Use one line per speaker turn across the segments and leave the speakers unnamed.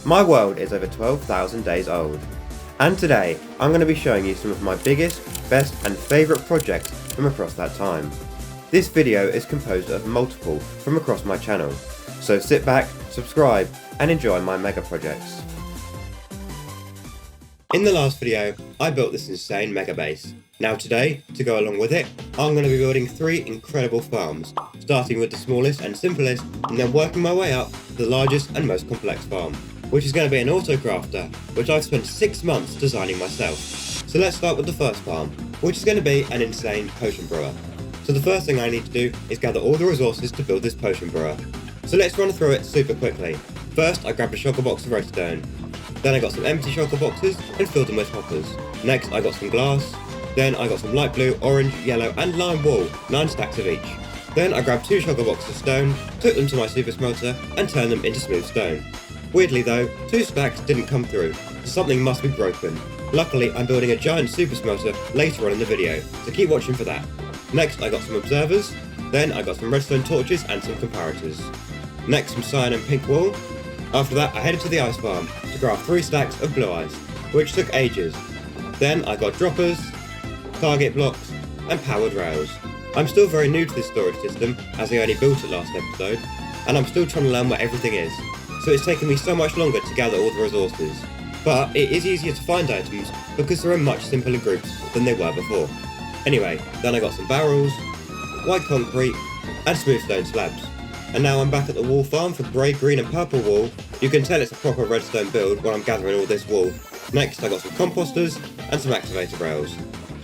My world is over 12,000 days old, and today I'm going to be showing you some of my biggest, best and favourite projects from across that time. This video is composed of multiple from across my channel, so sit back, subscribe and enjoy my mega projects. In the last video, I built this insane mega base. Now today, to go along with it, I'm going to be building 3 incredible farms, starting with the smallest and simplest, and then working my way up to the largest and most complex farm, which is going to be an autocrafter, which I've spent 6 months designing myself. So let's start with the first farm, which is going to be an insane potion brewer. So the first thing I need to do is gather all the resources to build this potion brewer. So let's run through it super quickly. First, I grabbed a shulker box of redstone. Then I got some empty shulker boxes and filled them with hoppers. Next I got some glass. Then I got some light blue, orange, yellow and lime wool, 9 stacks of each. Then I grabbed 2 shulker boxes of stone, took them to my super smelter and turned them into smooth stone. Weirdly though, 2 stacks didn't come through, so something must be broken. Luckily I'm building a giant super smelter later on in the video, so keep watching for that. Next I got some observers. Then I got some redstone torches and some comparators. Next some cyan and pink wool. After that I headed to the ice farm to craft 3 stacks of blue ice, which took ages. Then I got droppers, target blocks and powered rails. I'm still very new to this storage system as I only built it last episode, and I'm still trying to learn where everything is, so it's taken me so much longer to gather all the resources. But it is easier to find items because they're in much simpler groups than they were before. Anyway, then I got some barrels, white concrete and smooth stone slabs. And now I'm back at the wool farm for grey, green and purple wool. You can tell it's a proper redstone build when I'm gathering all this wool. Next I got some composters and some activator rails.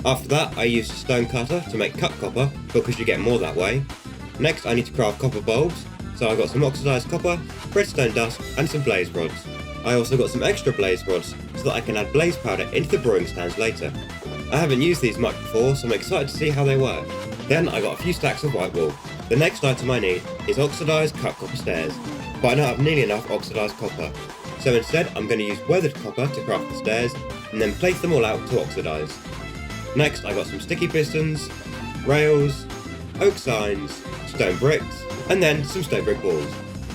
After that I used a stone cutter to make cut copper because you get more that way. Next I need to craft copper bulbs, so I got some oxidized copper, redstone dust and some blaze rods. I also got some extra blaze rods so that I can add blaze powder into the brewing stands later. I haven't used these much before, so I'm excited to see how they work. Then I got a few stacks of white wool. The next item I need is oxidized cut copper stairs, but I don't have nearly enough oxidized copper. So instead I'm going to use weathered copper to craft the stairs and then place them all out to oxidize. Next I got some sticky pistons, rails, oak signs, stone bricks and then some stone brick walls.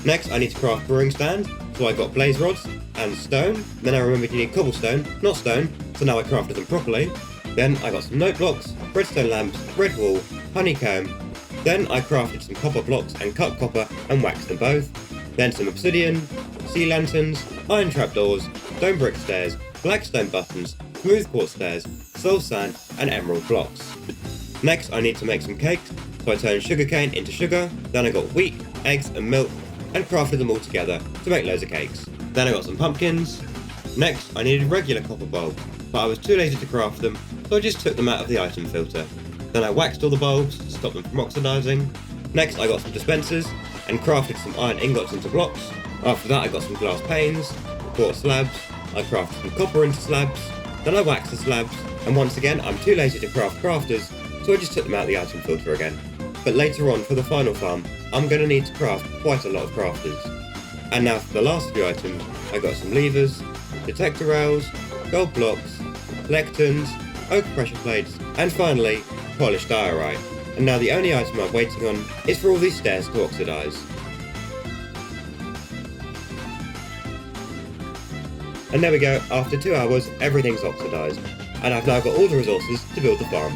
Next I need to craft brewing stand, so I got blaze rods and stone. Then I remembered you need cobblestone, not stone, so now I crafted them properly. Then I got some note blocks, redstone lamps, red wool, honeycomb. Then I crafted some copper blocks and cut copper and waxed them both. Then some obsidian, sea lanterns, iron trapdoors, stone brick stairs, black stone buttons, smooth quartz stairs, soul sand and emerald blocks. Next I need to make some cakes, so I turned sugarcane into sugar. Then I got wheat, eggs and milk and crafted them all together to make loads of cakes. Then I got some pumpkins. Next I needed regular copper bulbs, but I was too lazy to craft them, so I just took them out of the item filter. Then I waxed all the bulbs to stop them from oxidizing. Next I got some dispensers and crafted some iron ingots into blocks. After that I got some glass panes, quartz slabs, I crafted some copper into slabs. Then I waxed the slabs, and once again I'm too lazy to craft crafters, so I just took them out of the item filter again. But later on for the final farm, I'm going to need to craft quite a lot of crafters. And now for the last few items, I got some levers, detector rails, gold blocks, lecterns, oak pressure plates, and finally, polished diorite. And now the only item I'm waiting on is for all these stairs to oxidize. And there we go, after 2 hours everything's oxidized, and I've now got all the resources to build the farm.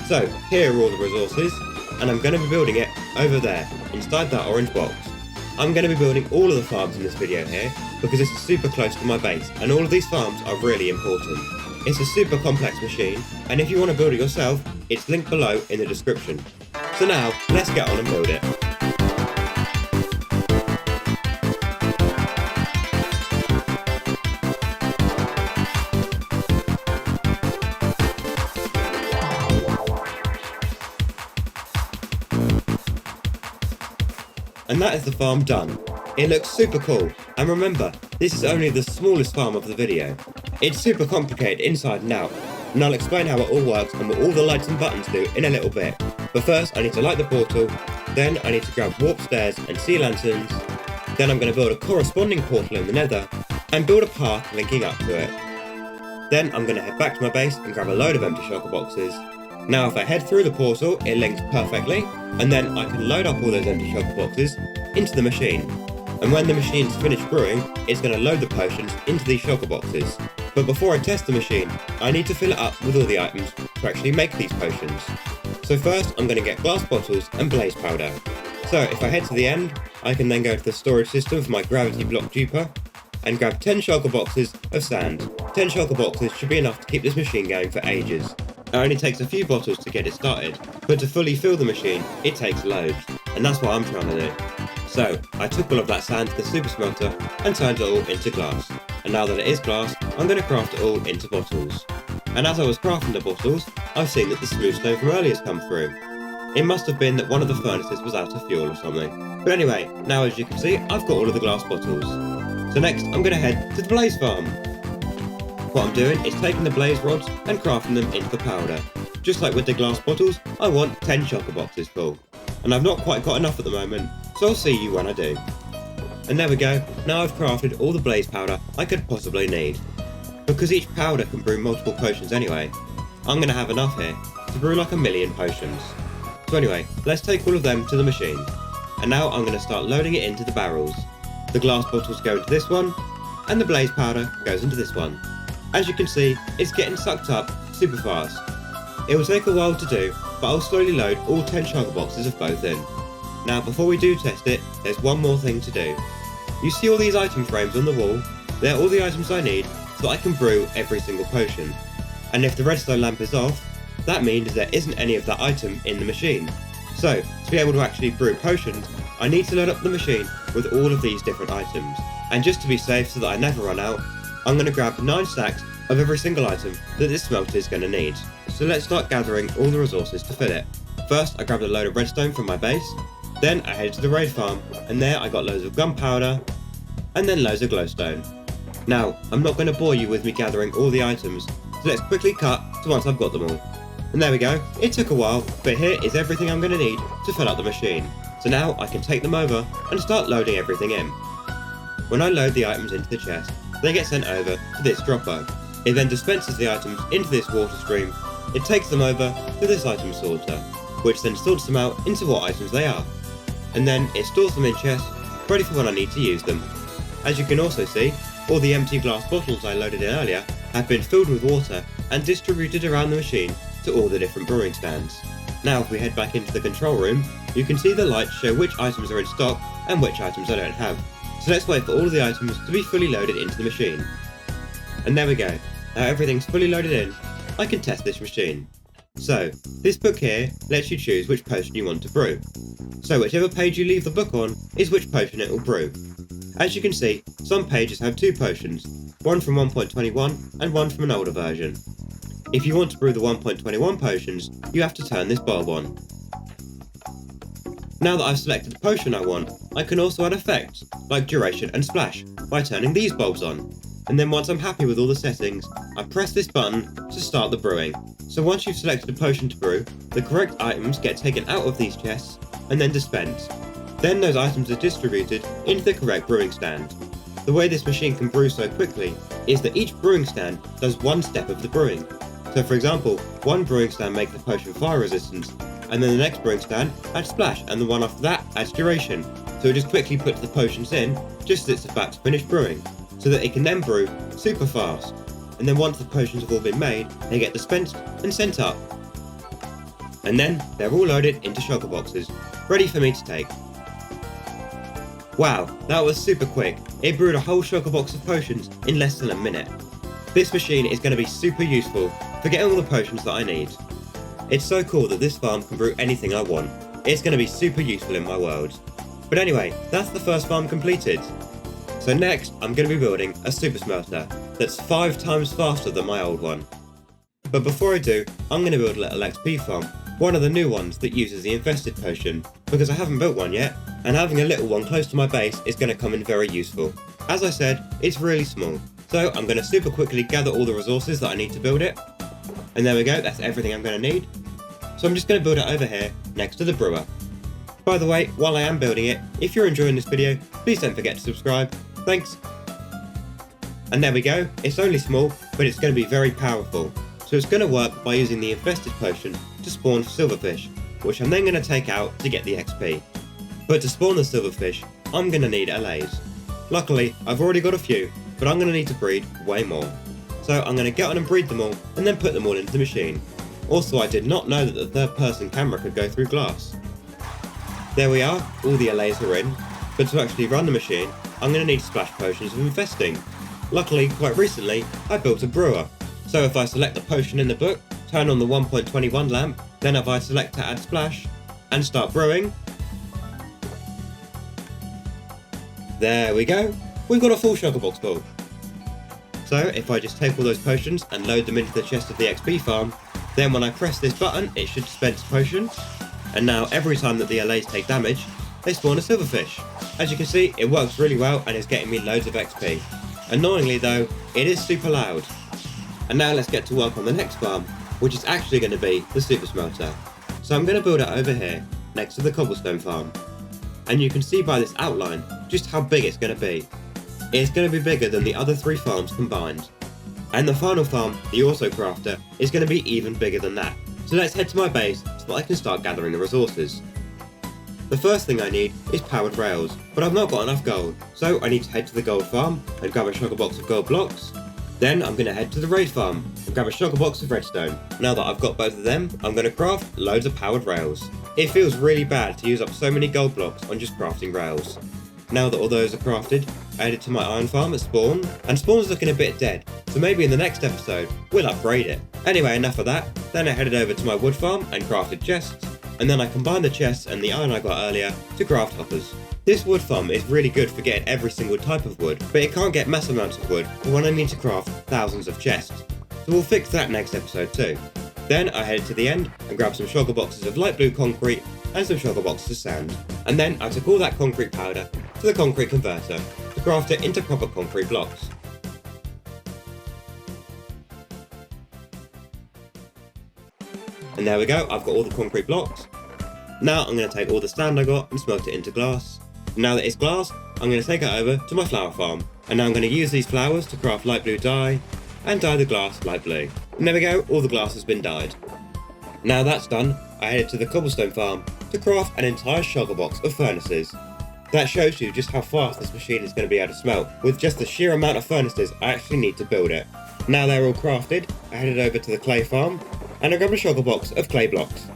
So here are all the resources, and I'm going to be building it over there, inside that orange box. I'm going to be building all of the farms in this video here, because this is super close to my base, and all of these farms are really important. It's a super complex machine, and if you want to build it yourself, it's linked below in the description. So now, let's get on and build it. And that is the farm done. It looks super cool, and remember, this is only the smallest farm of the video. It's super complicated inside and out, and I'll explain how it all works and what all the lights and buttons do in a little bit. But first I need to light the portal, then I need to grab warp stairs and sea lanterns, then I'm going to build a corresponding portal in the nether, and build a path linking up to it. Then I'm going to head back to my base and grab a load of empty shulker boxes. Now if I head through the portal, it links perfectly, and then I can load up all those empty shulker boxes into the machine. And when the machine's finished brewing, it's going to load the potions into these shulker boxes. But before I test the machine, I need to fill it up with all the items to actually make these potions. So first I'm going to get glass bottles and blaze powder. So if I head to the end, I can then go to the storage system for my gravity block duper and grab 10 shulker boxes of sand. 10 shulker boxes should be enough to keep this machine going for ages. It only takes a few bottles to get it started, but to fully fill the machine, it takes loads, and that's what I'm trying to do. So I took all of that sand to the super smelter and turned it all into glass. And now that it is glass, I'm going to craft it all into bottles. And as I was crafting the bottles, I've seen that the smooth stone from earlier has come through. It must have been that one of the furnaces was out of fuel or something. But anyway, now as you can see, I've got all of the glass bottles. So next, I'm going to head to the blaze farm. What I'm doing is taking the blaze rods and crafting them into powder. Just like with the glass bottles, I want 10 shulker boxes full. And I've not quite got enough at the moment, so I'll see you when I do. And there we go, now I've crafted all the blaze powder I could possibly need. Because each powder can brew multiple potions anyway, I'm going to have enough here to brew like 1,000,000 potions. So anyway, let's take all of them to the machine. And now I'm going to start loading it into the barrels. The glass bottles go into this one, and the blaze powder goes into this one. As you can see, it's getting sucked up super fast. It will take a while to do, but I'll slowly load all 10 shulker boxes of both in. Now before we do test it, there's one more thing to do. You see all these item frames on the wall? They're all the items I need so that I can brew every single potion. And if the redstone lamp is off, that means there isn't any of that item in the machine. So, to be able to actually brew potions, I need to load up the machine with all of these different items. And just to be safe so that I never run out, I'm going to grab 9 stacks of every single item that this smelter is going to need. So let's start gathering all the resources to fill it. First I grabbed a load of redstone from my base, then I headed to the raid farm, and there I got loads of gunpowder, and then loads of glowstone. Now, I'm not going to bore you with me gathering all the items, so let's quickly cut to once I've got them all. And there we go, it took a while, but here is everything I'm going to need to fill up the machine. So now I can take them over and start loading everything in. When I load the items into the chest, they get sent over to this dropper. It then dispenses the items into this water stream. It takes them over to this item sorter, which then sorts them out into what items they are. And then it stores them in chests, ready for when I need to use them. As you can also see, all the empty glass bottles I loaded in earlier have been filled with water and distributed around the machine to all the different brewing stands. Now if we head back into the control room, you can see the lights show which items are in stock and which items I don't have. So let's wait for all of the items to be fully loaded into the machine. And there we go, now everything's fully loaded in, I can test this machine. So, this book here lets you choose which potion you want to brew. So whichever page you leave the book on is which potion it will brew. As you can see, some pages have 2 potions, one from 1.21 and one from an older version. If you want to brew the 1.21 potions, you have to turn this bulb on. Now that I've selected the potion I want, I can also add effects, like duration and splash, by turning these bulbs on. And then once I'm happy with all the settings, I press this button to start the brewing. So once you've selected a potion to brew, the correct items get taken out of these chests and then dispensed. Then those items are distributed into the correct brewing stand. The way this machine can brew so quickly is that each brewing stand does one step of the brewing. So for example, one brewing stand makes the potion fire resistance, and then the next brewing stand adds splash, and the one after that adds duration. So it just quickly puts the potions in just as it's about to finish brewing, so that it can then brew super fast. And then once the potions have all been made, they get dispensed and sent up. And then they're all loaded into shulker boxes, ready for me to take. Wow, that was super quick. It brewed a whole shulker box of potions in less than a minute. This machine is going to be super useful for getting all the potions that I need. It's so cool that this farm can brew anything I want. It's going to be super useful in my world. But anyway, that's the first farm completed. So next, I'm going to be building a super smelter that's 5 times faster than my old one. But before I do, I'm going to build a little XP farm, one of the new ones that uses the infested potion, because I haven't built one yet, and having a little one close to my base is going to come in very useful. As I said, it's really small, so I'm going to super quickly gather all the resources that I need to build it. And there we go, that's everything I'm going to need. So I'm just going to build it over here, next to the brewer. By the way, while I am building it, if you're enjoying this video, please don't forget to subscribe. Thanks. And there we go, it's only small, but it's going to be very powerful. So it's going to work by using the infested potion to spawn silverfish, which I'm then going to take out to get the XP. But to spawn the silverfish, I'm going to need LAs. Luckily, I've already got a few, but I'm going to need to breed way more. So I'm going to get on and breed them all, and then put them all into the machine. Also, I did not know that the third-person camera could go through glass. There we are, all the LAs are in, but to actually run the machine, I'm going to need splash potions of infesting. Luckily, quite recently, I built a brewer. So if I select the potion in the book, turn on the 1.21 lamp, then if I select to add splash, and start brewing, there we go, we've got a full sugar box full. So if I just take all those potions and load them into the chest of the XP farm, then when I press this button it should dispense potions, and now every time that the LAs take damage, they spawn a silverfish. As you can see, it works really well and is getting me loads of XP. Annoyingly though, it is super loud. And now let's get to work on the next farm, which is actually going to be the super smelter. So I'm going to build it over here, next to the cobblestone farm. And you can see by this outline just how big it's going to be. It's going to be bigger than the other 3 farms combined. And the final farm, the Auto Crafter, is going to be even bigger than that. So let's head to my base so that I can start gathering the resources. The first thing I need is powered rails, but I've not got enough gold, so I need to head to the gold farm and grab a sugar box of gold blocks. Then I'm going to head to the raid farm and grab a sugar box of redstone. Now that I've got both of them, I'm going to craft loads of powered rails. It feels really bad to use up so many gold blocks on just crafting rails. Now that all those are crafted, I headed to my iron farm at spawn, and spawn's looking a bit dead, so maybe in the next episode, we'll upgrade it. Anyway, enough of that, then I headed over to my wood farm and crafted chests, and then I combined the chests and the iron I got earlier to craft hoppers. This wood farm is really good for getting every single type of wood, but it can't get mass amounts of wood for when I need to craft thousands of chests. So we'll fix that next episode too. Then I headed to the end and grabbed some sugar boxes of light blue concrete and some sugar boxes of sand. And then I took all that concrete powder to the concrete converter to craft it into proper concrete blocks. And there we go, I've got all the concrete blocks. Now I'm going to take all the sand I got and smelt it into glass. Now that it's glass, I'm going to take it over to my flower farm. And now I'm going to use these flowers to craft light blue dye and dye the glass light blue. And there we go, all the glass has been dyed. Now that's done, I headed to the cobblestone farm to craft an entire sugar box of furnaces. That shows you just how fast this machine is going to be able to smelt, with just the sheer amount of furnaces I actually need to build it. Now they're all crafted, I headed over to the clay farm, and I grabbed a sugar box of clay blocks.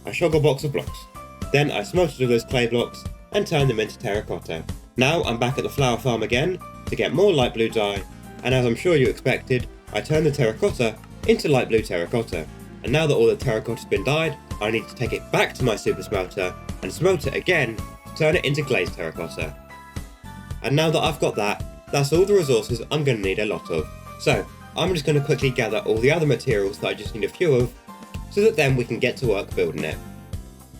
A sugar box of blocks. Then I smelted all those clay blocks and turned them into terracotta. Now I'm back at the flower farm again to get more light blue dye, and as I'm sure you expected, I turned the terracotta into light blue terracotta. And now that all the terracotta's been dyed, I need to take it back to my super smelter and smelt it again to turn it into glazed terracotta. And now that I've got that, that's all the resources I'm going to need a lot of. So I'm just going to quickly gather all the other materials that I just need a few of, so that then we can get to work building it.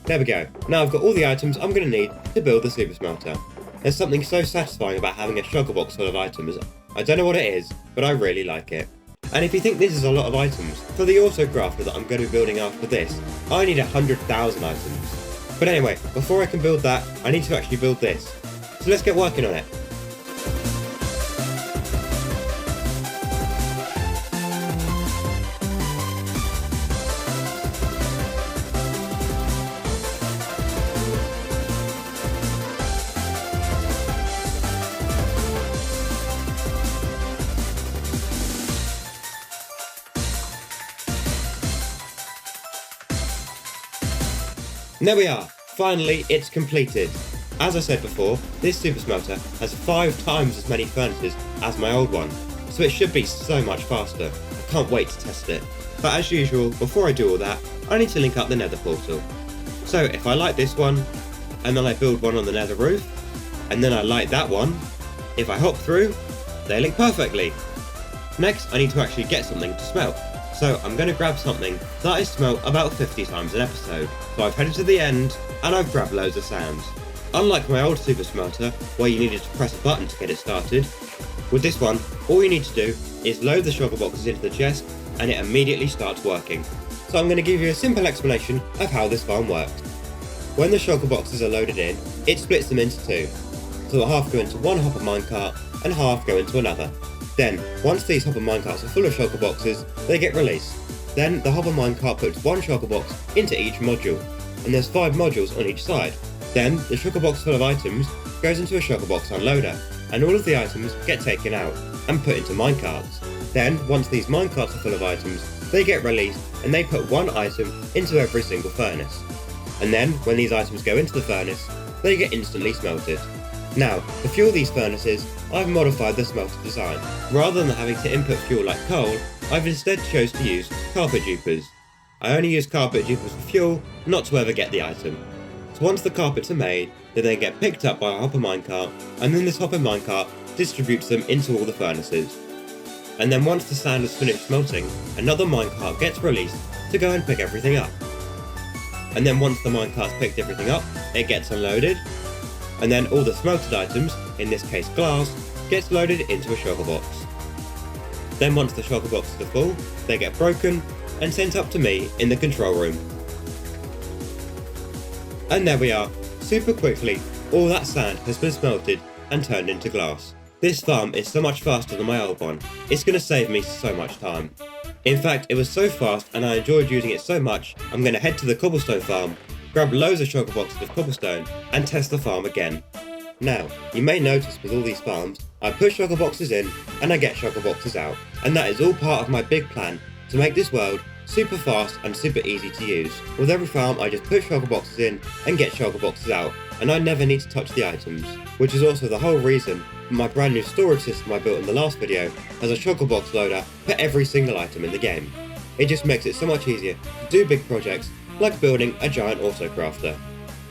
There we go, now I've got all the items I'm going to need to build the super smelter. There's something so satisfying about having a sugar box full of items. I don't know what it is, but I really like it. And if you think this is a lot of items, for the auto crafter that I'm going to be building after this, I need 100,000 items. But anyway, before I can build that, I need to actually build this. So let's get working on it. And there we are, finally it's completed. As I said before, this super smelter has 5 times as many furnaces as my old one, so it should be so much faster. I can't wait to test it. But as usual, before I do all that, I need to link up the nether portal. So if I light this one, and then I build one on the nether roof, and then I light that one, if I hop through, they link perfectly. Next I need to actually get something to smelt. So I'm going to grab something that I smelt about 50 times an episode. So I've headed to the end, and I've grabbed loads of sand. Unlike my old super smelter, where you needed to press a button to get it started, with this one, all you need to do is load the sugar boxes into the chest, and it immediately starts working. So I'm going to give you a simple explanation of how this farm works. When the sugar boxes are loaded in, it splits them into 2. So half go into one hopper minecart, and half go into another. Then, once these hopper minecarts are full of sugar boxes, they get released. Then the hopper minecart puts one sugar box into each module, and there's 5 modules on each side. Then the sugar box full of items goes into a shulker box unloader, and all of the items get taken out and put into minecarts. Then, once these minecarts are full of items, they get released and they put one item into every single furnace. And then, when these items go into the furnace, they get instantly smelted. Now, to fuel these furnaces, I've modified the smelter design. Rather than having to input fuel like coal, I've instead chose to use carpet dupers. I only use carpet dupers for fuel, not to ever get the item. So once the carpets are made, they then get picked up by a hopper minecart, and then this hopper minecart distributes them into all the furnaces. And then once the sand is finished smelting, another minecart gets released to go and pick everything up. And then once the minecart's picked everything up, it gets unloaded, and then all the smelted items, in this case glass, gets loaded into a shulker box. Then once the shulker boxes are full, they get broken and sent up to me in the control room. And there we are, super quickly, all that sand has been smelted and turned into glass. This farm is so much faster than my old one, it's going to save me so much time. In fact, it was so fast and I enjoyed using it so much, I'm going to head to the cobblestone farm, grab loads of shulker boxes of cobblestone, and test the farm again. Now, you may notice with all these farms, I put shulker boxes in and I get shulker boxes out, and that is all part of my big plan to make this world super fast and super easy to use. With every farm I just put shulker boxes in and get shulker boxes out, and I never need to touch the items, which is also the whole reason my brand new storage system I built in the last video has a shulker box loader for every single item in the game. It just makes it so much easier to do big projects like building a giant autocrafter.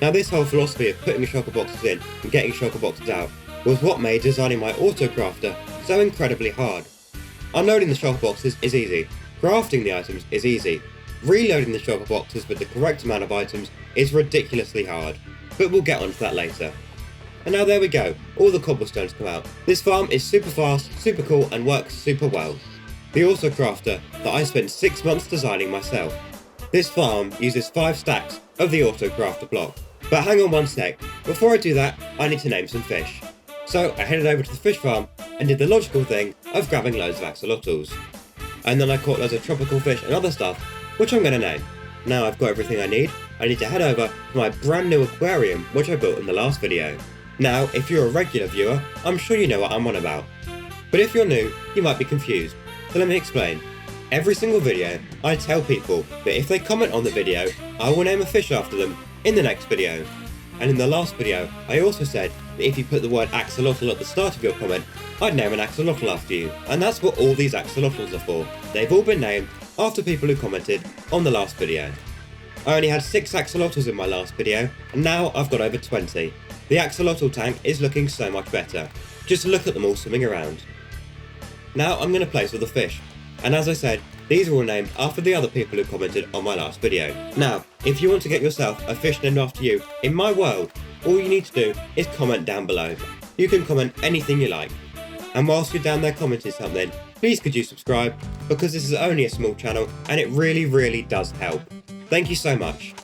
Now this whole philosophy of putting shulker boxes in and getting shulker boxes out was what made designing my autocrafter so incredibly hard. Unloading the shulker boxes is easy, crafting the items is easy, reloading the shulker boxes with the correct amount of items is ridiculously hard, but we'll get onto that later. And now there we go, all the cobblestones come out. This farm is super fast, super cool and works super well. The autocrafter that I spent 6 months designing myself. This farm uses 5 stacks of the autocrafter block. But hang on one sec, before I do that I need to name some fish. So I headed over to the fish farm and did the logical thing of grabbing loads of axolotls. And then I caught loads of tropical fish and other stuff, which I'm going to name. Now I've got everything I need to head over to my brand new aquarium which I built in the last video. Now, if you're a regular viewer, I'm sure you know what I'm on about. But if you're new, you might be confused, so let me explain. Every single video, I tell people that if they comment on the video, I will name a fish after them in the next video. And in the last video, I also said that if you put the word axolotl at the start of your comment, I'd name an axolotl after you. And that's what all these axolotls are for. They've all been named after people who commented on the last video. I only had 6 axolotls in my last video, and now I've got over 20. The axolotl tank is looking so much better. Just look at them all swimming around. Now I'm going to place all the fish, and as I said, these are all named after the other people who commented on my last video. Now, if you want to get yourself a fish named after you in my world, all you need to do is comment down below. You can comment anything you like. And whilst you're down there commenting something, please could you subscribe, because this is only a small channel and it really does help. Thank you so much.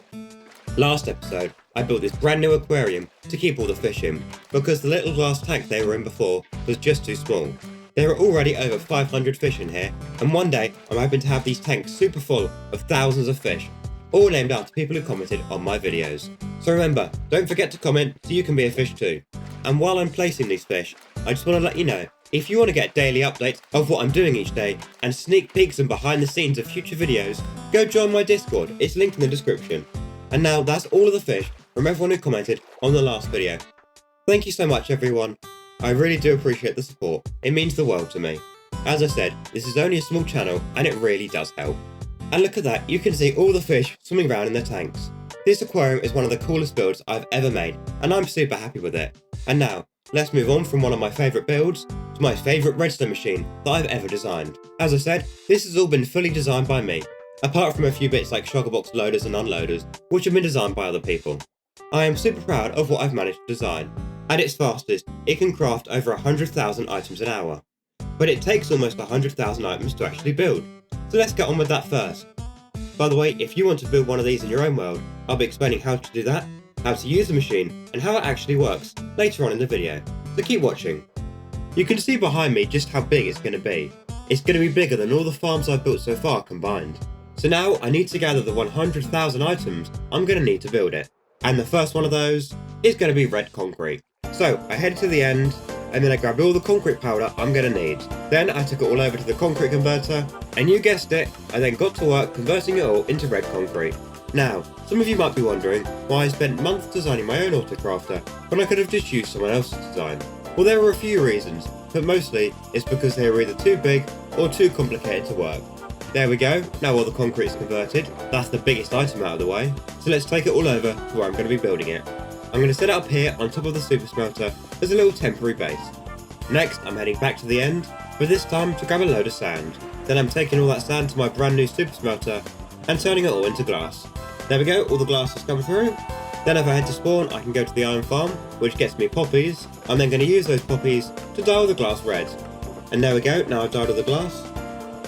Last episode, I built this brand new aquarium to keep all the fish in, because the little glass tank they were in before was just too small. There are already over 500 fish in here, and one day I'm hoping to have these tanks super full of thousands of fish, all named after people who commented on my videos. So remember, don't forget to comment so you can be a fish too. And while I'm placing these fish, I just want to let you know, if you want to get daily updates of what I'm doing each day, and sneak peeks and behind the scenes of future videos, go join my Discord, it's linked in the description. And now that's all of the fish from everyone who commented on the last video. Thank you so much everyone. I really do appreciate the support, it means the world to me. As I said, this is only a small channel and it really does help. And look at that, you can see all the fish swimming around in their tanks. This aquarium is one of the coolest builds I've ever made, and I'm super happy with it. And now, let's move on from one of my favourite builds to my favourite redstone machine that I've ever designed. As I said, this has all been fully designed by me, apart from a few bits like shulker box loaders and unloaders, which have been designed by other people. I am super proud of what I've managed to design. At its fastest, it can craft over 100,000 items an hour. But it takes almost 100,000 items to actually build. So let's get on with that first. By the way, if you want to build one of these in your own world, I'll be explaining how to do that, how to use the machine, and how it actually works later on in the video. So keep watching. You can see behind me just how big it's going to be. It's going to be bigger than all the farms I've built so far combined. So now I need to gather the 100,000 items I'm going to need to build it. And the first one of those is going to be red concrete. So I headed to the end, and then I grabbed all the concrete powder I'm going to need. Then I took it all over to the concrete converter, and you guessed it, I then got to work converting it all into red concrete. Now, some of you might be wondering why I spent months designing my own autocrafter when I could have just used someone else's design. Well, there are a few reasons, but mostly it's because they were either too big or too complicated to work. There we go, now all the concrete is converted. That's the biggest item out of the way. So let's take it all over to where I'm going to be building it. I'm going to set it up here on top of the super smelter as a little temporary base. Next, I'm heading back to the end, but this time to grab a load of sand. Then I'm taking all that sand to my brand new super smelter and turning it all into glass. There we go, all the glass has come through. Then if I head to spawn, I can go to the iron farm, which gets me poppies. I'm then going to use those poppies to dye all the glass red. And there we go, now I've dyed all the glass.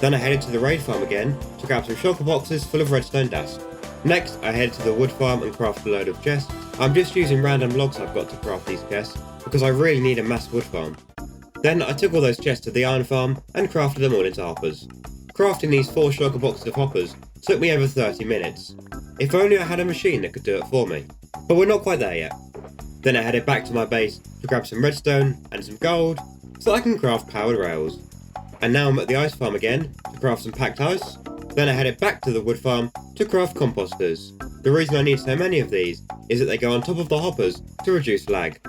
Then I headed to the raid farm again to grab some shulker boxes full of redstone dust. Next, I headed to the wood farm and crafted a load of chests. I'm just using random logs I've got to craft these chests, because I really need a mass wood farm. Then I took all those chests to the iron farm and crafted them all into hoppers. Crafting these 4 shulker boxes of hoppers took me over 30 minutes. If only I had a machine that could do it for me. But we're not quite there yet. Then I headed back to my base to grab some redstone and some gold so I can craft powered rails. And now I'm at the ice farm again to craft some packed ice. Then I headed back to the wood farm to craft composters. The reason I need so many of these is that they go on top of the hoppers to reduce lag.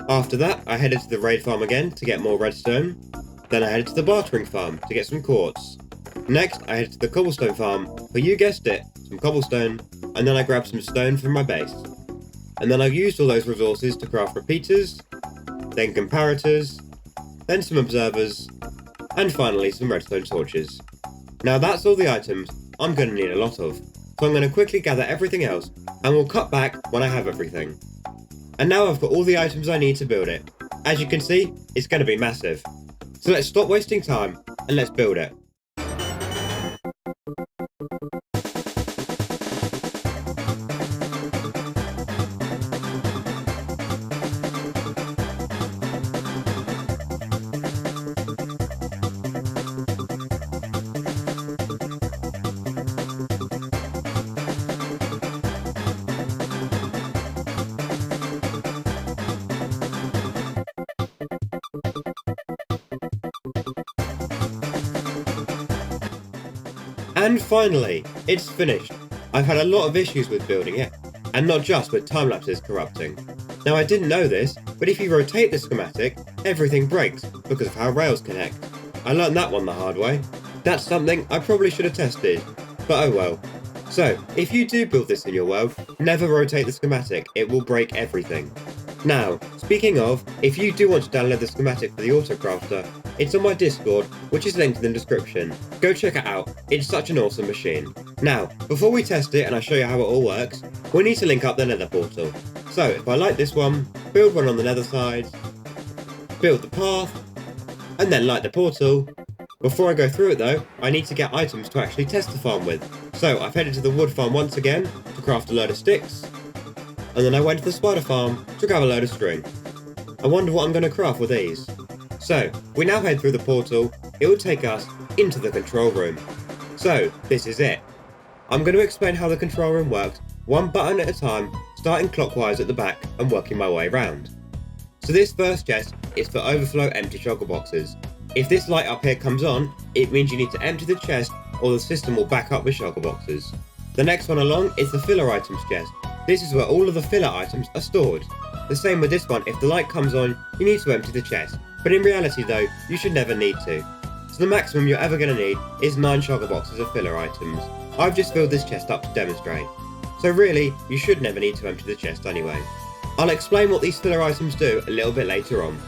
After that, I headed to the raid farm again to get more redstone. Then I headed to the bartering farm to get some quartz. Next, I headed to the cobblestone farm for, you guessed it, some cobblestone, and then I grabbed some stone from my base. And then I used all those resources to craft repeaters, then comparators, then some observers, and finally some redstone torches. Now that's all the items I'm going to need a lot of, so I'm going to quickly gather everything else and we'll cut back when I have everything. And now I've got all the items I need to build it. As you can see, it's going to be massive. So let's stop wasting time and let's build it. And finally, it's finished. I've had a lot of issues with building it, and not just with time lapses corrupting. Now I didn't know this, but if you rotate the schematic, everything breaks because of how rails connect. I learned that one the hard way. That's something I probably should have tested, but oh well. So, if you do build this in your world, never rotate the schematic, it will break everything. Now, speaking of, if you do want to download the schematic for the Autocrafter, it's on my Discord, which is linked in the description. Go check it out, it's such an awesome machine. Now, before we test it and I show you how it all works, we need to link up the nether portal. So, if I light this one, build one on the nether side, build the path, and then light the portal. Before I go through it though, I need to get items to actually test the farm with. So I've headed to the wood farm once again to craft a load of sticks, and then I went to the spider farm to grab a load of string. I wonder what I'm going to craft with these. So, we now head through the portal, it will take us into the control room. So, this is it. I'm going to explain how the control room works, one button at a time, starting clockwise at the back and working my way around. So this first chest is for overflow empty shulker boxes. If this light up here comes on, it means you need to empty the chest or the system will back up with shulker boxes. The next one along is the filler items chest. This is where all of the filler items are stored. The same with this one, if the light comes on, you need to empty the chest. But in reality though, you should never need to. So the maximum you're ever going to need is 9 shulker boxes of filler items. I've just filled this chest up to demonstrate. So really, you should never need to empty the chest anyway. I'll explain what these filler items do a little bit later on.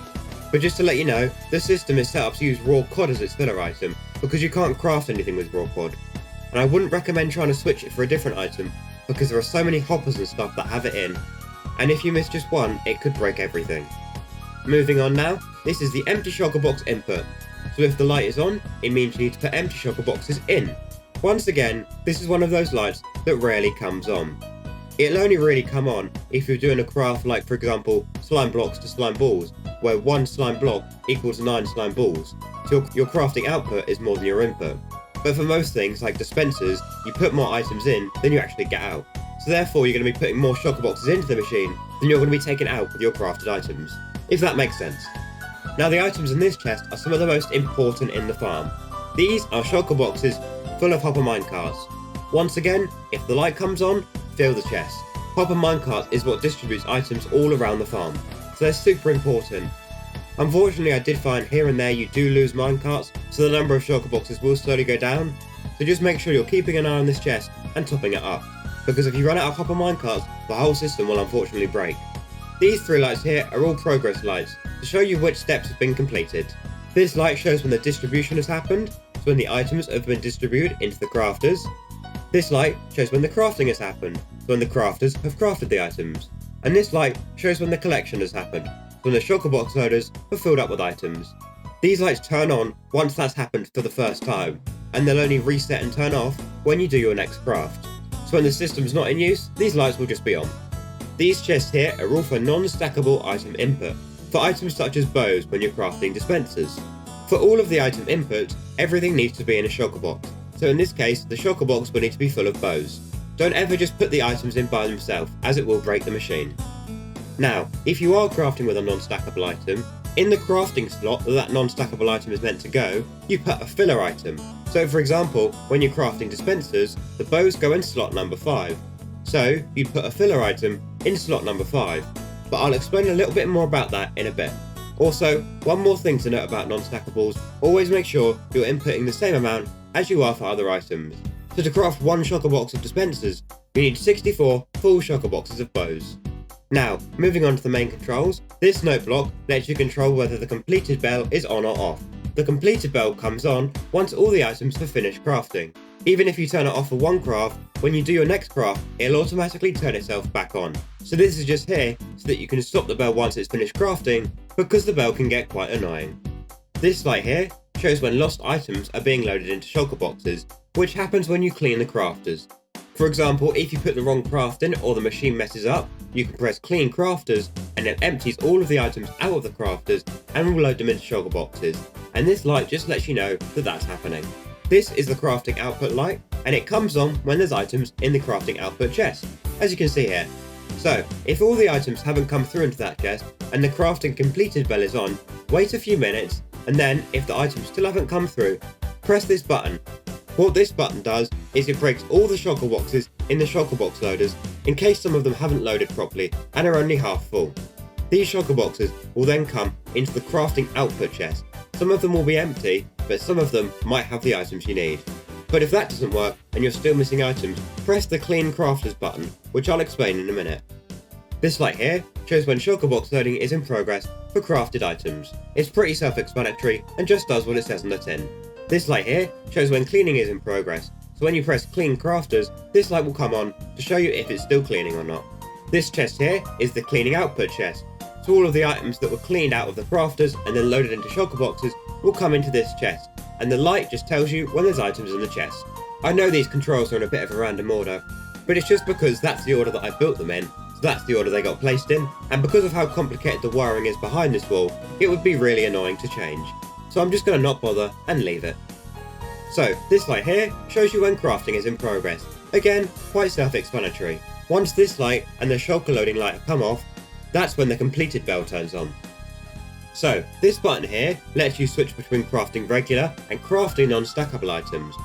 But just to let you know, the system is set up to use raw cod as its filler item, because you can't craft anything with raw cod. And I wouldn't recommend trying to switch it for a different item, because there are so many hoppers and stuff that have it in, and if you miss just one, it could break everything. Moving on now, this is the empty shulker box input. So if the light is on, it means you need to put empty shulker boxes in. Once again, this is one of those lights that rarely comes on. It'll only really come on if you're doing a craft like, for example, slime blocks to slime balls, where 1 slime block equals 9 slime balls, so your crafting output is more than your input. But for most things, like dispensers, you put more items in than you actually get out. So therefore you're going to be putting more shulker boxes into the machine than you're going to be taking out with your crafted items. if that makes sense. Now the items in this chest are some of the most important in the farm. These are shulker boxes full of hopper minecarts. Once again, if the light comes on, fill the chest. Hopper minecart is what distributes items all around the farm, so they're super important. Unfortunately, I did find here and there you do lose minecarts, so the number of shulker boxes will slowly go down, so just make sure you're keeping an eye on this chest and topping it up, because if you run out of hopper minecarts, the whole system will unfortunately break. These 3 lights here are all progress lights, to show you which steps have been completed. This light shows when the distribution has happened, so when the items have been distributed into the crafters. This light shows when the crafting has happened, so when the crafters have crafted the items. And this light shows when the collection has happened, so when the shulker box loaders have filled up with items. These lights turn on once that's happened for the first time, and they'll only reset and turn off when you do your next craft. So when the system's not in use, these lights will just be on. These chests here are all for non-stackable item input, for items such as bows when you're crafting dispensers. For all of the item input, everything needs to be in a shulker box, so in this case the shulker box will need to be full of bows. Don't ever just put the items in by themselves, as it will break the machine. Now, if you are crafting with a non-stackable item, in the crafting slot that non-stackable item is meant to go, you put a filler item. So for example, when you're crafting dispensers, the bows go in slot number 5. So you'd put a filler item in slot number 5. But I'll explain a little bit more about that in a bit. Also, one more thing to note about non-stackables, always make sure you're inputting the same amount as you are for other items. So to craft 1 shulker box of dispensers, you need 64 full shulker boxes of bows. Now, moving on to the main controls, this note block lets you control whether the completed bell is on or off. The completed bell comes on once all the items have finished crafting. Even if you turn it off for one craft, when you do your next craft, it'll automatically turn itself back on. So this is just here so that you can stop the bell once it's finished crafting, because the bell can get quite annoying. This light here shows when lost items are being loaded into shulker boxes, which happens when you clean the crafters. For example, if you put the wrong craft in or the machine messes up, you can press clean crafters and it empties all of the items out of the crafters and will load them into shulker boxes, and this light just lets you know that that's happening. This is the crafting output light, and it comes on when there's items in the crafting output chest, as you can see here. So, if all the items haven't come through into that chest and the crafting completed bell is on, wait a few minutes, and then if the items still haven't come through, press this button. What this button does is it breaks all the shulker boxes in the shulker box loaders in case some of them haven't loaded properly and are only half full. These shulker boxes will then come into the crafting output chest. Some of them will be empty, but some of them might have the items you need. But if that doesn't work and you're still missing items, press the clean crafters button, which I'll explain in a minute. This light here shows when shulker box loading is in progress for crafted items. It's pretty self-explanatory and just does what it says on the tin. This light here shows when cleaning is in progress, so when you press clean crafters, this light will come on to show you if it's still cleaning or not. This chest here is the cleaning output chest, so all of the items that were cleaned out of the crafters and then loaded into shulker boxes will come into this chest, and the light just tells you when there's items in the chest. I know these controls are in a bit of a random order, but it's just because that's the order that I built them in, so that's the order they got placed in, and because of how complicated the wiring is behind this wall, it would be really annoying to change. So I'm just going to not bother and leave it. So this light here shows you when crafting is in progress. Again, quite self-explanatory. Once this light and the shulker loading light have come off, that's when the completed bell turns on. So this button here lets you switch between crafting regular and crafting non-stackable items.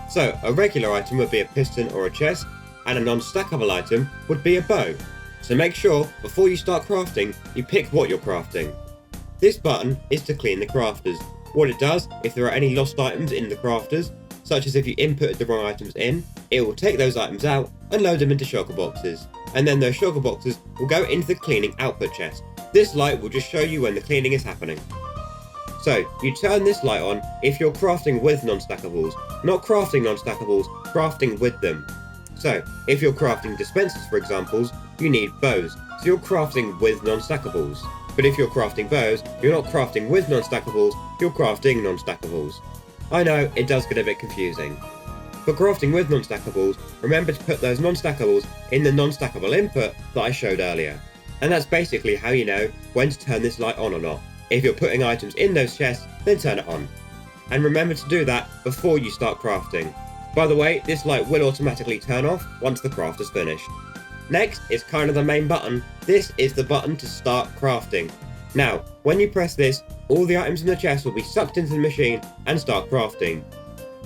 So a regular item would be a piston or a chest, and a non-stackable item would be a bow. So make sure before you start crafting, you pick what you're crafting. This button is to clean the crafters. What it does, if there are any lost items in the crafters, such as if you inputted the wrong items in, it will take those items out and load them into shulker boxes, and then those shulker boxes will go into the cleaning output chest. This light will just show you when the cleaning is happening. So, you turn this light on if you're crafting with non-stackables, not crafting non-stackables, crafting with them. So, if you're crafting dispensers for examples, you need bows, so you're crafting with non-stackables. But if you're crafting bows, you're not crafting with non-stackables, you're crafting non-stackables. I know, it does get a bit confusing. For crafting with non-stackables, remember to put those non-stackables in the non-stackable input that I showed earlier. And that's basically how you know when to turn this light on or not. If you're putting items in those chests, then turn it on. And remember to do that before you start crafting. By the way, this light will automatically turn off once the craft is finished. Next is kind of the main button. This is the button to start crafting. Now, when you press this, all the items in the chest will be sucked into the machine and start crafting.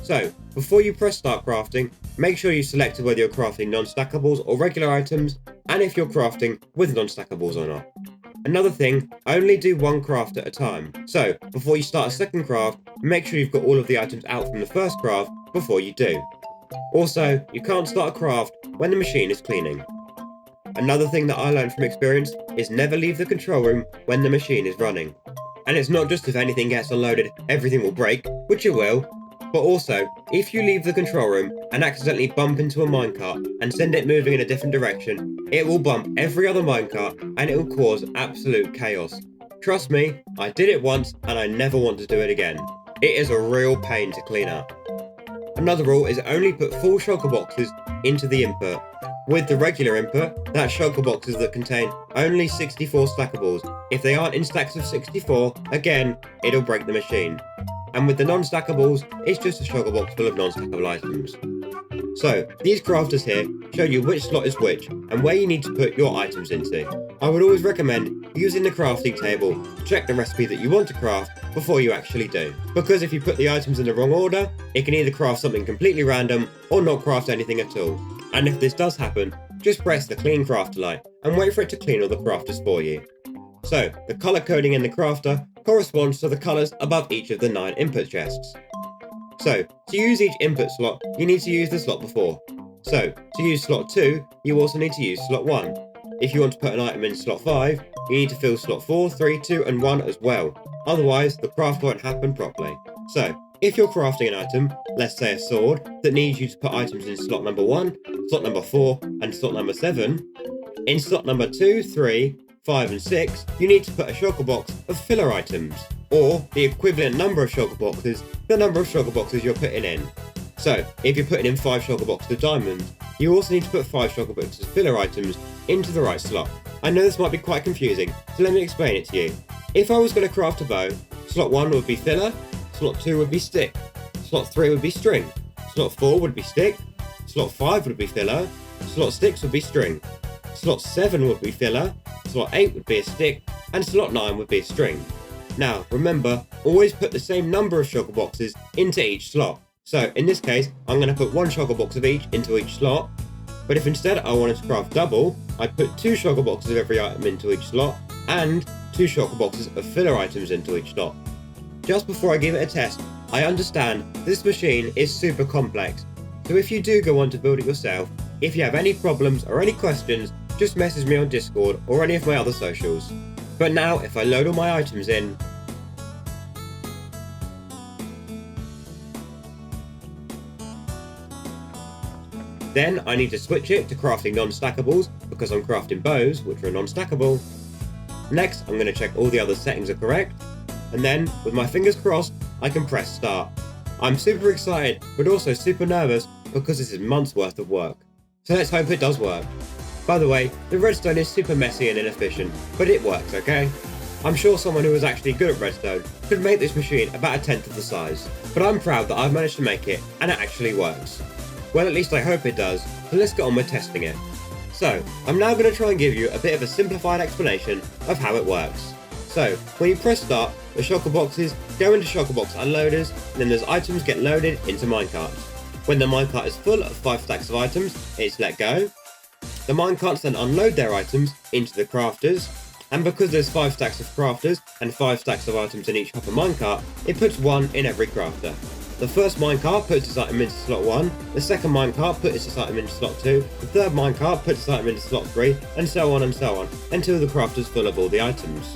So, before you press start crafting, make sure you selected whether you're crafting non-stackables or regular items, and if you're crafting with non-stackables or not. Another thing, only do one craft at a time. So, before you start a second craft, make sure you've got all of the items out from the first craft before you do. Also, you can't start a craft when the machine is cleaning. Another thing that I learned from experience is never leave the control room when the machine is running. And it's not just if anything gets unloaded, everything will break, which it will, but also, if you leave the control room and accidentally bump into a minecart and send it moving in a different direction, it will bump every other minecart and it will cause absolute chaos. Trust me, I did it once and I never want to do it again. It is a real pain to clean up. Another rule is only put full shulker boxes into the input. With the regular input, that's shulker boxes that contain only 64 stackables. If they aren't in stacks of 64, again, it'll break the machine. And with the non-stackables, it's just a shulker box full of non-stackable items. So, these crafters here show you which slot is which, and where you need to put your items into. I would always recommend using the crafting table to check the recipe that you want to craft before you actually do. Because if you put the items in the wrong order, it can either craft something completely random, or not craft anything at all. And if this does happen, just press the clean crafter light, and wait for it to clean all the crafters for you. So, the colour coding in the crafter corresponds to the colours above each of the 9 input chests. So, to use each input slot, you need to use the slot before. So, to use slot 2, you also need to use slot 1. If you want to put an item in slot 5, you need to fill slot 4, 3, 2 and 1 as well. Otherwise, the craft won't happen properly. So, if you're crafting an item, let's say a sword, that needs you to put items in slot number 1, slot number 4 and slot number 7, in slot number 2, 3, 5 and 6, you need to put a shulker box of filler items, or the equivalent number of shulker boxes, the number of shulker boxes you're putting in. So, if you're putting in 5 shulker boxes of diamonds, you also need to put 5 shulker boxes of filler items into the right slot. I know this might be quite confusing, so let me explain it to you. If I was going to craft a bow, slot 1 would be filler, slot 2 would be stick, slot 3 would be string, slot 4 would be stick, slot 5 would be filler, slot 6 would be string, slot 7 would be filler, slot 8 would be a stick, and slot 9 would be a string. Now, remember, always put the same number of shulker boxes into each slot. So, in this case, I'm going to put 1 shulker box of each into each slot, but if instead I wanted to craft double, I'd put 2 shulker boxes of every item into each slot, and 2 shulker boxes of filler items into each slot. Just before I give it a test, I understand this machine is super complex, so if you do go on to build it yourself, if you have any problems or any questions, just message me on Discord or any of my other socials. But now, if I load all my items in, then I need to switch it to crafting non-stackables because I'm crafting bows, which are non-stackable. Next, I'm going to check all the other settings are correct, and then, with my fingers crossed, I can press start. I'm super excited, but also super nervous because this is months worth of work. So let's hope it does work. By the way, the redstone is super messy and inefficient, but it works, okay? I'm sure someone who is actually good at redstone could make this machine about 1/10 of the size, but I'm proud that I've managed to make it and it actually works. Well, at least I hope it does, so let's get on with testing it. So, I'm now going to try and give you a bit of a simplified explanation of how it works. So, when you press start, the shulker boxes go into shulker box unloaders, and then those items get loaded into minecarts. When the minecart is full of 5 stacks of items, it's let go. The minecarts then unload their items into the crafters, and because there's 5 stacks of crafters and 5 stacks of items in each hopper minecart, it puts 1 in every crafter. The first minecart puts its item into slot 1, the second minecart puts its item into slot 2, the third minecart puts its item into slot 3, and so on, until the crafter's full of all the items.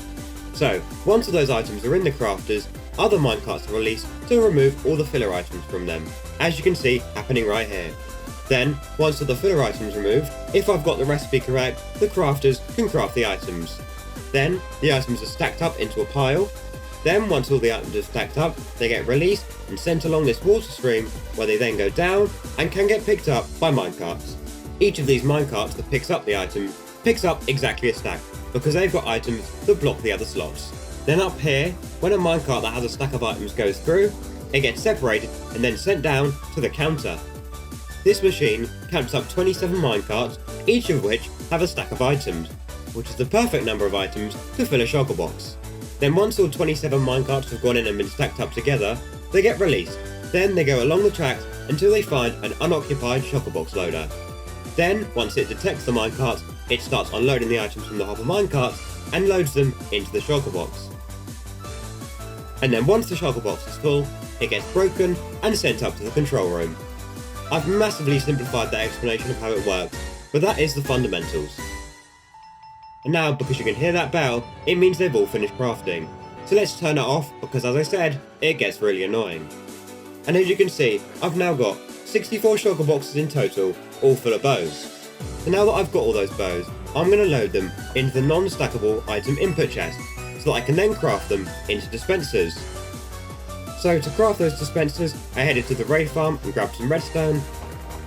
So, once all those items are in the crafters, other minecarts are released to remove all the filler items from them, as you can see happening right here. Then, once all the filler items removed, if I've got the recipe correct, the crafters can craft the items. Then, the items are stacked up into a pile. Then, once all the items are stacked up, they get released and sent along this water stream, where they then go down and can get picked up by minecarts. Each of these minecarts that picks up the item picks up exactly a stack, because they've got items that block the other slots. Then up here, when a minecart that has a stack of items goes through, it gets separated and then sent down to the counter. This machine counts up 27 minecarts, each of which have a stack of items. which is the perfect number of items to fill a shulker box. Then once all 27 minecarts have gone in and been stacked up together, they get released. Then they go along the tracks until they find an unoccupied shulker box loader. Then, once it detects the minecarts, it starts unloading the items from the hopper minecarts and loads them into the shulker box. And then once the shulker box is full, it gets broken and sent up to the control room. I've massively simplified that explanation of how it works, but that is the fundamentals. And now, because you can hear that bell, it means they've all finished crafting. So let's turn it off, because as I said, it gets really annoying. And as you can see, I've now got 64 shulker boxes in total, all full of bows. So now that I've got all those bows, I'm going to load them into the non-stackable item input chest, so that I can then craft them into dispensers. So to craft those dispensers, I headed to the raid farm and grabbed some redstone.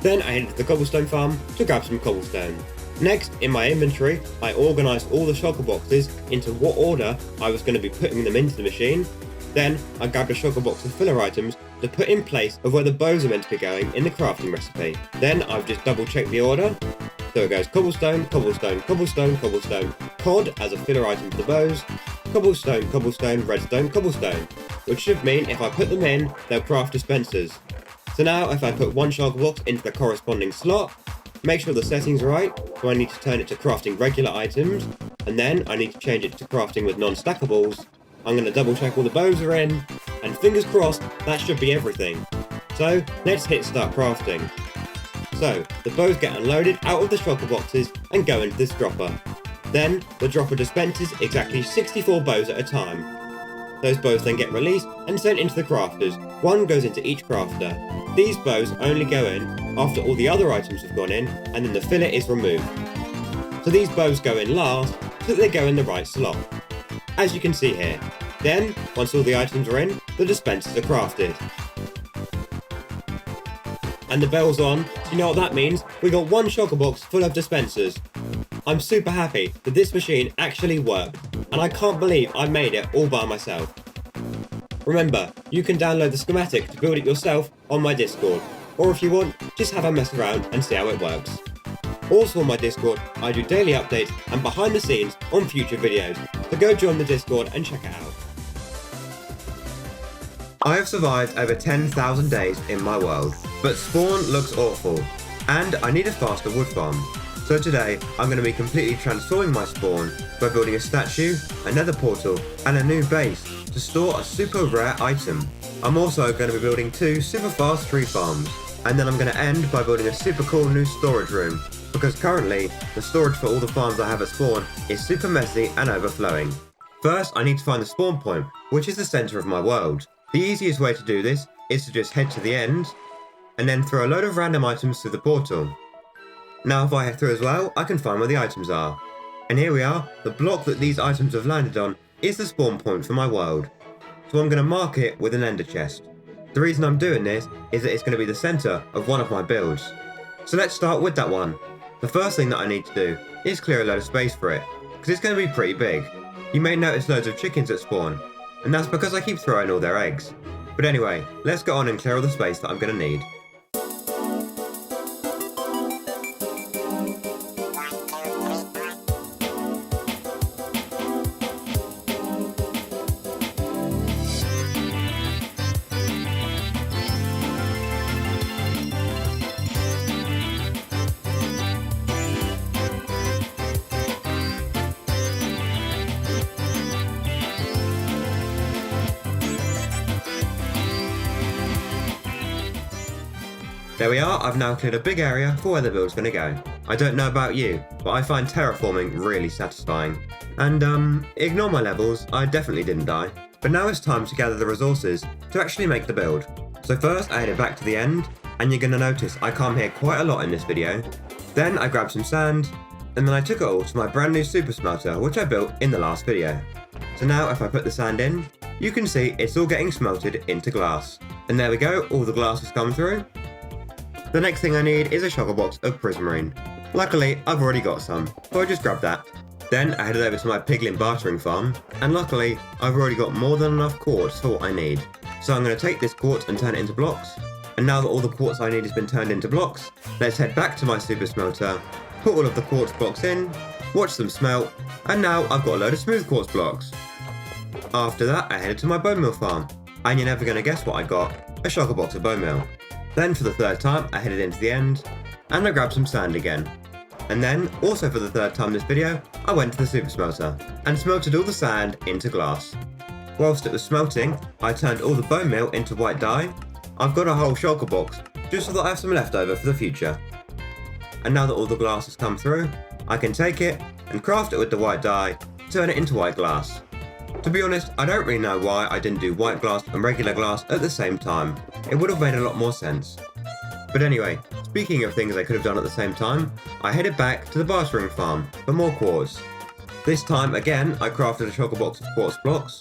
Then I headed to the cobblestone farm to grab some cobblestone. Next, in my inventory, I organised all the shulker boxes into what order I was going to be putting them into the machine. Then I grabbed a shulker box of filler items to put in place of where the bows are meant to be going in the crafting recipe. Then I've just double checked the order. So it goes cobblestone, cobblestone, cobblestone, cobblestone, cod as a filler item for the bows, cobblestone, cobblestone, redstone, cobblestone, which should mean if I put them in, they'll craft dispensers. So now if I put one shulker box into the corresponding slot, make sure the setting's right, so I need to turn it to crafting regular items, and then I need to change it to crafting with non-stackables. I'm going to double check all the bows are in, and fingers crossed, that should be everything. So let's hit start crafting. So the bows get unloaded out of the shulker boxes and go into this dropper. Then the dropper dispenses exactly 64 bows at a time. Those bows then get released and sent into the crafters. One goes into each crafter. These bows only go in after all the other items have gone in and then the fillet is removed. So these bows go in last so that they go in the right slot. As you can see here. Then, once all the items are in, the dispensers are crafted. And the bell's on, so you know what that means? We got one shulker box full of dispensers. I'm super happy that this machine actually worked, and I can't believe I made it all by myself. Remember, you can download the schematic to build it yourself on my Discord, or if you want, just have a mess around and see how it works. Also on my Discord, I do daily updates and behind the scenes on future videos, so go join the Discord and check it out. I have survived over 10,000 days in my world, but spawn looks awful, and I need a faster wood farm. So today, I'm going to be completely transforming my spawn by building a statue, a nether portal, and a new base to store a super rare item. I'm also going to be building 2 super fast tree farms, and then I'm going to end by building a super cool new storage room, because currently, the storage for all the farms I have at spawn is super messy and overflowing. First, I need to find the spawn point, which is the centre of my world. The easiest way to do this is to just head to the end, and then throw a load of random items through the portal. Now if I head through as well, I can find where the items are. And here we are, the block that these items have landed on is the spawn point for my world. So I'm going to mark it with an ender chest. The reason I'm doing this is that it's going to be the centre of one of my builds. So let's start with that one. The first thing that I need to do is clear a load of space for it, because it's going to be pretty big. You may notice loads of chickens at spawn, and that's because I keep throwing all their eggs. But anyway, let's get on and clear all the space that I'm going to need. There we are, I've now cleared a big area for where the build's going to go. I don't know about you, but I find terraforming really satisfying. And ignore my levels, I definitely didn't die. But now it's time to gather the resources to actually make the build. So first I headed back to the end, and you're going to notice I come here quite a lot in this video. Then I grabbed some sand, and then I took it all to my brand new super smelter which I built in the last video. So now if I put the sand in, you can see it's all getting smelted into glass. And there we go, all the glass has come through. The next thing I need is a shulker box of prismarine. Luckily, I've already got some, so I just grabbed that. Then I headed over to my piglin bartering farm, and luckily, I've already got more than enough quartz for what I need. So I'm going to take this quartz and turn it into blocks. And now that all the quartz I need has been turned into blocks, let's head back to my super smelter, put all of the quartz blocks in, watched them smelt, and now I've got a load of smooth quartz blocks. After that, I headed to my bone meal farm, and you're never going to guess what I got, a shulker box of bone meal. Then for the third time, I headed into the end, and I grabbed some sand again. And then, also for the third time this video, I went to the super smelter, and smelted all the sand into glass. Whilst it was smelting, I turned all the bone meal into white dye. I've got a whole shulker box, just so that I have some leftover for the future. And now that all the glass has come through, I can take it and craft it with the white dye, turn it into white glass. To be honest, I don't really know why I didn't do white glass and regular glass at the same time. It would have made a lot more sense. But anyway, speaking of things I could have done at the same time, I headed back to the bartering farm for more quartz. This time again, I crafted a shulker box of quartz blocks,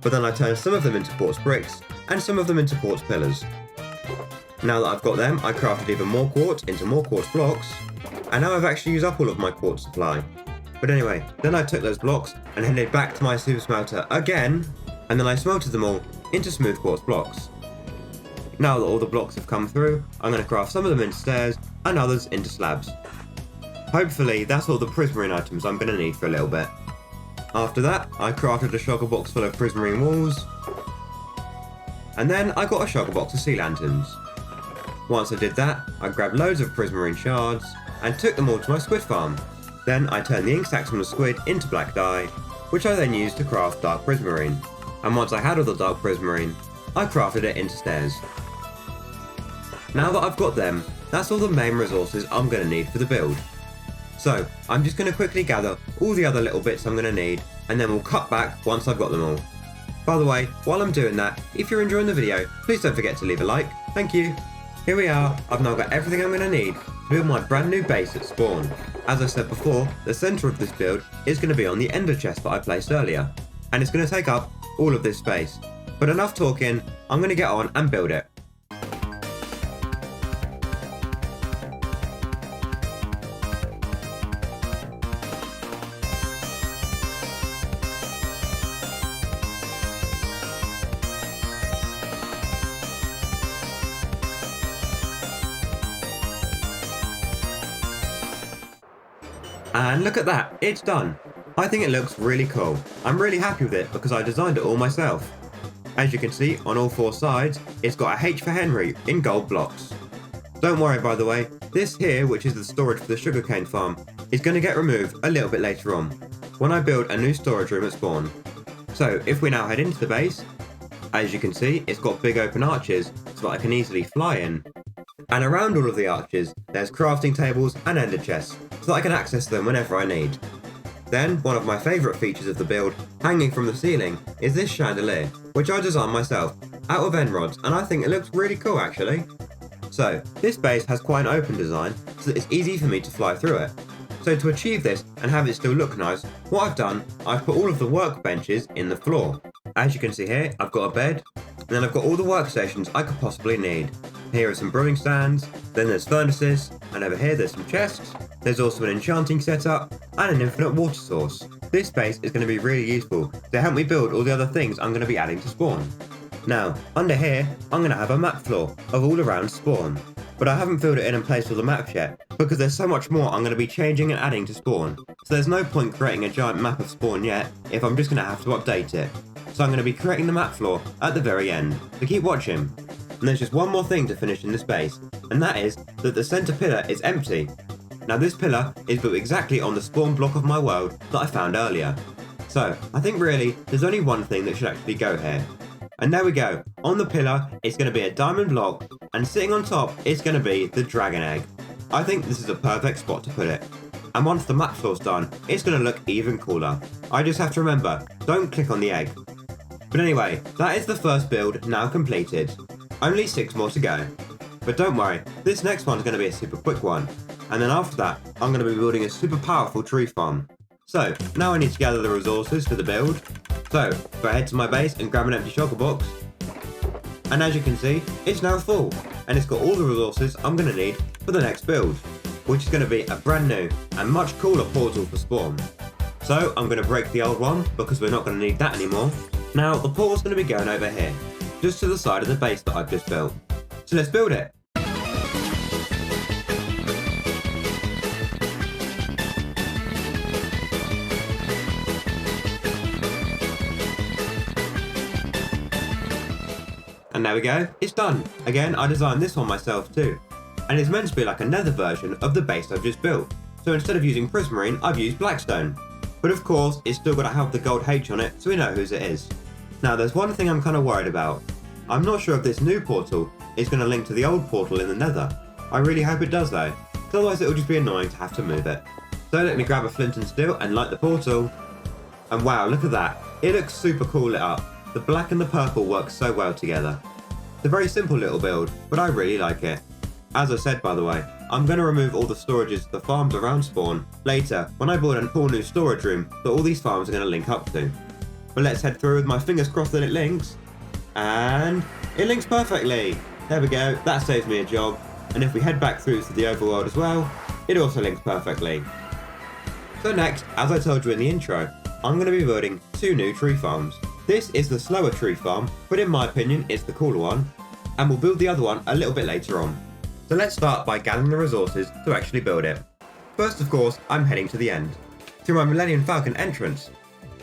but then I turned some of them into quartz bricks and some of them into quartz pillars. Now that I've got them, I crafted even more quartz into more quartz blocks, and now I've actually used up all of my quartz supply. But anyway, then I took those blocks and headed back to my super smelter again, and then I smelted them all into smooth quartz blocks. Now that all the blocks have come through, I'm going to craft some of them into stairs and others into slabs. Hopefully that's all the prismarine items I'm going to need for a little bit. After that, I crafted a shulker box full of prismarine walls, and then I got a shulker box of sea lanterns. Once I did that, I grabbed loads of prismarine shards and took them all to my squid farm. Then I turned the ink sacs from the squid into black dye, which I then used to craft dark prismarine. And once I had all the dark prismarine, I crafted it into stairs. Now that I've got them, that's all the main resources I'm going to need for the build. So, I'm just going to quickly gather all the other little bits I'm going to need, and then we'll cut back once I've got them all. By the way, while I'm doing that, if you're enjoying the video, please don't forget to leave a like. Thank you. Here we are, I've now got everything I'm going to need to build my brand new base at spawn. As I said before, the centre of this build is going to be on the ender chest that I placed earlier, and it's going to take up all of this space. But enough talking, I'm going to get on and build it. And look at that, it's done. I think it looks really cool. I'm really happy with it because I designed it all myself. As you can see on all four sides, it's got a H for Henry in gold blocks. Don't worry by the way, this here, which is the storage for the sugarcane farm, is going to get removed a little bit later on, when I build a new storage room at spawn. So if we now head into the base, as you can see, it's got big open arches so that I can easily fly in. And around all of the arches, there's crafting tables and ender chests, so that I can access them whenever I need. Then, one of my favourite features of the build, hanging from the ceiling, is this chandelier, which I designed myself, out of end rods, and I think it looks really cool actually. So, this base has quite an open design, so that it's easy for me to fly through it. So to achieve this, and have it still look nice, what I've done, I've put all of the workbenches in the floor. As you can see here, I've got a bed, and then I've got all the workstations I could possibly need. Here are some brewing stands, then there's furnaces, and over here there's some chests. There's also an enchanting setup, and an infinite water source. This space is going to be really useful to help me build all the other things I'm going to be adding to spawn. Now, under here, I'm going to have a map floor of all around spawn. But I haven't filled it in and placed all the maps yet, because there's so much more I'm going to be changing and adding to spawn. So there's no point creating a giant map of spawn yet, if I'm just going to have to update it. So I'm going to be creating the map floor at the very end, so keep watching. And there's just one more thing to finish in this base, and that is that the centre pillar is empty. Now this pillar is built exactly on the spawn block of my world that I found earlier. So I think really there's only one thing that should actually go here. And there we go, on the pillar it's going to be a diamond block, and sitting on top is going to be the dragon egg. I think this is a perfect spot to put it. And once the map floor's done, it's going to look even cooler. I just have to remember, don't click on the egg. But anyway, that is the first build now completed. Only 6 more to go. But don't worry, this next one's going to be a super quick one. And then after that, I'm going to be building a super powerful tree farm. So, now I need to gather the resources for the build. So, go ahead to my base and grab an empty shulker box. And as you can see, it's now full. And it's got all the resources I'm going to need for the next build, which is going to be a brand new and much cooler portal for spawn. So, I'm going to break the old one because we're not going to need that anymore. Now, the portal's going to be going over here, just to the side of the base that I've just built. So let's build it. And there we go, it's done. Again, I designed this one myself too. And it's meant to be like a nether version of the base I've just built. So instead of using prismarine, I've used blackstone. But of course, it's still got to have the gold H on it, so we know whose it is. Now there's one thing I'm kind of worried about. I'm not sure if this new portal is going to link to the old portal in the nether. I really hope it does though, because otherwise it'll just be annoying to have to move it. So let me grab a flint and steel and light the portal. And wow, look at that. It looks super cool lit up. The black and the purple work so well together. It's a very simple little build, but I really like it. As I said by the way, I'm going to remove all the storages of the farms around spawn later when I build a cool new storage room that all these farms are going to link up to. But let's head through with my fingers crossed that it links. And it links perfectly. There we go, that saves me a job. And if we head back through to the overworld as well, it also links perfectly. So next, as I told you in the intro, I'm going to be building 2 new tree farms. This is the slower tree farm, but in my opinion it's the cooler one, and we'll build the other one a little bit later on. So let's start by gathering the resources to actually build it. First of course, I'm heading to the end, through my Millennium Falcon entrance.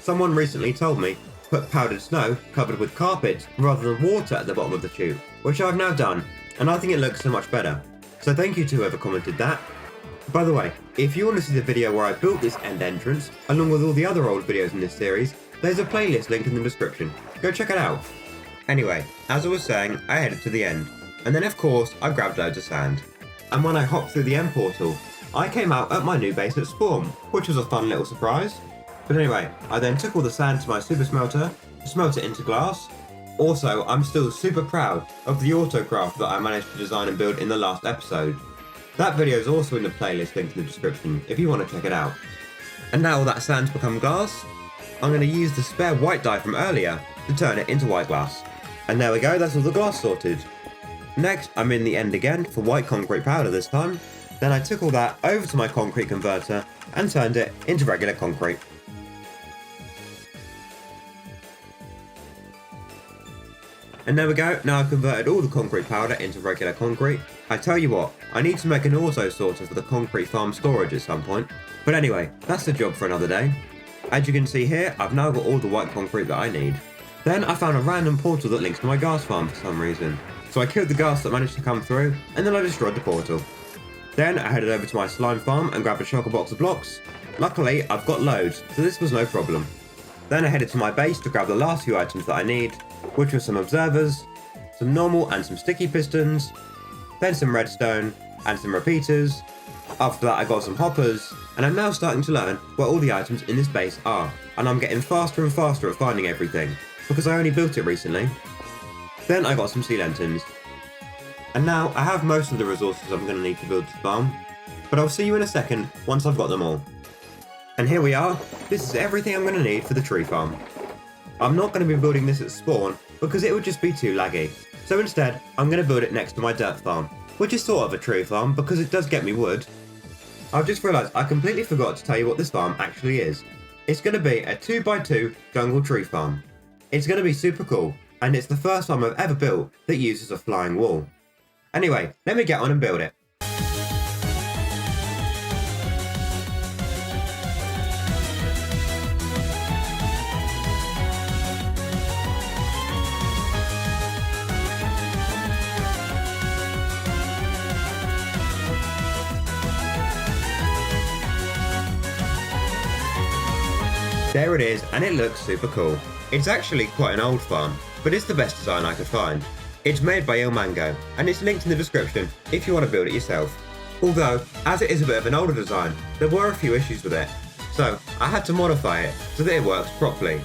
Someone recently told me to put powdered snow covered with carpet rather than water at the bottom of the chute, which I've now done, and I think it looks so much better. So thank you to whoever commented that. By the way, if you want to see the video where I built this end entrance, along with all the other old videos in this series, there's a playlist linked in the description. Go check it out. Anyway, as I was saying, I headed to the end, and then of course I grabbed loads of sand. And when I hopped through the end portal, I came out at my new base at spawn, which was a fun little surprise. But anyway, I then took all the sand to my super smelter to smelt it into glass. Also, I'm still super proud of the autocraft that I managed to design and build in the last episode. That video is also in the playlist linked in the description if you want to check it out. And now all that sand's become glass, I'm going to use the spare white dye from earlier to turn it into white glass. And there we go, that's all the glass sorted. Next, I'm in the end again for white concrete powder this time. Then I took all that over to my concrete converter and turned it into regular concrete. And there we go, now I've converted all the concrete powder into regular concrete. I tell you what, I need to make an auto sorter for the concrete farm storage at some point. But anyway, that's the job for another day. As you can see here, I've now got all the white concrete that I need. Then I found a random portal that links to my ghast farm for some reason. So I killed the ghast that managed to come through, and then I destroyed the portal. Then I headed over to my slime farm and grabbed a shulker box of blocks. Luckily, I've got loads, so this was no problem. Then I headed to my base to grab the last few items that I need, which were some observers, some normal and some sticky pistons, then some redstone, and some repeaters. After that I got some hoppers, and I'm now starting to learn where all the items in this base are, and I'm getting faster and faster at finding everything, because I only built it recently. Then I got some sea lanterns. And now I have most of the resources I'm going to need to build this farm, but I'll see you in a second once I've got them all. And here we are, this is everything I'm going to need for the tree farm. I'm not going to be building this at spawn because it would just be too laggy, so instead I'm going to build it next to my dirt farm, which is sort of a tree farm because it does get me wood. I've just realised I completely forgot to tell you what this farm actually is. It's going to be a 2x2 jungle tree farm. It's going to be super cool, and it's the first farm I've ever built that uses a flying wall. Anyway, let me get on and build it. There it is, and it looks super cool. It's actually quite an old farm, but it's the best design I could find. It's made by Il Mango, and it's linked in the description if you want to build it yourself. Although, as it is a bit of an older design, there were a few issues with it, so I had to modify it so that it works properly.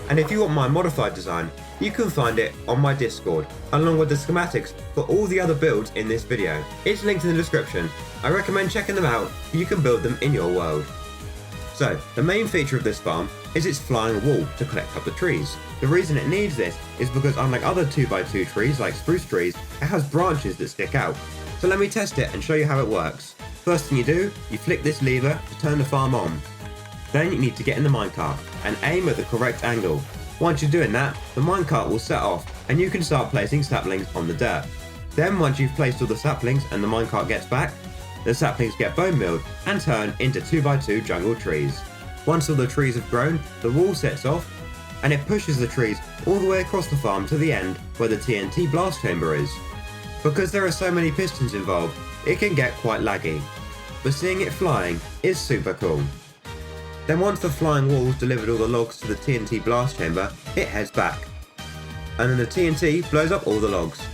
And if you want my modified design, you can find it on my Discord, along with the schematics for all the other builds in this video. It's linked in the description. I recommend checking them out so you can build them in your world. So, the main feature of this farm is its flying wall to collect up the trees. The reason it needs this is because unlike other 2x2 trees like spruce trees, it has branches that stick out. So let me test it and show you how it works. First thing you do, you flick this lever to turn the farm on. Then you need to get in the minecart and aim at the correct angle. Once you're doing that, the minecart will set off and you can start placing saplings on the dirt. Then once you've placed all the saplings and the minecart gets back, the saplings get bone milled and turn into 2x2 jungle trees. Once all the trees have grown, the wall sets off and it pushes the trees all the way across the farm to the end where the TNT blast chamber is. Because there are so many pistons involved, it can get quite laggy, but seeing it flying is super cool. Then once the flying walls delivered all the logs to the TNT blast chamber, it heads back, and then the TNT blows up all the logs.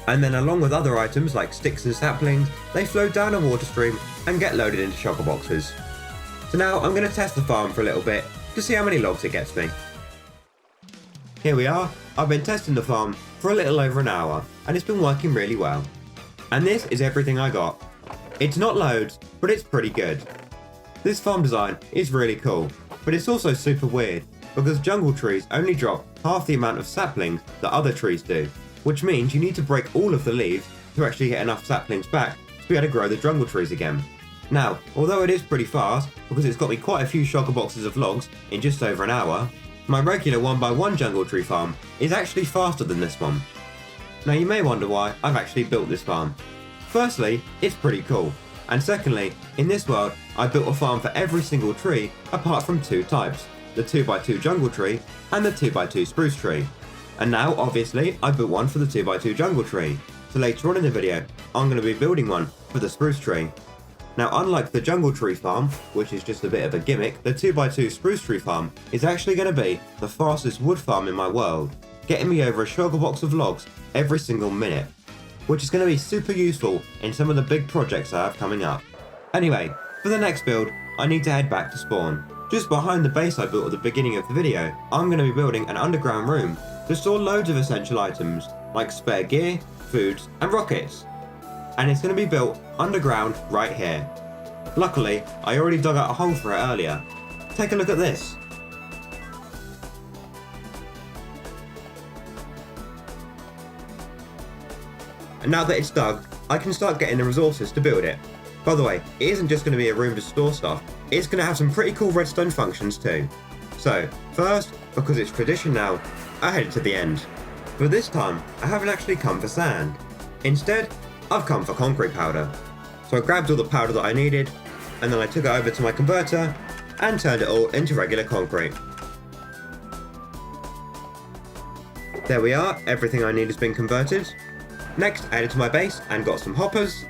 And then along with other items like sticks and saplings, they flow down a water stream and get loaded into shulker boxes. So now I'm going to test the farm for a little bit to see how many logs it gets me. Here we are. I've been testing the farm for a little over an hour and it's been working really well. And this is everything I got. It's not loads, but it's pretty good. This farm design is really cool, but it's also super weird because jungle trees only drop half the amount of saplings that other trees do, which means you need to break all of the leaves to actually get enough saplings back to be able to grow the jungle trees again. Now, although it is pretty fast, because it's got me quite a few shulker boxes of logs in just over an hour, my regular 1x1 jungle tree farm is actually faster than this one. Now you may wonder why I've actually built this farm. Firstly, it's pretty cool, and secondly, in this world I built a farm for every single tree apart from two types, the 2x2 jungle tree and the 2x2 spruce tree. And now, obviously, I built one for the 2x2 jungle tree, so later on in the video, I'm going to be building one for the spruce tree. Now, unlike the jungle tree farm, which is just a bit of a gimmick, the 2x2 spruce tree farm is actually going to be the fastest wood farm in my world, getting me over a shulker box of logs every single minute, which is going to be super useful in some of the big projects I have coming up. Anyway, for the next build, I need to head back to spawn. Just behind the base I built at the beginning of the video, I'm going to be building an underground room to store loads of essential items like spare gear, foods and rockets. And it's going to be built underground right here. Luckily, I already dug out a hole for it earlier. Take a look at this. And now that it's dug, I can start getting the resources to build it. By the way, it isn't just going to be a room to store stuff, it's going to have some pretty cool redstone functions too. So, first, because it's tradition now, I headed to the end. But this time, I haven't actually come for sand. Instead, I've come for concrete powder. So I grabbed all the powder that I needed, and then I took it over to my converter, and turned it all into regular concrete. There we are, everything I need has been converted. Next, I headed to my base and got some hoppers,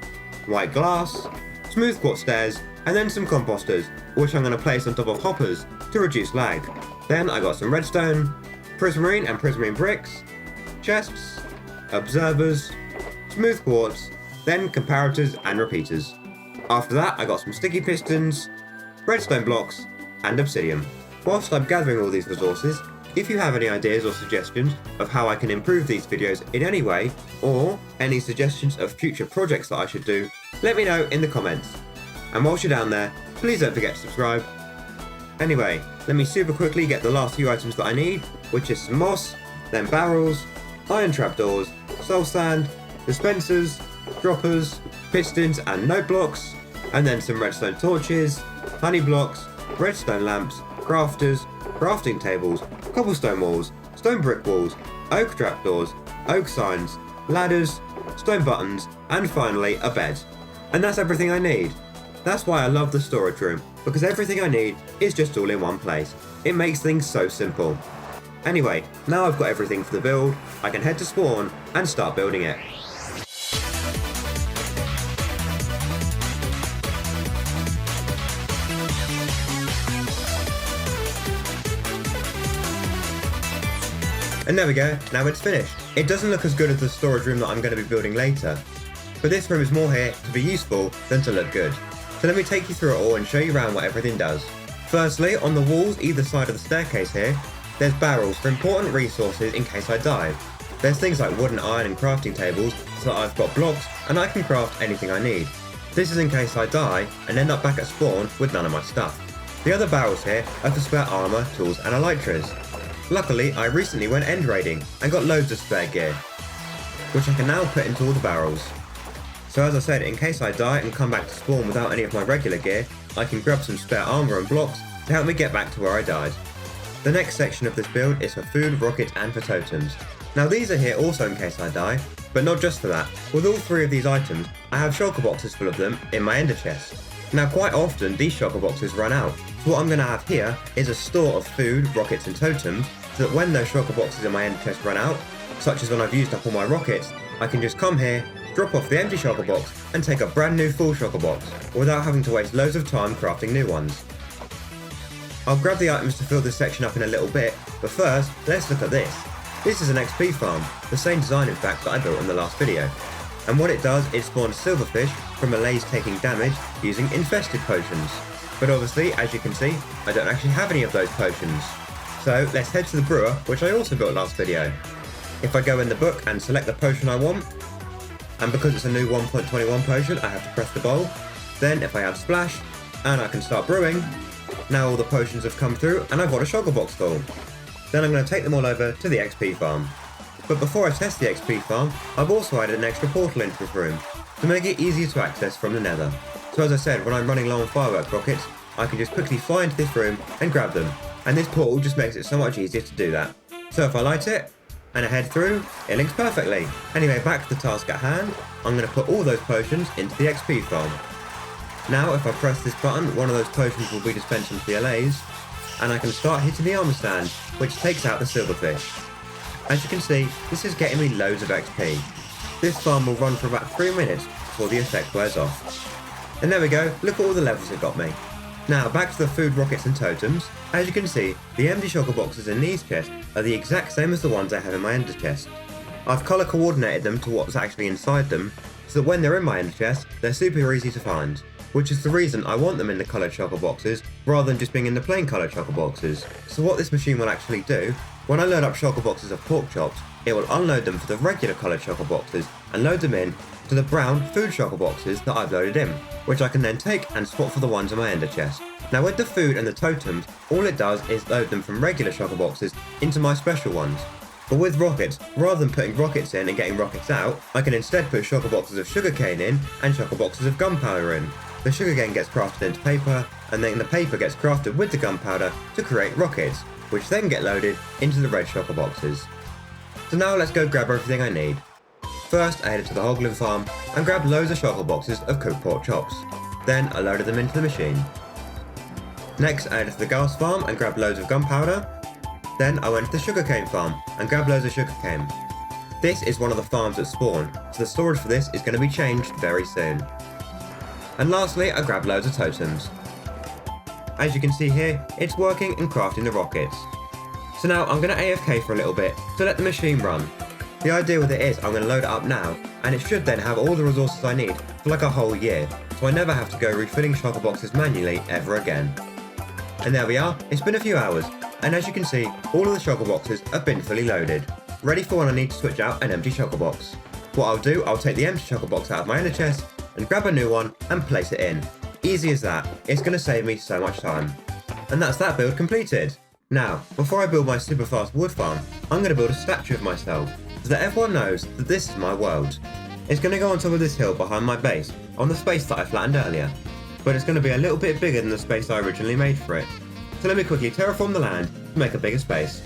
white glass, smooth quartz stairs, and then some composters, which I'm going to place on top of hoppers to reduce lag. Then I got some redstone, prismarine and prismarine bricks, chests, observers, smooth quartz, then comparators and repeaters. After that I got some sticky pistons, redstone blocks and obsidian. Whilst I'm gathering all these resources, if you have any ideas or suggestions of how I can improve these videos in any way, or any suggestions of future projects that I should do, let me know in the comments. And whilst you're down there, please don't forget to subscribe. Anyway, let me super quickly get the last few items that I need, which is some moss, then barrels, iron trapdoors, soul sand, dispensers, droppers, pistons and note blocks, and then some redstone torches, honey blocks, redstone lamps, crafters, crafting tables, cobblestone walls, stone brick walls, oak trapdoors, oak signs, ladders, stone buttons, and finally a bed. And that's everything I need. That's why I love the storage room, because everything I need is just all in one place. It makes things so simple. Anyway, now I've got everything for the build, I can head to spawn and start building it. And there we go, now it's finished. It doesn't look as good as the storage room that I'm going to be building later, but this room is more here to be useful than to look good. So let me take you through it all and show you around what everything does. Firstly, on the walls either side of the staircase here, there's barrels for important resources in case I die. There's things like wood and iron and crafting tables, so that I've got blocks and I can craft anything I need. This is in case I die and end up back at spawn with none of my stuff. The other barrels here are for spare armour, tools and elytras. Luckily, I recently went end raiding and got loads of spare gear, which I can now put into all the barrels. So as I said, in case I die and come back to spawn without any of my regular gear, I can grab some spare armour and blocks to help me get back to where I died. The next section of this build is for food, rockets and for totems. Now these are here also in case I die, But not just for that, with all 3 of these items, I have shulker boxes full of them in my ender chest. Now quite often these shulker boxes run out, so what I'm going to have here is a store of food, rockets and totems, so that when those shulker boxes in my ender chest run out, such as when I've used up all my rockets, I can just come here, drop off the empty shulker box and take a brand new full shulker box, without having to waste loads of time crafting new ones. I'll grab the items to fill this section up in a little bit, but first, let's look at this. This is an XP farm, the same design in fact that I built in the last video. And what it does is spawn silverfish from malaise taking damage using infested potions. But obviously, as you can see, I don't actually have any of those potions. So let's head to the brewer, which I also built last video. If I go in the book and select the potion I want, and because it's a new 1.21 potion, I have to press the bowl. Then if I add splash, and I can start brewing, now all the potions have come through and I've got a shulker box full. Then I'm going to take them all over to the XP farm. But before I test the XP farm, I've also added an extra portal into this room, to make it easier to access from the nether. So as I said, when I'm running low on firework rockets, I can just quickly fly into this room and grab them, and this portal just makes it so much easier to do that. So if I light it, and I head through, it links perfectly. Anyway, back to the task at hand, I'm going to put all those potions into the XP farm. Now if I press this button, one of those potions will be dispensed into the allays, and I can start hitting the armor stand, which takes out the silverfish. As you can see, this is getting me loads of XP. This farm will run for about 3 minutes before the effect wears off. And there we go, look at all the levels it got me. Now back to the food, rockets and totems. As you can see, the empty shulker boxes in these chests are the exact same as the ones I have in my ender chest. I've colour coordinated them to what's actually inside them, so that when they're in my ender chest, they're super easy to find. Which is the reason I want them in the coloured shulker boxes, rather than just being in the plain coloured shulker boxes. So what this machine will actually do, when I load up shulker boxes of pork chops, it will unload them for the regular coloured shulker boxes and load them in to the brown food shulker boxes that I've loaded in, which I can then take and swap for the ones in my ender chest. Now with the food and the totems, all it does is load them from regular shulker boxes into my special ones. But with rockets, rather than putting rockets in and getting rockets out, I can instead put shulker boxes of sugarcane in and shulker boxes of gunpowder in. The sugarcane gets crafted into paper, and then the paper gets crafted with the gunpowder to create rockets, which then get loaded into the red shulker boxes. So now let's go grab everything I need. First I headed to the hoglin farm and grabbed loads of shulker boxes of cooked pork chops. Then I loaded them into the machine. Next I headed to the gas farm and grabbed loads of gunpowder. Then I went to the sugarcane farm and grabbed loads of sugarcane. This is one of the farms that spawn, so the storage for this is going to be changed very soon. And lastly, I grabbed loads of totems. As you can see here, it's working and crafting the rockets. So now I'm going to AFK for a little bit to let the machine run. The idea with it is I'm going to load it up now, and it should then have all the resources I need for like a whole year, so I never have to go refilling shulker boxes manually ever again. And there we are, it's been a few hours, and as you can see, all of the shulker boxes have been fully loaded, ready for when I need to switch out an empty shulker box. What I'll do, I'll take the empty shulker box out of my ender chest, and grab a new one and place it in. Easy as that, it's going to save me so much time. And that's that build completed. Now, before I build my super fast wood farm, I'm going to build a statue of myself, so that everyone knows that this is my world. It's going to go on top of this hill behind my base, on the space that I flattened earlier, but it's going to be a little bit bigger than the space I originally made for it. So let me quickly terraform the land to make a bigger space.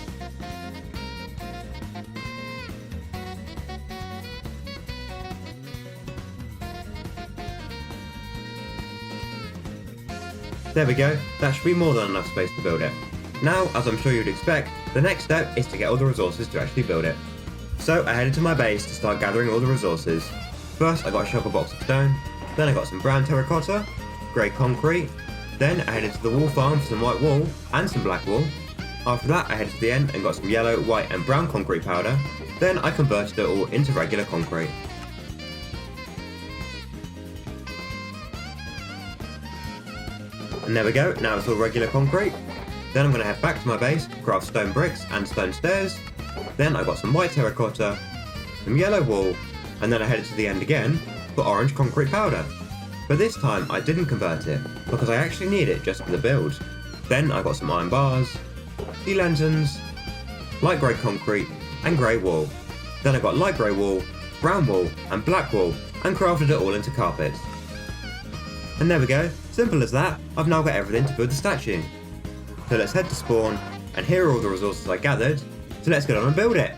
There we go, that should be more than enough space to build it. Now, as I'm sure you'd expect, the next step is to get all the resources to actually build it. So I headed to my base to start gathering all the resources. First I got a shulker box of stone, then I got some brown terracotta, grey concrete, then I headed to the wool farm for some white wool and some black wool. After that I headed to the end and got some yellow, white and brown concrete powder, then I converted it all into regular concrete. And there we go, now it's all regular concrete. Then I'm going to head back to my base, craft stone bricks and stone stairs. Then I got some white terracotta, some yellow wool, and then I headed to the end again for orange concrete powder. But this time I didn't convert it, because I actually need it just for the build. Then I got some iron bars, sea lanterns, light grey concrete, and grey wool. Then I got light grey wool, brown wool, and black wool, and crafted it all into carpets. And there we go, simple as that, I've now got everything to build the statue. So let's head to spawn, and here are all the resources I gathered, so let's get on and build it!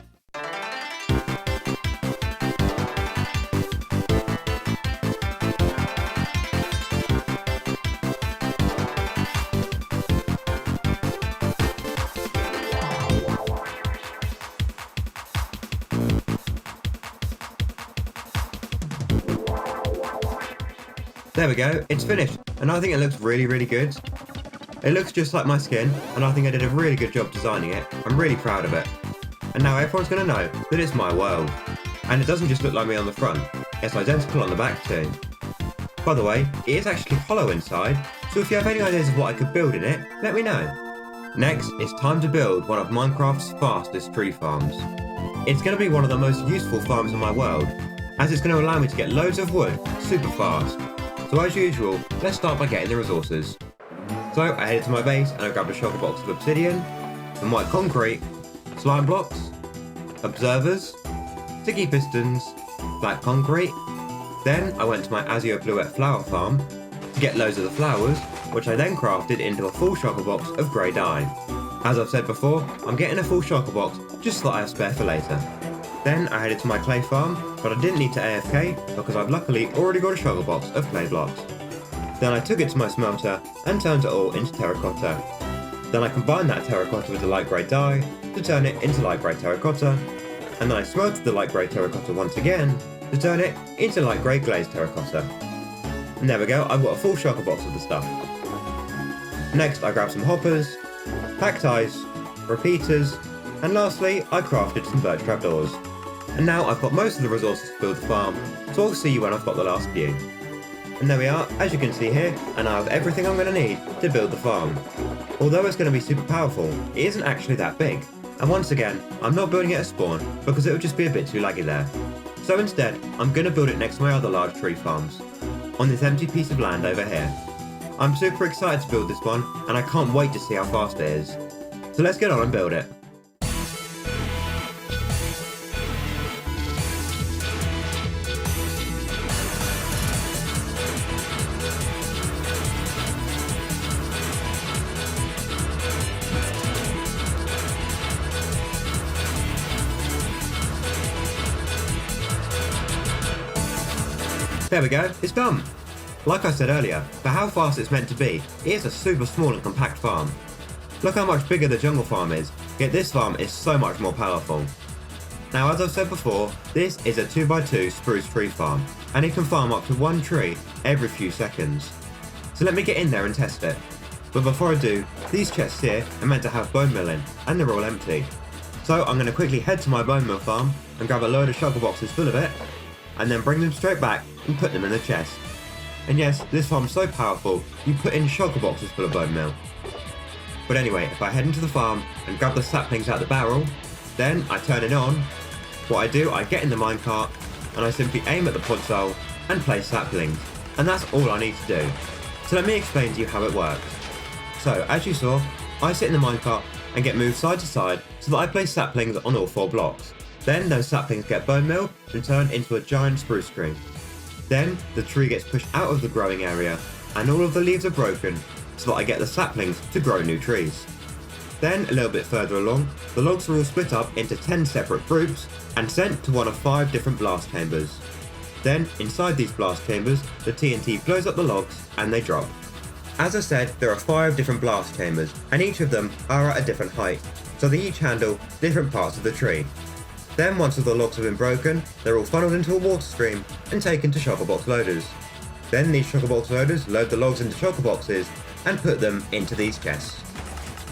There we go, it's finished, and I think it looks really good. It looks just like my skin, and I think I did a really good job designing it. I'm really proud of it. And now everyone's going to know that it's my world. And it doesn't just look like me on the front, it's identical on the back too. By the way, it is actually hollow inside, so if you have any ideas of what I could build in it, let me know. Next, it's time to build one of Minecraft's fastest tree farms. It's going to be one of the most useful farms in my world, as it's going to allow me to get loads of wood super fast. So as usual, let's start by getting the resources. So I headed to my base and I grabbed a shulker box of obsidian, some white concrete, slime blocks, observers, sticky pistons, black concrete. Then I went to my azure bluette flower farm to get loads of the flowers, which I then crafted into a full shulker box of grey dye. As I've said before, I'm getting a full shulker box just so that I have spare for later. Then I headed to my clay farm, but I didn't need to AFK because I've luckily already got a shulker box of clay blocks. Then I took it to my smelter and turned it all into terracotta. Then I combined that terracotta with the light grey dye to turn it into light grey terracotta, and then I smelted the light grey terracotta once again to turn it into light grey glazed terracotta. And there we go, I've got a full shulker box of the stuff. Next I grabbed some hoppers, cacti, repeaters, and lastly I crafted some birch trapdoors. And now I've got most of the resources to build the farm, so I'll see you when I've got the last few. And there we are, as you can see here, and I have everything I'm going to need to build the farm. Although it's going to be super powerful, it isn't actually that big. And once again, I'm not building it at spawn because it would just be a bit too laggy there. So instead, I'm going to build it next to my other large tree farms, on this empty piece of land over here. I'm super excited to build this one, and I can't wait to see how fast it is. So let's get on and build it. There we go, it's done! Like I said earlier, for how fast it's meant to be, it is a super small and compact farm. Look how much bigger the jungle farm is, yet this farm is so much more powerful. Now as I've said before, this is a 2x2 spruce tree farm, and it can farm up to one tree every few seconds. So let me get in there and test it. But before I do, these chests here are meant to have bone meal in, and they're all empty. So I'm going to quickly head to my bone meal farm and grab a load of shulker boxes full of it, and then bring them straight back and put them in the chest. And yes, this farm's so powerful, you put in shulker boxes full of bone meal. But anyway, if I head into the farm and grab the saplings out the barrel, then I turn it on. What I do, I get in the minecart, and I simply aim at the podzol and place saplings. And that's all I need to do. So let me explain to you how it works. So, as you saw, I sit in the minecart and get moved side to side so that I place saplings on all 4 blocks. Then those saplings get bone meal and turn into a giant spruce tree. Then the tree gets pushed out of the growing area and all of the leaves are broken so that I get the saplings to grow new trees. Then a little bit further along, the logs are all split up into 10 separate groups and sent to one of 5 different blast chambers. Then inside these blast chambers, the TNT blows up the logs and they drop. As I said, there are 5 different blast chambers and each of them are at a different height, so they each handle different parts of the tree. Then once all the logs have been broken, they're all funneled into a water stream and taken to shulker box loaders. Then these shulker box loaders load the logs into shulker boxes and put them into these chests.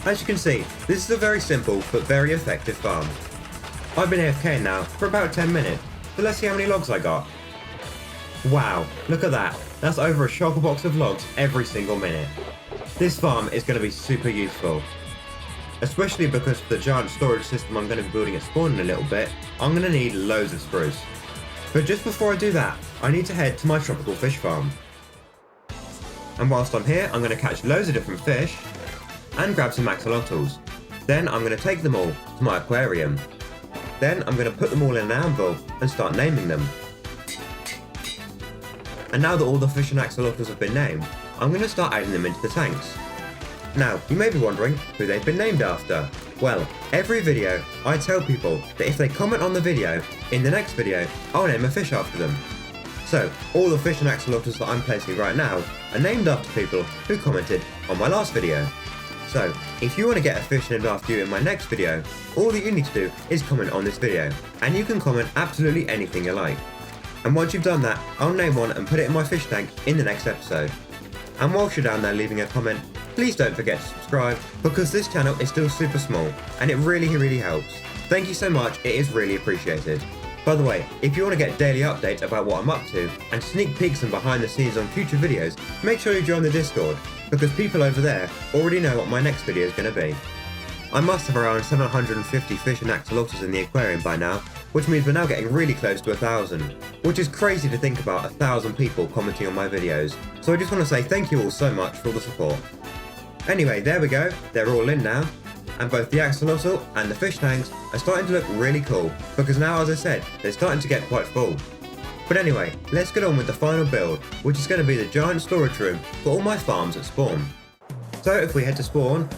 As you can see, this is a very simple but very effective farm. I've been AFK now for about 10 minutes, so let's see how many logs I got. Wow, look at that, that's over a shulker box of logs every single minute. This farm is going to be super useful. Especially because for the giant storage system I'm going to be building at spawn in a little bit, I'm going to need loads of spruce. But just before I do that, I need to head to my tropical fish farm. And whilst I'm here, I'm going to catch loads of different fish and grab some axolotls. Then I'm going to take them all to my aquarium. Then I'm going to put them all in an anvil and start naming them. And now that all the fish and axolotls have been named, I'm going to start adding them into the tanks. Now, you may be wondering who they've been named after. Well, every video, I tell people that if they comment on the video, in the next video, I'll name a fish after them. So, all the fish and axolotls that I'm placing right now are named after people who commented on my last video. So, if you want to get a fish named after you in my next video, all that you need to do is comment on this video, and you can comment absolutely anything you like. And once you've done that, I'll name one and put it in my fish tank in the next episode. And whilst you're down there leaving a comment, please don't forget to subscribe, because this channel is still super small and it really helps. Thank you so much, it is really appreciated. By the way, if you want to get daily updates about what I'm up to and sneak peeks and behind the scenes on future videos, make sure you join the Discord, because people over there already know what my next video is going to be. I must have around 750 fish and axolotls in the aquarium by now, which means we're now getting really close to 1,000, which is crazy to think about 1,000 people commenting on my videos, so I just want to say thank you all so much for all the support. Anyway, there we go, they're all in now, and both the axolotl and the fish tanks are starting to look really cool, because now, as I said, they're starting to get quite full. But anyway, let's get on with the final build, which is going to be the giant storage room for all my farms at spawn. So if we head to spawn,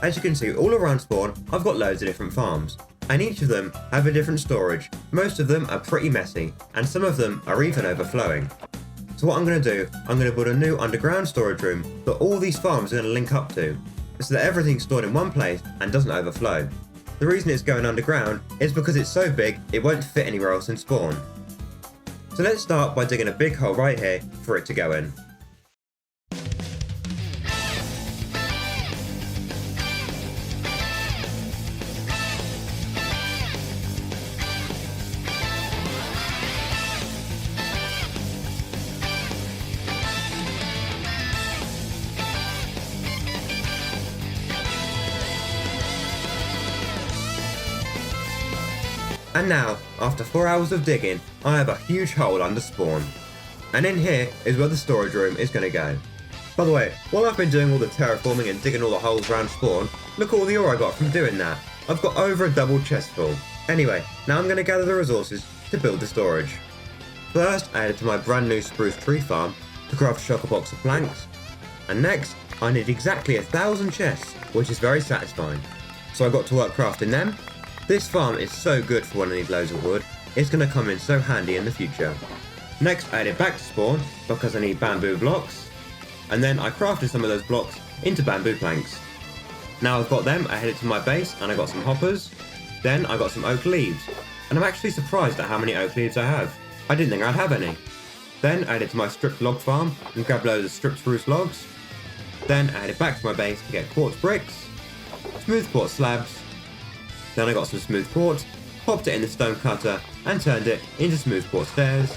as you can see all around spawn I've got loads of different farms, and each of them have a different storage. Most of them are pretty messy, and some of them are even overflowing. So what I'm going to do, I'm going to build a new underground storage room that all these farms are going to link up to, so that everything's stored in one place and doesn't overflow. The reason it's going underground is because it's so big it won't fit anywhere else in spawn. So let's start by digging a big hole right here for it to go in. And now, after 4 hours of digging, I have a huge hole under spawn. And in here is where the storage room is going to go. By the way, while I've been doing all the terraforming and digging all the holes around spawn, look at all the ore I got from doing that. I've got over a double chest full. Anyway, now I'm going to gather the resources to build the storage. First, I headed to my brand new spruce tree farm to craft a shulker box of planks. And next, I need exactly 1,000 chests, which is very satisfying. So I got to work crafting them. This farm is so good for when I need loads of wood, it's going to come in so handy in the future. Next I headed back to spawn because I need bamboo blocks, and then I crafted some of those blocks into bamboo planks. Now I've got them, I headed to my base and I got some hoppers, then I got some oak leaves, and I'm actually surprised at how many oak leaves I have. I didn't think I'd have any. Then I headed to my stripped log farm and grabbed loads of stripped spruce logs. Then I headed back to my base to get quartz bricks, smooth quartz slabs. Then I got some smooth quartz, popped it in the stone cutter and turned it into smooth quartz stairs.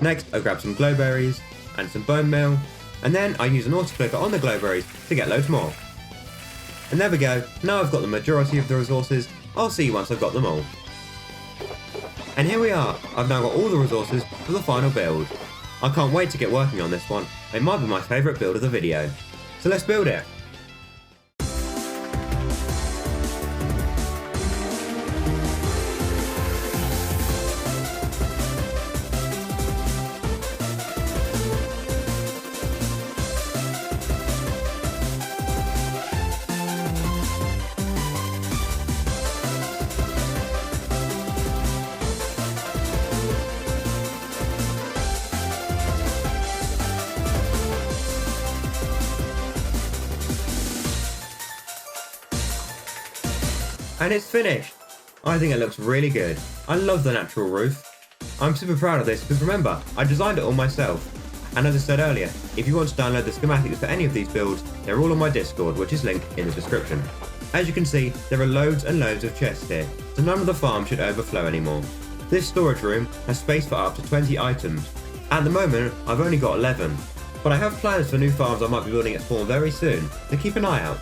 Next I grabbed some glowberries and some bone meal, and then I used an autoclicker on the glowberries to get loads more. And there we go, now I've got the majority of the resources. I'll see you once I've got them all. And here we are, I've now got all the resources for the final build. I can't wait to get working on this one, it might be my favourite build of the video. So let's build it! And it's finished! I think it looks really good. I love the natural roof. I'm super proud of this because remember, I designed it all myself. And as I said earlier, if you want to download the schematics for any of these builds, they're all on my Discord, which is linked in the description. As you can see, there are loads and loads of chests here, so none of the farm should overflow anymore. This storage room has space for up to 20 items. At the moment, I've only got 11, but I have plans for new farms I might be building at spawn very soon, so keep an eye out.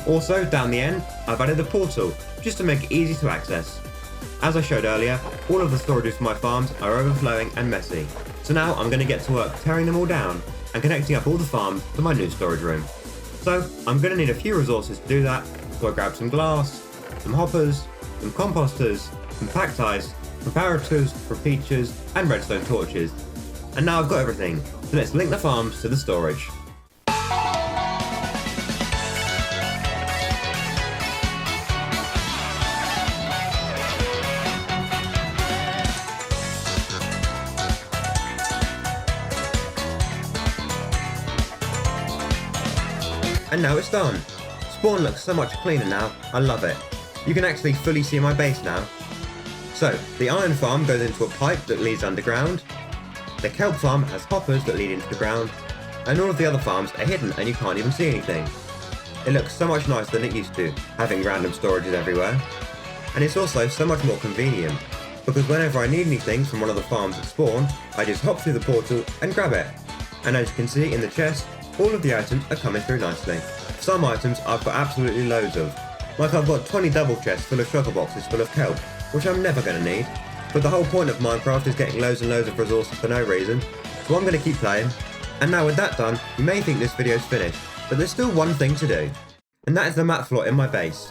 Also, down the end, I've added a portal, just to make it easy to access. As I showed earlier, all of the storages for my farms are overflowing and messy, so now I'm going to get to work tearing them all down and connecting up all the farms to my new storage room. So I'm going to need a few resources to do that, so I grabbed some glass, some hoppers, some composters, some packed ice, preparators for peaches and redstone torches. And now I've got everything, so let's link the farms to the storage. And now it's done. Spawn looks so much cleaner now, I love it. You can actually fully see my base now. So, the iron farm goes into a pipe that leads underground, the kelp farm has hoppers that lead into the ground, and all of the other farms are hidden and you can't even see anything. It looks so much nicer than it used to, having random storages everywhere. And it's also so much more convenient, because whenever I need anything from one of the farms at spawn, I just hop through the portal and grab it. And as you can see in the chest, all of the items are coming through nicely. Some items I've got absolutely loads of. Like I've got 20 double chests full of sugar boxes full of kelp, which I'm never going to need. But the whole point of Minecraft is getting loads and loads of resources for no reason, so I'm going to keep playing. And now with that done, you may think this video's finished, but there's still one thing to do. And that is the map floor in my base.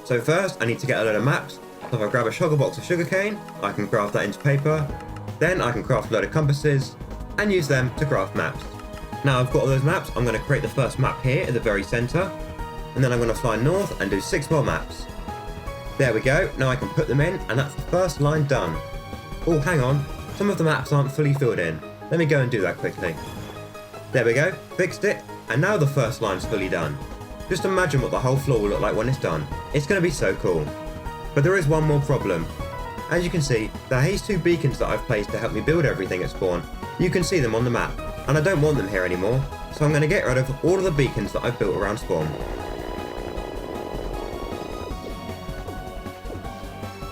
So first I need to get a load of maps, so if I grab a sugar box of sugarcane, I can craft that into paper, then I can craft a load of compasses, and use them to craft maps. Now I've got all those maps, I'm going to create the first map here at the very centre, and then I'm going to fly north and do 6 more maps. There we go, now I can put them in, and that's the first line done. Oh, hang on, some of the maps aren't fully filled in. Let me go and do that quickly. There we go, fixed it, and now the first line's fully done. Just imagine what the whole floor will look like when it's done. It's going to be so cool. But there is one more problem. As you can see, the haze 2 beacons that I've placed to help me build everything at spawn, you can see them on the map, and I don't want them here anymore, so I'm going to get rid of all of the beacons that I've built around spawn.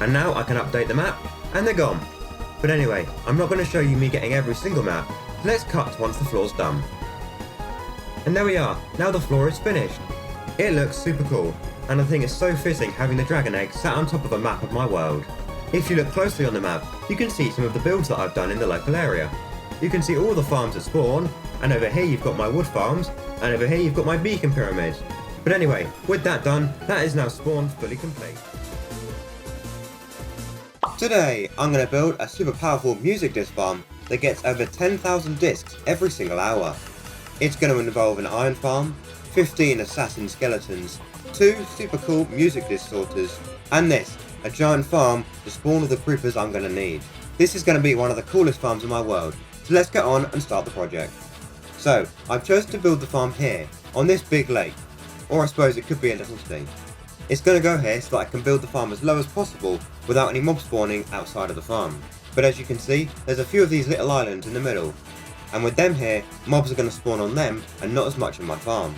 And now I can update the map, and they're gone. But anyway, I'm not going to show you me getting every single map, so let's cut once the floor's done. And there we are, now the floor is finished. It looks super cool, and I think it's so fitting having the dragon egg sat on top of a map of my world. If you look closely on the map, you can see some of the builds that I've done in the local area. You can see all the farms at spawn, and over here you've got my wood farms, and over here you've got my beacon pyramid. But anyway, with that done, that is now spawn fully complete. Today, I'm going to build a super powerful music disc farm that gets over 10,000 discs every single hour. It's going to involve an iron farm, 15 assassin skeletons, 2 super cool music disc sorters, and this, a giant farm to spawn all the creepers I'm going to need. This is going to be one of the coolest farms in my world, so let's get on and start the project. So, I've chosen to build the farm here, on this big lake, or I suppose it could be a little sea. It's going to go here so that I can build the farm as low as possible without any mob spawning outside of the farm. But as you can see, there's a few of these little islands in the middle, and with them here, mobs are going to spawn on them and not as much on my farm.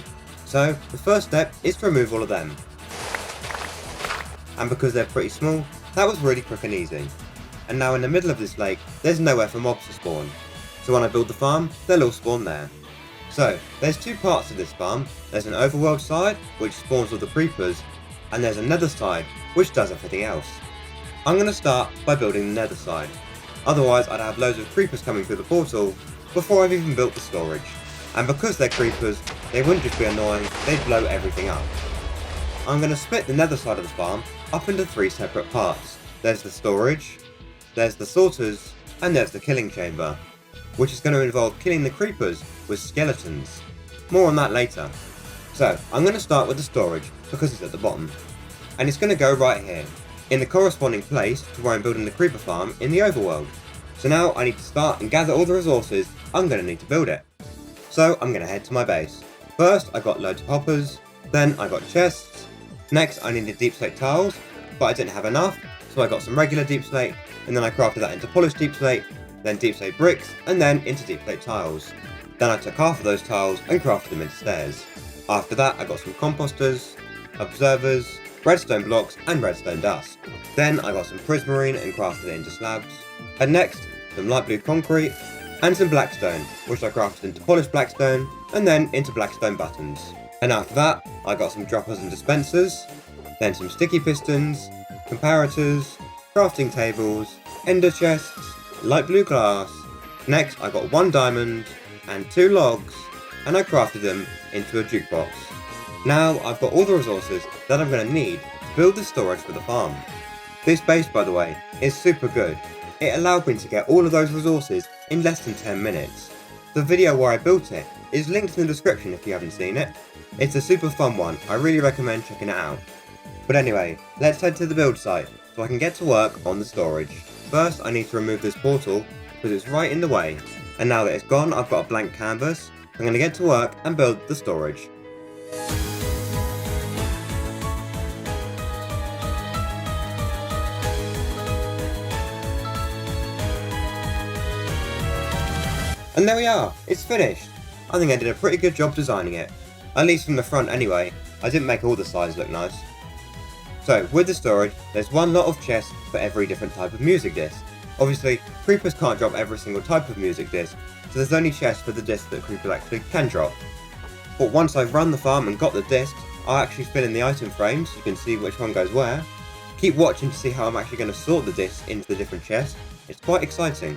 So, the first step is to remove all of them. And because they're pretty small, that was really quick and easy. And now in the middle of this lake, there's nowhere for mobs to spawn. So when I build the farm, they'll all spawn there. So, there's 2 parts to this farm. There's an overworld side, which spawns all the creepers, and there's a nether side, which does everything else. I'm going to start by building the nether side. Otherwise I'd have loads of creepers coming through the portal before I've even built the storage. And because they're creepers, they wouldn't just be annoying, they'd blow everything up. I'm going to split the nether side of the farm up into 3 separate parts. There's the storage, there's the sorters, and there's the killing chamber, which is going to involve killing the creepers with skeletons. More on that later. So, I'm going to start with the storage, because it's at the bottom. And it's going to go right here, in the corresponding place to where I'm building the creeper farm in the overworld. So now I need to start and gather all the resources I'm going to need to build it. So I'm going to head to my base. First I got loads of hoppers, then I got chests, next I needed deep slate tiles, but I didn't have enough, so I got some regular deep slate, and then I crafted that into polished deep slate, then deep slate bricks, and then into deep slate tiles. Then I took half of those tiles and crafted them into stairs. After that I got some composters, observers, redstone blocks and redstone dust. Then I got some prismarine and crafted it into slabs. And next, some light blue concrete and some blackstone, which I crafted into polished blackstone and then into blackstone buttons. And after that, I got some droppers and dispensers, then some sticky pistons, comparators, crafting tables, ender chests, light blue glass. Next I got 1 diamond and 2 logs, and I crafted them into a jukebox. Now I've got all the resources that I'm going to need to build the storage for the farm. This base, by the way, is super good. It allowed me to get all of those resources in less than 10 minutes. The video where I built it is linked in the description if you haven't seen it. It's a super fun one, I really recommend checking it out. But anyway, let's head to the build site so I can get to work on the storage. First I need to remove this portal because it's right in the way. And now that it's gone, I've got a blank canvas. I'm going to get to work and build the storage. And there we are, it's finished! I think I did a pretty good job designing it. At least from the front anyway, I didn't make all the sides look nice. So, with the storage, there's one lot of chests for every different type of music disc. Obviously, creepers can't drop every single type of music disc, so there's only chests for the discs that creepers actually can drop. But once I've run the farm and got the discs, I'll actually fill in the item frames so you can see which one goes where. Keep watching to see how I'm actually going to sort the discs into the different chests, it's quite exciting.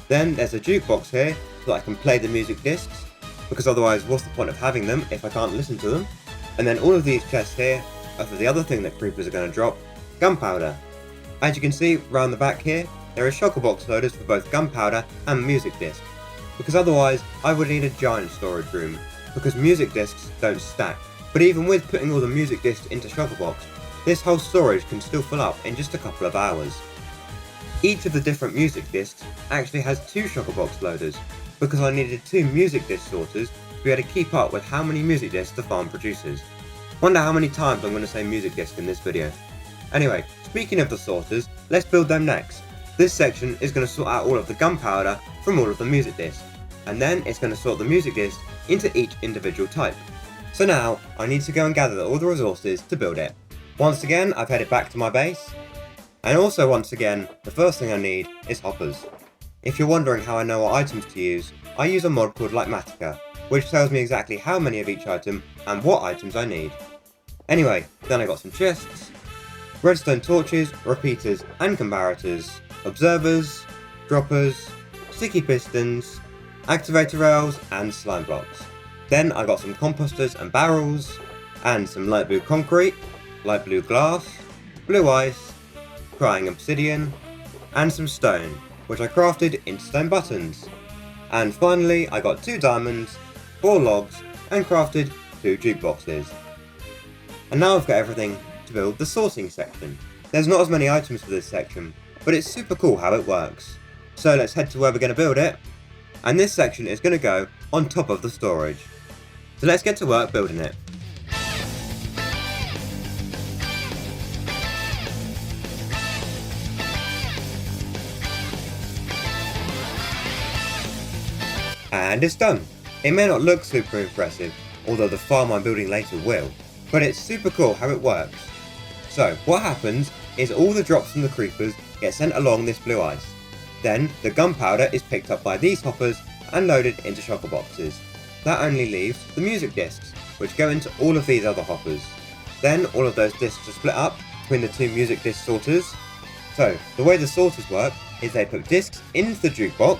Then there's a jukebox here so that I can play the music discs, because otherwise what's the point of having them if I can't listen to them? And then all of these chests here are for the other thing that creepers are going to drop, gunpowder. As you can see round the back here, there are shulker box loaders for both gunpowder and music discs, because otherwise I would need a giant storage room, because music discs don't stack. But even with putting all the music discs into shulker box, this whole storage can still fill up in just a couple of hours. Each of the different music discs actually has 2 shulker box loaders, because I needed 2 music disc sorters to be able to keep up with how many music discs the farm produces. Wonder how many times I'm going to say music disc in this video. Anyway, speaking of the sorters, let's build them next. This section is going to sort out all of the gunpowder from all of the music discs, and then it's going to sort the music disc into each individual type. So now, I need to go and gather all the resources to build it. Once again, I've headed back to my base, and also once again, the first thing I need is hoppers. If you're wondering how I know what items to use, I use a mod called Litematica, which tells me exactly how many of each item and what items I need. Anyway, then I got some chests, redstone torches, repeaters and comparators, observers, droppers, sticky pistons, activator rails and slime blocks. Then I got some composters and barrels, and some light blue concrete, light blue glass, blue ice, crying obsidian, and some stone, which I crafted into stone buttons. And finally I got 2 diamonds, 4 logs, and crafted 2 jukeboxes. And now I've got everything to build the sorting section. There's not as many items for this section, but it's super cool how it works. So let's head to where we're going to build it, and this section is going to go on top of the storage. So let's get to work building it. And it's done. It may not look super impressive, although the farm I'm building later will, but it's super cool how it works. So what happens is all the drops from the creepers get sent along this blue ice. Then the gunpowder is picked up by these hoppers and loaded into shulker boxes. That only leaves the music discs, which go into all of these other hoppers. Then all of those discs are split up between the 2 music disc sorters. So the way the sorters work is they put discs into the jukebox,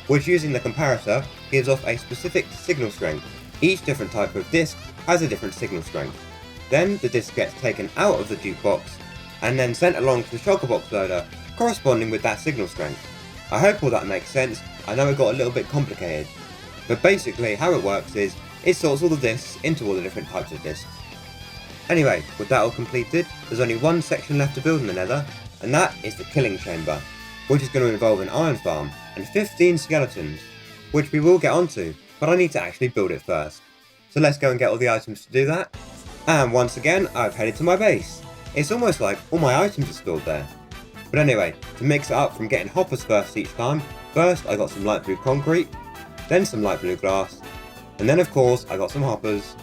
which using the comparator gives off a specific signal strength. Each different type of disc has a different signal strength. Then the disc gets taken out of the jukebox and then sent along to the shulker box loader corresponding with that signal strength. I hope all that makes sense. I know it got a little bit complicated, but basically how it works is it sorts all the discs into all the different types of discs. Anyway, with that all completed, there's only one section left to build in the nether, and that is the killing chamber, which is going to involve an iron farm and 15 skeletons, which we will get onto, but I need to actually build it first. So let's go and get all the items to do that. And once again, I've headed to my base. It's almost like all my items are stored there. But anyway, to mix it up from getting hoppers first each time, first I got some light blue concrete, then some light blue glass, and then of course I got some hoppers.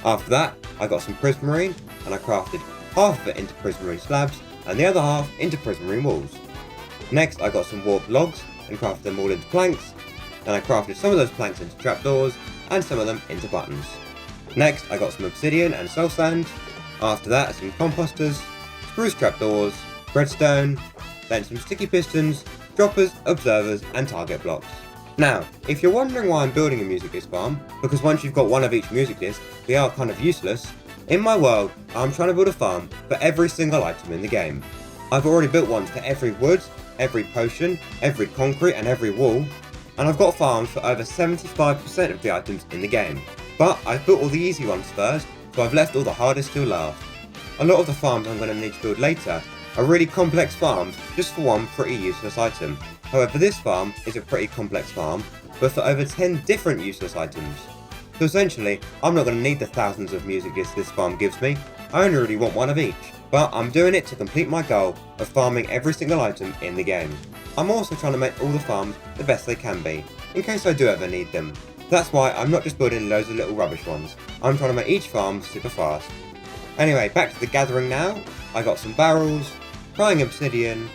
After that, I got some prismarine, and I crafted half of it into prismarine slabs, and the other half into prismarine walls. Next I got some warped logs, and crafted them all into planks. Then I crafted some of those planks into trapdoors, and some of them into buttons. Next I got some obsidian and soul sand. After that some composters, spruce trapdoors, redstone, then some sticky pistons, droppers, observers and target blocks. Now, if you're wondering why I'm building a music disc farm, because once you've got one of each music disc, they are kind of useless, in my world I'm trying to build a farm for every single item in the game. I've already built ones for every wood, every potion, every concrete and every wall, and I've got farms for over 75% of the items in the game. But I've built all the easy ones first, so I've left all the hardest till last. A lot of the farms I'm going to need to build later are really complex farms just for one pretty useless item. However, this farm is a pretty complex farm, but for over 10 different useless items. So essentially, I'm not going to need the thousands of music discs this farm gives me, I only really want one of each. But I'm doing it to complete my goal of farming every single item in the game. I'm also trying to make all the farms the best they can be, in case I do ever need them. That's why I'm not just building loads of little rubbish ones, I'm trying to make each farm super fast. Anyway, back to the gathering now. I got some barrels, crying obsidian,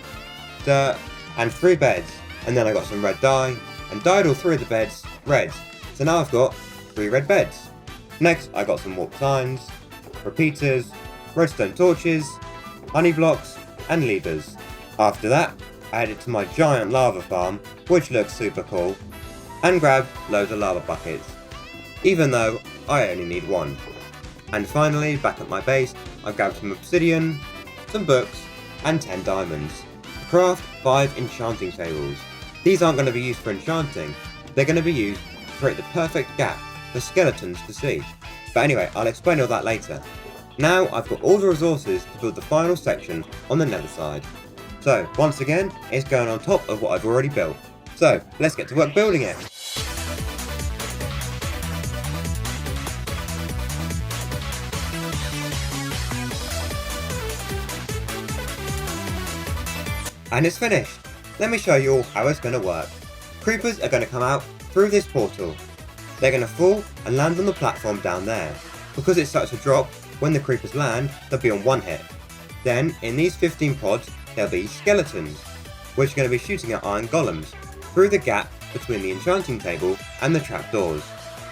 dirt, and 3 beds, and then I got some red dye, and dyed all 3 of the beds red. So now I've got 3 red beds. Next I got some warp signs, repeaters, redstone torches, honey blocks, and levers. After that, I added to my giant lava farm, which looks super cool, and grabbed loads of lava buckets, even though I only need 1. And finally, back at my base, I've grabbed some obsidian, some books, and 10 diamonds. To craft 5 enchanting tables. These aren't going to be used for enchanting, they're going to be used to create the perfect gap for skeletons to see. But anyway, I'll explain all that later. Now I've got all the resources to build the final section on the nether side. So, once again, it's going on top of what I've already built. So, let's get to work building it. And it's finished. Let me show you all how it's going to work. Creepers are going to come out through this portal. They're going to fall and land on the platform down there. Because it's such a drop, when the creepers land, they'll be on 1 hit. Then, in these 15 pods, there'll be skeletons, which are going to be shooting at iron golems through the gap between the enchanting table and the trapdoors.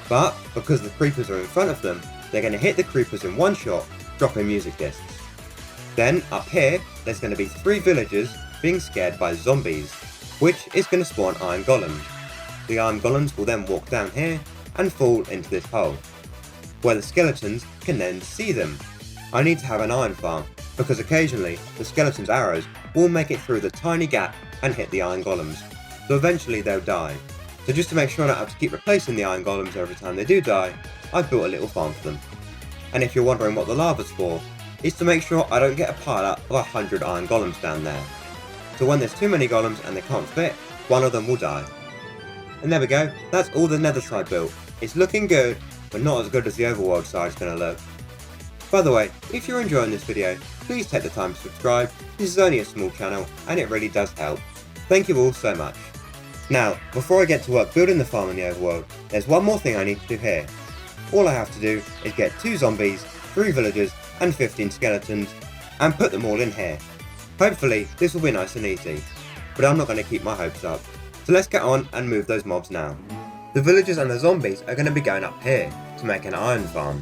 But, because the creepers are in front of them, they're going to hit the creepers in 1 shot, dropping music discs. Then, up here, there's going to be 3 villagers being scared by zombies, which is going to spawn iron golems. The iron golems will then walk down here and fall into this hole, where the skeletons can then see them. I need to have an iron farm, because occasionally the skeleton's arrows will make it through the tiny gap and hit the iron golems, so eventually they'll die. So just to make sure I don't have to keep replacing the iron golems every time they do die, I've built a little farm for them. And if you're wondering what the lava's for, it's to make sure I don't get a pile up of 100 iron golems down there. So when there's too many golems and they can't fit, one of them will die. And there we go, that's all the nether side built. It's looking good, but not as good as the overworld side's gonna look. By the way, if you're enjoying this video, please take the time to subscribe. This is only a small channel and it really does help. Thank you all so much. Now, before I get to work building the farm in the overworld, there's one more thing I need to do here. All I have to do is get 2 zombies, 3 villagers and 15 skeletons and put them all in here. Hopefully this will be nice and easy, but I'm not going to keep my hopes up. So let's get on and move those mobs now. The villagers and the zombies are going to be going up here to make an iron farm.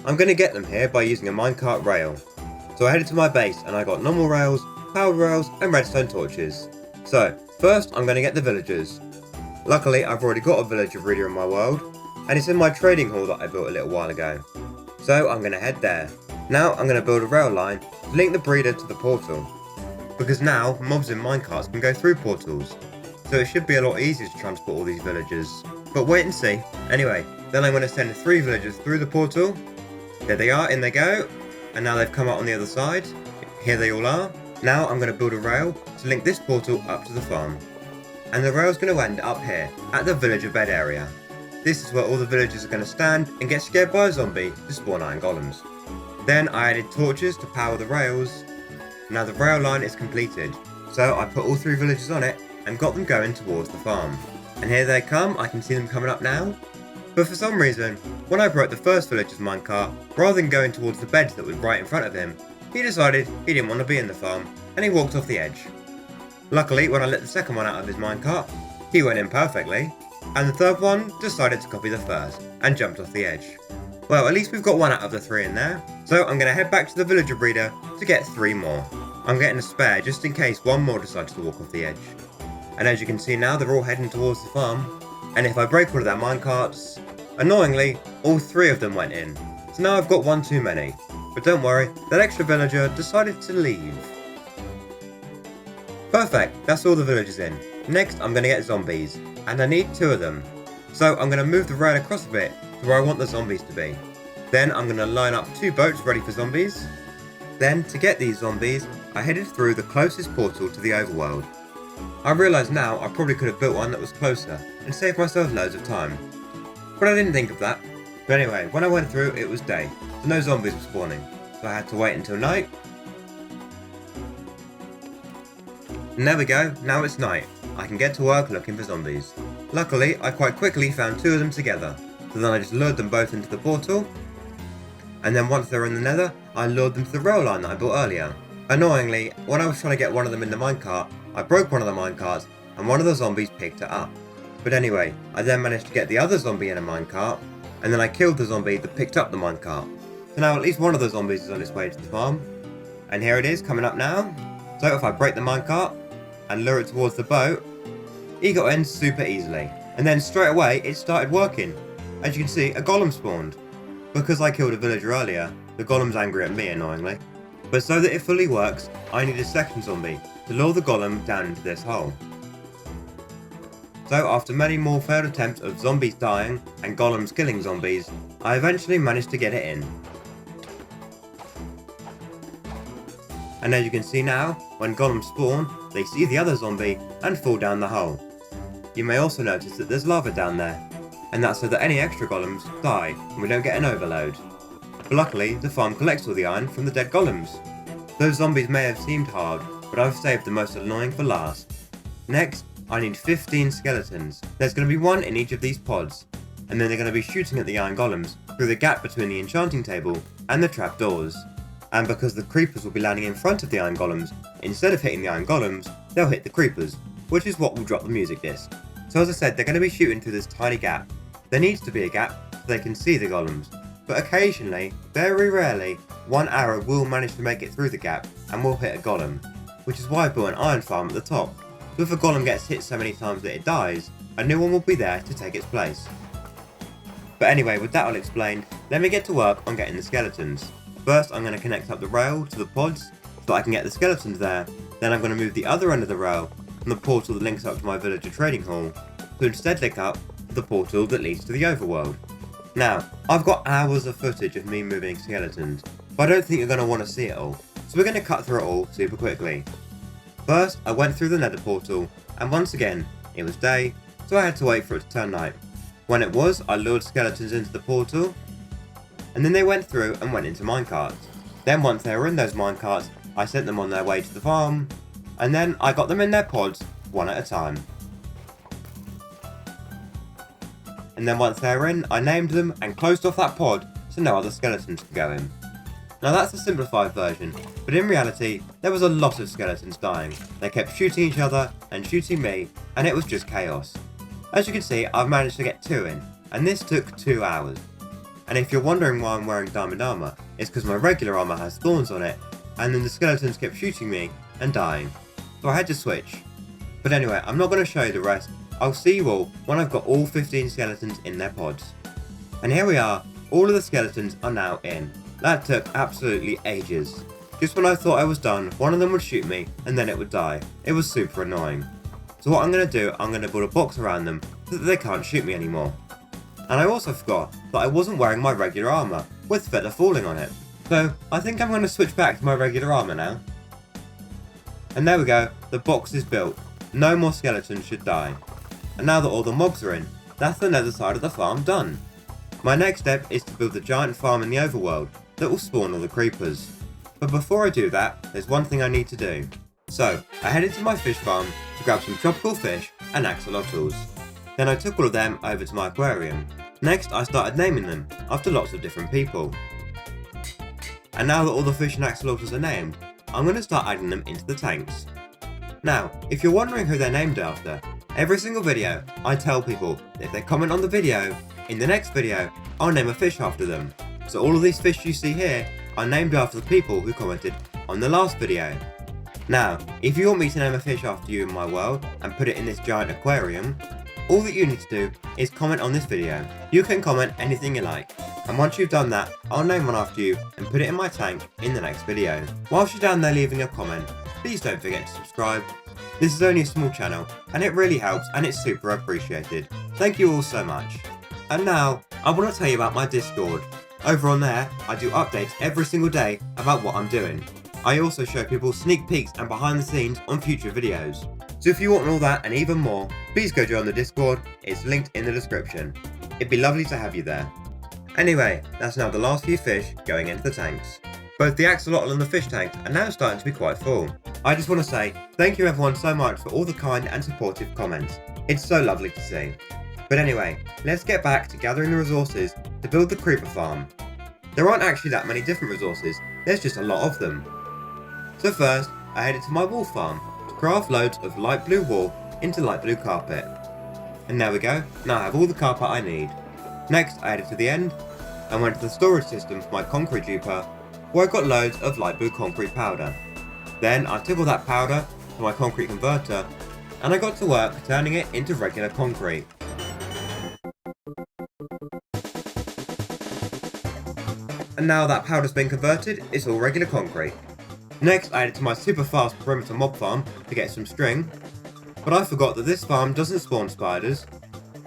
I'm going to get them here by using a minecart rail. So I headed to my base and I got normal rails, powered rails and redstone torches. So first I'm going to get the villagers. Luckily I've already got a villager breeder in my world and it's in my trading hall that I built a little while ago. So I'm going to head there. Now I'm going to build a rail line to link the breeder to the portal. Because now mobs in minecarts can go through portals. So it should be a lot easier to transport all these villagers. But wait and see. Anyway, then I'm going to send 3 villagers through the portal. There they are, in they go. And now they've come out on the other side. Here they all are. Now I'm going to build a rail to link this portal up to the farm. And the rail's going to end up here, at the villager bed area. This is where all the villagers are going to stand and get scared by a zombie to spawn iron golems. Then I added torches to power the rails. Now the rail line is completed. So I put all 3 villagers on it and got them going towards the farm. And here they come, I can see them coming up now. But for some reason, when I broke the first villager's minecart, rather than going towards the bed that was right in front of him, he decided he didn't want to be in the farm, and he walked off the edge. Luckily, when I let the second one out of his minecart, he went in perfectly, and the third one decided to copy the first, and jumped off the edge. Well, at least we've got 1 out of the 3 in there, so I'm going to head back to the villager breeder to get 3 more. I'm getting a spare just in case one more decides to walk off the edge. And as you can see now, they're all heading towards the farm. And if I break one of their minecarts, annoyingly, all 3 of them went in. So now I've got 1 too many. But don't worry, that extra villager decided to leave. Perfect, that's all the villagers in. Next, I'm going to get zombies, and I need 2 of them. So I'm going to move the rail across a bit to where I want the zombies to be. Then I'm going to line up 2 boats ready for zombies. Then, to get these zombies, I headed through the closest portal to the overworld. I realise now I probably could have built one that was closer and saved myself loads of time. But I didn't think of that. But anyway, when I went through, it was day, so no zombies were spawning. So I had to wait until night. And there we go, now it's night. I can get to work looking for zombies. Luckily, I quite quickly found 2 of them together, so then I just lured them both into the portal, and then once they were in the nether, I lured them to the rail line that I built earlier. Annoyingly, when I was trying to get one of them in the minecart, I broke one of the minecarts, and one of the zombies picked it up. But anyway, I then managed to get the other zombie in a minecart, and then I killed the zombie that picked up the minecart. So now at least one of the zombies is on its way to the farm. And here it is, coming up now. So if I break the minecart, and lure it towards the boat, he got in super easily. And then straight away, it started working. As you can see, a golem spawned. Because I killed a villager earlier, the golem's angry at me annoyingly. But so that it fully works, I need a second zombie to lure the golem down into this hole. So after many more failed attempts of zombies dying and golems killing zombies, I eventually managed to get it in. And as you can see now, when golems spawn, they see the other zombie and fall down the hole. You may also notice that there's lava down there, and that's so that any extra golems die and we don't get an overload. But luckily, the farm collects all the iron from the dead golems. Those zombies may have seemed hard, but I've saved the most annoying for last. Next, I need 15 skeletons. There's going to be 1 in each of these pods, and then they're going to be shooting at the iron golems through the gap between the enchanting table and the trapdoors. And because the creepers will be landing in front of the iron golems, instead of hitting the iron golems, they'll hit the creepers, which is what will drop the music disc. So as I said, they're going to be shooting through this tiny gap. There needs to be a gap so they can see the golems, but occasionally, very rarely, one arrow will manage to make it through the gap and will hit a golem, which is why I built an iron farm at the top. So if a golem gets hit so many times that it dies, a new one will be there to take its place. But anyway, with that all explained, let me get to work on getting the skeletons. First, I'm going to connect up the rail to the pods so that I can get the skeletons there. Then I'm going to move the other end of the rail from the portal that links up to my villager trading hall to instead link up to the portal that leads to the overworld. Now, I've got hours of footage of me moving skeletons, but I don't think you're going to want to see it all, so we're going to cut through it all super quickly. First, I went through the nether portal, and once again, it was day, so I had to wait for it to turn night. When it was, I lured skeletons into the portal, and then they went through and went into minecarts. Then once they were in those minecarts, I sent them on their way to the farm, and then I got them in their pods, one at a time. And then once they were in, I named them and closed off that pod so no other skeletons could go in. Now that's a simplified version, but in reality, there was a lot of skeletons dying. They kept shooting each other and shooting me, and it was just chaos. As you can see, I've managed to get 2 in, and this took 2 hours. And if you're wondering why I'm wearing diamond armour, it's because my regular armour has thorns on it, and then the skeletons kept shooting me and dying. So I had to switch. But anyway, I'm not going to show you the rest. I'll see you all when I've got all 15 skeletons in their pods. And here we are, all of the skeletons are now in. That took absolutely ages. Just when I thought I was done, one of them would shoot me and then it would die. It was super annoying. So what I'm going to do, I'm going to build a box around them so that they can't shoot me anymore. And I also forgot that I wasn't wearing my regular armour, with feather falling on it. So I think I'm going to switch back to my regular armour now. And there we go, the box is built. No more skeletons should die. And now that all the mobs are in, that's the nether side of the farm done. My next step is to build the giant farm in the overworld that will spawn all the creepers. But before I do that, there's one thing I need to do. So, I headed to my fish farm to grab some tropical fish and axolotls. Then I took all of them over to my aquarium. Next, I started naming them after lots of different people. And now that all the fish and axolotls are named, I'm going to start adding them into the tanks. Now, if you're wondering who they're named after, every single video I tell people that if they comment on the video, in the next video I'll name a fish after them. So all of these fish you see here are named after the people who commented on the last video. Now, if you want me to name a fish after you in my world and put it in this giant aquarium, all that you need to do is comment on this video. You can comment anything you like, and once you've done that, I'll name one after you and put it in my tank in the next video. Whilst you're down there leaving a comment, please don't forget to subscribe. This is only a small channel, and it really helps and it's super appreciated. Thank you all so much. And now, I want to tell you about my Discord. Over on there, I do updates every single day about what I'm doing. I also show people sneak peeks and behind the scenes on future videos. So if you want all that and even more, please go join the Discord, it's linked in the description. It'd be lovely to have you there. Anyway, that's now the last few fish going into the tanks. Both the axolotl and the fish tanks are now starting to be quite full. I just want to say thank you everyone so much for all the kind and supportive comments. It's so lovely to see. But anyway, let's get back to gathering the resources to build the creeper farm. There aren't actually that many different resources, there's just a lot of them. So first, I headed to my wool farm to craft loads of light blue wool into light blue carpet. And there we go, now I have all the carpet I need. Next, I headed to the end and went to the storage system for my concrete duper, where I got loads of light blue concrete powder. Then I took all that powder to my concrete converter and I got to work turning it into regular concrete. And now that powder's been converted, it's all regular concrete. Next, I headed to my super fast perimeter mob farm to get some string, but I forgot that this farm doesn't spawn spiders,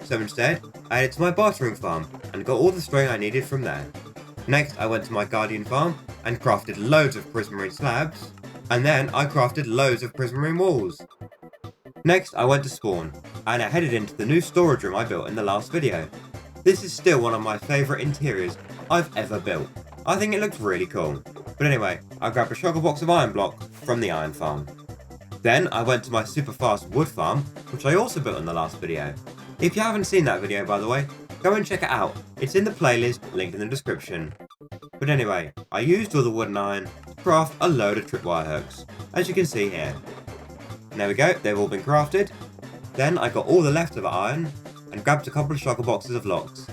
so instead, I headed to my bartering farm and got all the string I needed from there. Next, I went to my guardian farm and crafted loads of prismarine slabs, and then I crafted loads of prismarine walls. Next, I went to spawn, and I headed into the new storage room I built in the last video. This is still one of my favourite interiors I've ever built. I think it looks really cool. But anyway, I grabbed a shulker box of iron block from the iron farm. Then I went to my super fast wood farm, which I also built in the last video. If you haven't seen that video, by the way, go and check it out. It's in the playlist linked in the description. But anyway, I used all the wood and iron to craft a load of tripwire hooks, as you can see here. And there we go, they've all been crafted. Then I got all the leftover iron and grabbed a couple of shulker boxes of logs.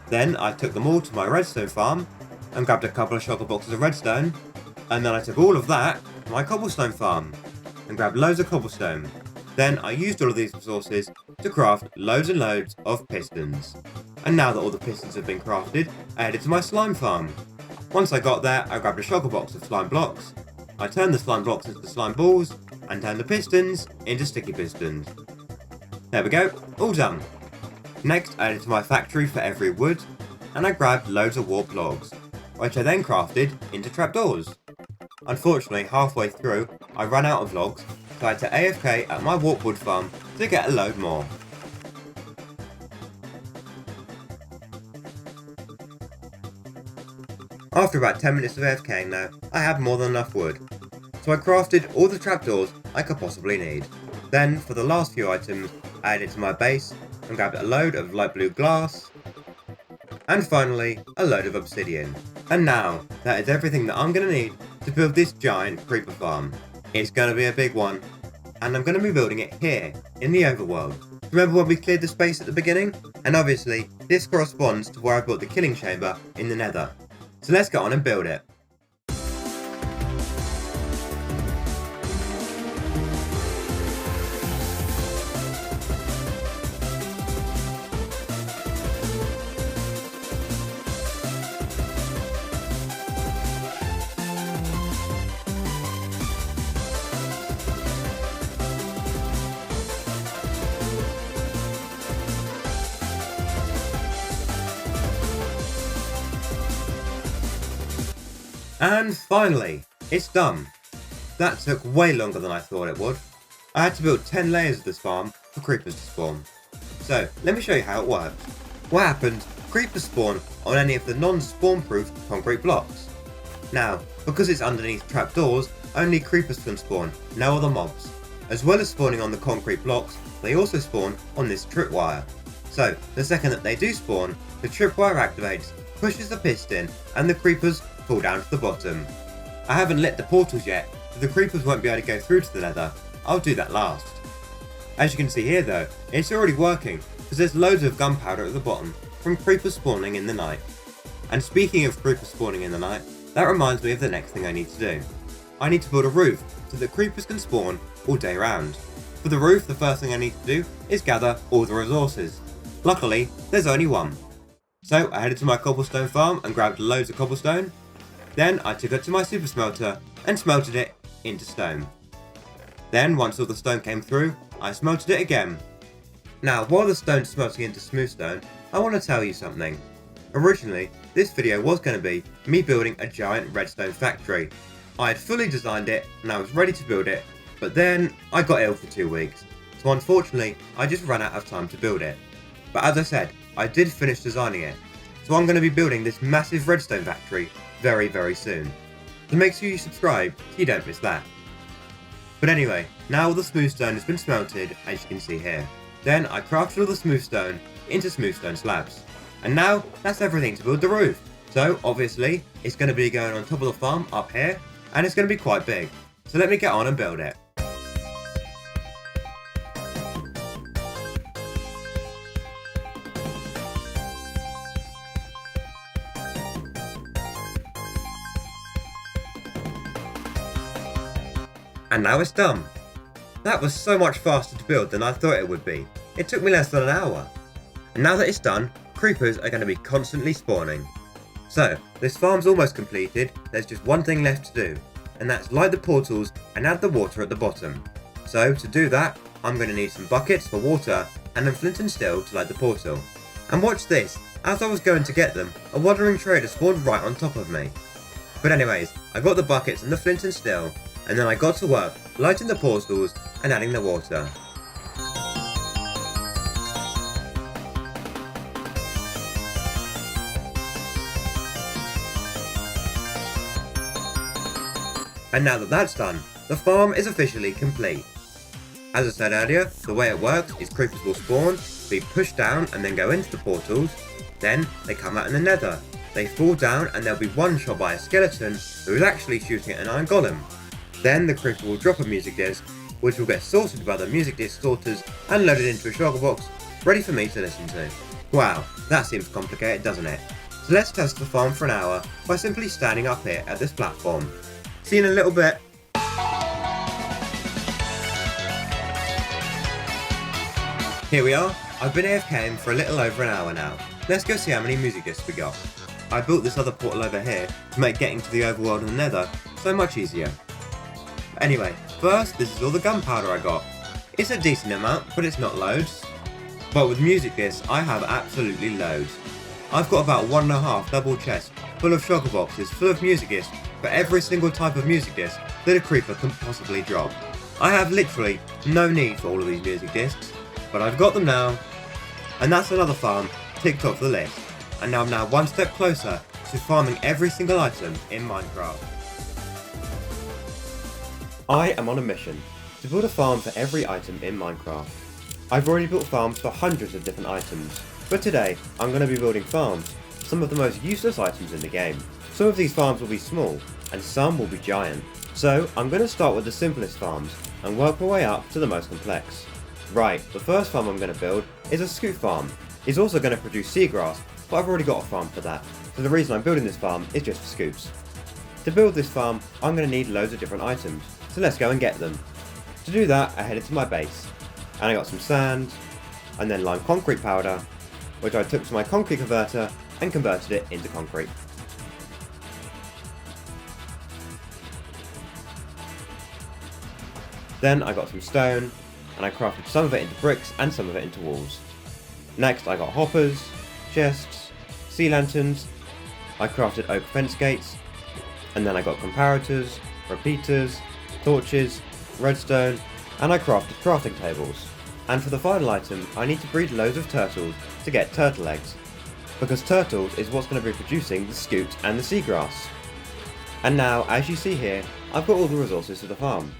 Then I took them all to my redstone farm and grabbed a couple of shulker boxes of redstone, and then I took all of that to my cobblestone farm and grabbed loads of cobblestone. Then I used all of these resources to craft loads and loads of pistons. And now that all the pistons have been crafted, I headed to my slime farm. Once I got there, I grabbed a shulker box of slime blocks, I turned the slime blocks into slime balls, and turned the pistons into sticky pistons. There we go, all done. Next, I headed to my factory for every wood, and I grabbed loads of warp logs, which I then crafted into trapdoors. Unfortunately, halfway through, I ran out of logs, so I had to AFK at my warp wood farm to get a load more. After about 10 minutes of AFKing though, I had more than enough wood, so I crafted all the trapdoors I could possibly need. Then, for the last few items, I headed to my base and grabbed a load of light blue glass, and finally, a load of obsidian. And now, that is everything that I'm going to need to build this giant creeper farm. It's going to be a big one, and I'm going to be building it here, in the overworld. Remember when we cleared the space at the beginning? And obviously, this corresponds to where I built the killing chamber in the nether. So let's get on and build it. And finally, it's done. That took way longer than I thought it would. I had to build 10 layers of this farm for creepers to spawn. So, let me show you how it works. What happens, creepers spawn on any of the non-spawn proof concrete blocks. Now, because it's underneath trapdoors, only creepers can spawn, no other mobs. As well as spawning on the concrete blocks, they also spawn on this tripwire. So, the second that they do spawn, the tripwire activates, pushes the piston, and the creepers fall down to the bottom. I haven't lit the portals yet, so the creepers won't be able to go through to the nether. I'll do that last. As you can see here though, it's already working, because there's loads of gunpowder at the bottom from creepers spawning in the night. And speaking of creepers spawning in the night, that reminds me of the next thing I need to do. I need to build a roof so that creepers can spawn all day round. For the roof, the first thing I need to do is gather all the resources. Luckily, there's only one. So I headed to my cobblestone farm and grabbed loads of cobblestone. Then I took it to my super smelter and smelted it into stone. Then once all the stone came through, I smelted it again. Now while the stone's smelting into smooth stone, I want to tell you something. Originally, this video was going to be me building a giant redstone factory. I had fully designed it and I was ready to build it, but then I got ill for 2 weeks. So unfortunately, I just ran out of time to build it. But as I said, I did finish designing it. So I'm going to be building this massive redstone factory very soon. So make sure you subscribe so you don't miss that. But anyway, now all the smooth stone has been smelted, as you can see here. Then I crafted all the smooth stone into smooth stone slabs. And now that's everything to build the roof. So obviously it's going to be going on top of the farm up here, and it's going to be quite big. So let me get on and build it. And now it's done. That was so much faster to build than I thought it would be. It took me less than an hour. And now that it's done, creepers are going to be constantly spawning. So, this farm's almost completed, there's just one thing left to do, and that's light the portals and add the water at the bottom. So, to do that, I'm going to need some buckets for water and then flint and steel to light the portal. And watch this, as I was going to get them, a wandering trader spawned right on top of me. But anyways, I got the buckets and the flint and steel, and then I got to work lighting the portals and adding the water. And now that that's done, the farm is officially complete. As I said earlier, the way it works is creepers will spawn, be pushed down and then go into the portals, then they come out in the nether. They fall down and they'll be one shot by a skeleton who is actually shooting at an iron golem. Then the creeper will drop a music disc, which will get sorted by the music disc sorters and loaded into a shulker box, ready for me to listen to. Wow, that seems complicated, doesn't it? So let's test the farm for an hour by simply standing up here at this platform. See you in a little bit. Here we are. I've been AFKing for a little over an hour now. Let's go see how many music discs we got. I built this other portal over here to make getting to the overworld and the nether so much easier. But anyway, first this is all the gunpowder I got. It's a decent amount, but it's not loads. But with music discs I have absolutely loads. I've got about 1.5 double chests full of shulker boxes full of music discs for every single type of music disc that a creeper can possibly drop. I have literally no need for all of these music discs, but I've got them now, and that's another farm ticked off the list, and I'm now one step closer to farming every single item in Minecraft. I am on a mission to build a farm for every item in Minecraft. I've already built farms for hundreds of different items, but today I'm going to be building farms for some of the most useless items in the game. Some of these farms will be small, and some will be giant. So I'm going to start with the simplest farms, and work my way up to the most complex. Right, the first farm I'm going to build is a scoop farm. It's also going to produce seagrass, but I've already got a farm for that, so the reason I'm building this farm is just for scoops. To build this farm, I'm going to need loads of different items, so let's go and get them. To do that, I headed to my base, and I got some sand, and then lime concrete powder, which I took to my concrete converter and converted it into concrete. Then I got some stone, and I crafted some of it into bricks and some of it into walls. Next I got hoppers, chests, sea lanterns, I crafted oak fence gates, and then I got comparators, repeaters, torches, redstone, and I crafted crafting tables. And for the final item, I need to breed loads of turtles to get turtle eggs, because turtles is what's going to be producing the scoops and the seagrass. And now, as you see here, I've got all the resources for the farm.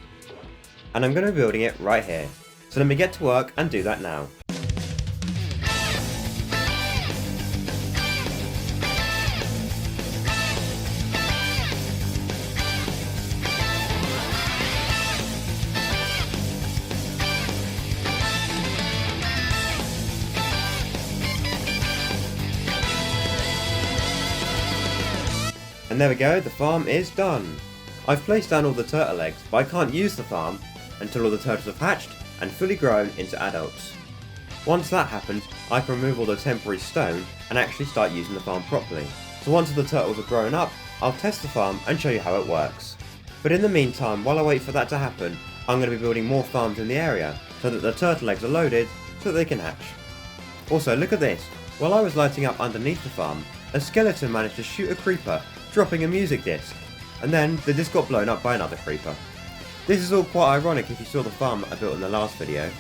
And I'm going to be building it right here. So let me get to work and do that now. And there we go, the farm is done. I've placed down all the turtle eggs, but I can't use the farm until all the turtles have hatched and fully grown into adults. Once that happens, I can remove all the temporary stone and actually start using the farm properly. So once the turtles are grown up, I'll test the farm and show you how it works. But in the meantime, while I wait for that to happen, I'm going to be building more farms in the area so that the turtle eggs are loaded so that they can hatch. Also, look at this. While I was lighting up underneath the farm, a skeleton managed to shoot a creeper, dropping a music disc, and then the disc got blown up by another creeper. This is all quite ironic if you saw the farm that I built in the last video.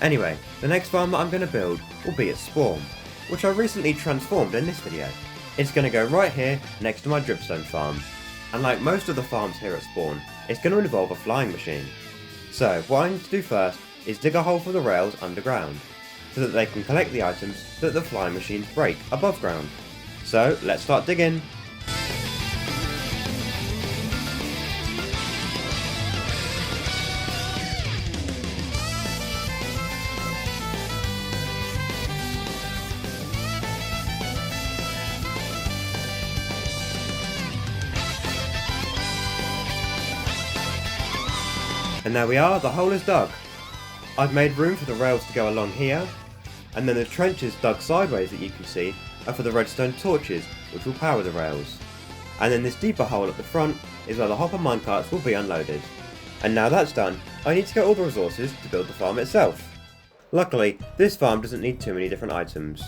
Anyway, the next farm that I'm going to build will be at spawn, which I recently transformed in this video. It's going to go right here next to my dripstone farm, and like most of the farms here at spawn, it's going to involve a flying machine. So what I need to do first is dig a hole for the rails underground, so that they can collect the items that the flying machines break above ground. So let's start digging! And there we are, the hole is dug. I've made room for the rails to go along here, and then the trenches dug sideways that you can see are for the redstone torches, which will power the rails. And then this deeper hole at the front is where the hopper minecarts will be unloaded. And now that's done, I need to get all the resources to build the farm itself. Luckily, this farm doesn't need too many different items.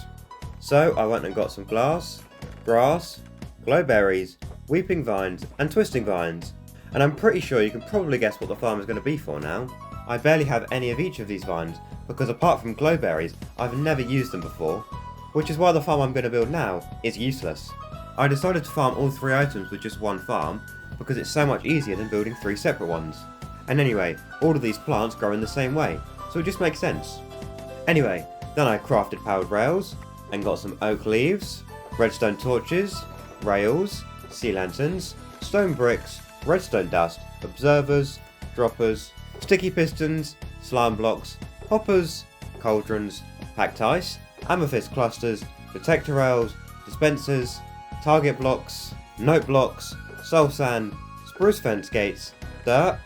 So I went and got some glass, grass, glowberries, weeping vines, and twisting vines. And I'm pretty sure you can probably guess what the farm is going to be for now. I barely have any of each of these vines, because apart from glowberries, I've never used them before, which is why the farm I'm going to build now is useless. I decided to farm all 3 items with just one farm, because it's so much easier than building 3 separate ones. And anyway, all of these plants grow in the same way, so it just makes sense. Anyway, then I crafted powered rails, and got some oak leaves, redstone torches, rails, sea lanterns, stone bricks, redstone dust, observers, droppers, sticky pistons, slime blocks, hoppers, cauldrons, packed ice, amethyst clusters, detector rails, dispensers, target blocks, note blocks, soul sand, spruce fence gates, dirt,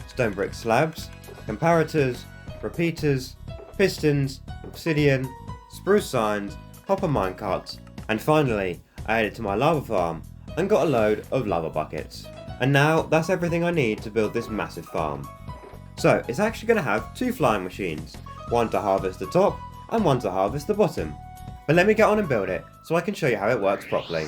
stone brick slabs, comparators, repeaters, pistons, obsidian, spruce signs, hopper minecarts, and finally I added to my lava farm and got a load of lava buckets. And now that's everything I need to build this massive farm. So it's actually going to have 2 flying machines, one to harvest the top and one to harvest the bottom. But let me get on and build it so I can show you how it works properly.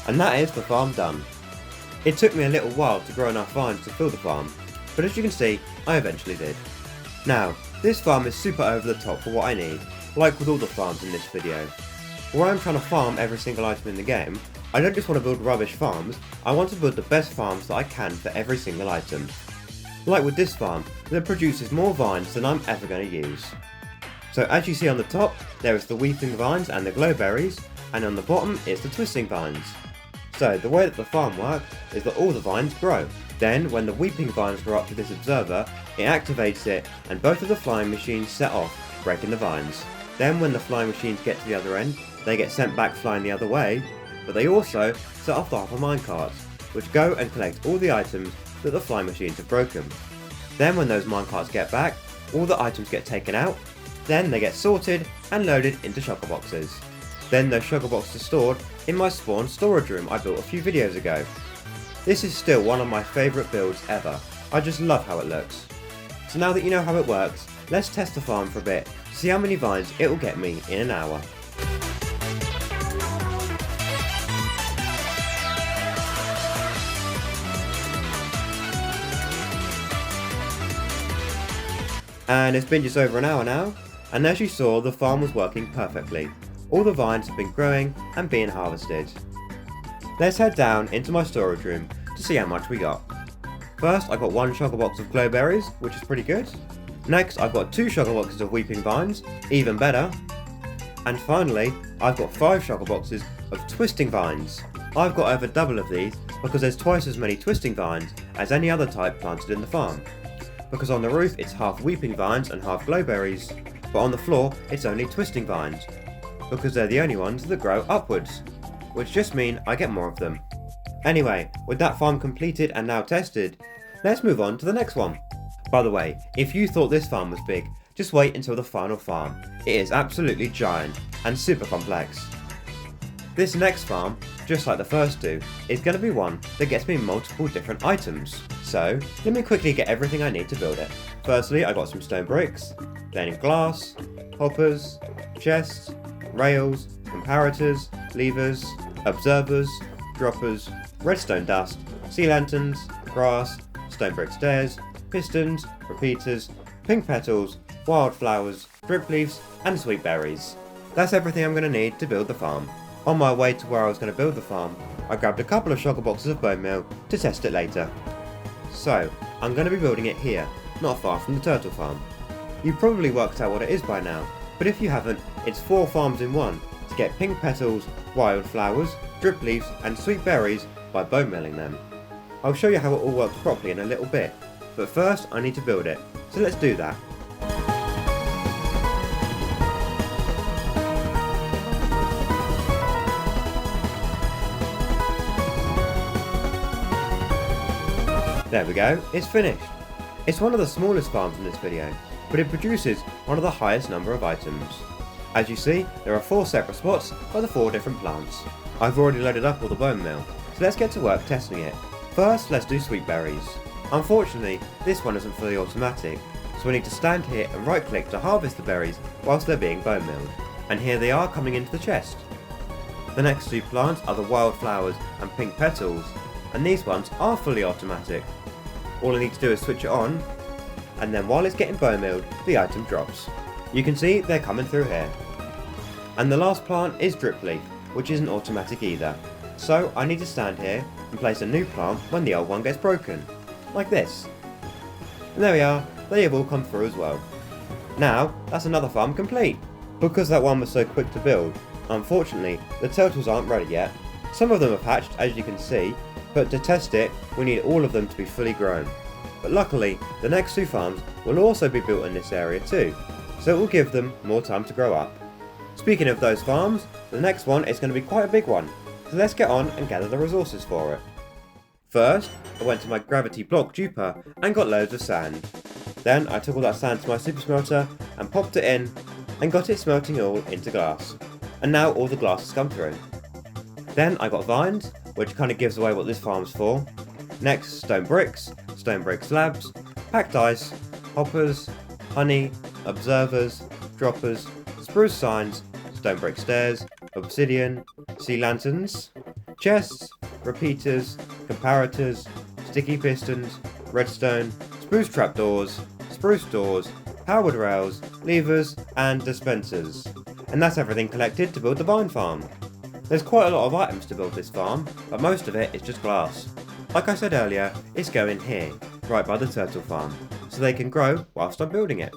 And that is the farm done. It took me a little while to grow enough vines to fill the farm, but as you can see, I eventually did. Now, this farm is super over the top for what I need, like with all the farms in this video. Where I'm trying to farm every single item in the game, I don't just want to build rubbish farms, I want to build the best farms that I can for every single item. Like with this farm, that produces more vines than I'm ever going to use. So as you see on the top, there is the weeping vines and the glowberries, and on the bottom it's the twisting vines. So the way that the farm works is that all the vines grow. Then when the weeping vines grow up to this observer, it activates it and both of the flying machines set off, breaking the vines. Then when the flying machines get to the other end, they get sent back flying the other way, but they also set off the hopper minecarts, which go and collect all the items that the flying machines have broken. Then when those minecarts get back, all the items get taken out, then they get sorted and loaded into shulker boxes. Then those shulker boxes are stored in my spawn storage room I built a few videos ago. This is still one of my favourite builds ever, I just love how it looks. So now that you know how it works, let's test the farm for a bit, to see how many vines it will get me in an hour. And it's been just over an hour now, and as you saw, the farm was working perfectly. All the vines have been growing and being harvested. Let's head down into my storage room to see how much we got. First, I got 1 shulker box of glowberries, which is pretty good. Next, I've got 2 shulker boxes of weeping vines, even better. And finally, I've got 5 shulker boxes of twisting vines. I've got over double of these because there's twice as many twisting vines as any other type planted in the farm. Because on the roof it's half weeping vines and half glowberries, but on the floor it's only twisting vines, because they're the only ones that grow upwards, which just mean I get more of them. Anyway, with that farm completed and now tested, let's move on to the next one. By the way, if you thought this farm was big, just wait until the final farm. It is absolutely giant and super complex. This next farm, just like the first two, is going to be one that gets me multiple different items. So, let me quickly get everything I need to build it. Firstly, I got some stone bricks, then glass, hoppers, chests, rails, comparators, levers, observers, droppers, redstone dust, sea lanterns, grass, stone brick stairs, pistons, repeaters, pink petals, wildflowers, drip leaves, and sweet berries. That's everything I'm going to need to build the farm. On my way to where I was going to build the farm, I grabbed a couple of shulker boxes of bone meal to test it later. So, I'm going to be building it here, not far from the turtle farm. You've probably worked out what it is by now, but if you haven't, it's 4 farms in one to get pink petals, wildflowers, drip leaves, and sweet berries by bone milling them. I'll show you how it all works properly in a little bit, but first I need to build it, so let's do that. There we go, it's finished. It's one of the smallest farms in this video, but it produces one of the highest number of items. As you see, there are 4 separate spots for the 4 different plants. I've already loaded up all the bone meal, so let's get to work testing it. First, let's do sweet berries. Unfortunately, this one isn't fully automatic, so we need to stand here and right click to harvest the berries whilst they're being bone milled. And here they are coming into the chest. The next 2 plants are the wildflowers and pink petals, and these ones are fully automatic. All I need to do is switch it on, and then while it's getting bone milled, the item drops. You can see they're coming through here. And the last plant is drip leaf, which isn't automatic either. So I need to stand here and place a new plant when the old one gets broken. Like this. And there we are, they have all come through as well. Now, that's another farm complete. Because that one was so quick to build, unfortunately, the turtles aren't ready yet. Some of them have hatched, as you can see, but to test it, we need all of them to be fully grown. But luckily, the next 2 farms will also be built in this area too, so it will give them more time to grow up. Speaking of those farms, the next one is going to be quite a big one, so let's get on and gather the resources for it. First, I went to my gravity block duper and got loads of sand. Then I took all that sand to my super smelter and popped it in and got it smelting all into glass. And now all the glass has come through. Then I got vines, which kind of gives away what this farm's for. Next, stone brick slabs, packed ice, hoppers, honey, observers, droppers, spruce signs, stone brick stairs, obsidian, sea lanterns, chests, repeaters, comparators, sticky pistons, redstone, spruce trapdoors, spruce doors, powered rails, levers, and dispensers. And that's everything collected to build the vine farm. There's quite a lot of items to build this farm, but most of it is just glass. Like I said earlier, it's going here, right by the turtle farm, so they can grow whilst I'm building it.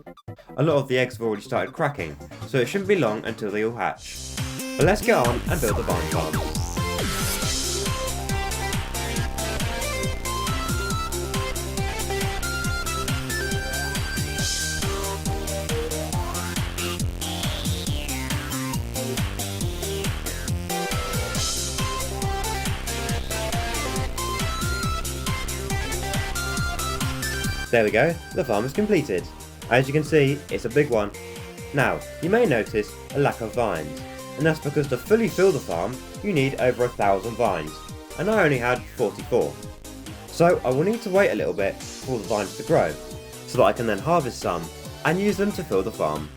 A lot of the eggs have already started cracking, so it shouldn't be long until they all hatch. But let's get on and build the vine farm. There we go, the farm is completed. As you can see, it's a big one. Now, you may notice a lack of vines, and that's because to fully fill the farm, you need over 1,000 vines, and I only had 44. So I will need to wait a little bit for the vines to grow, so that I can then harvest some, and use them to fill the farm.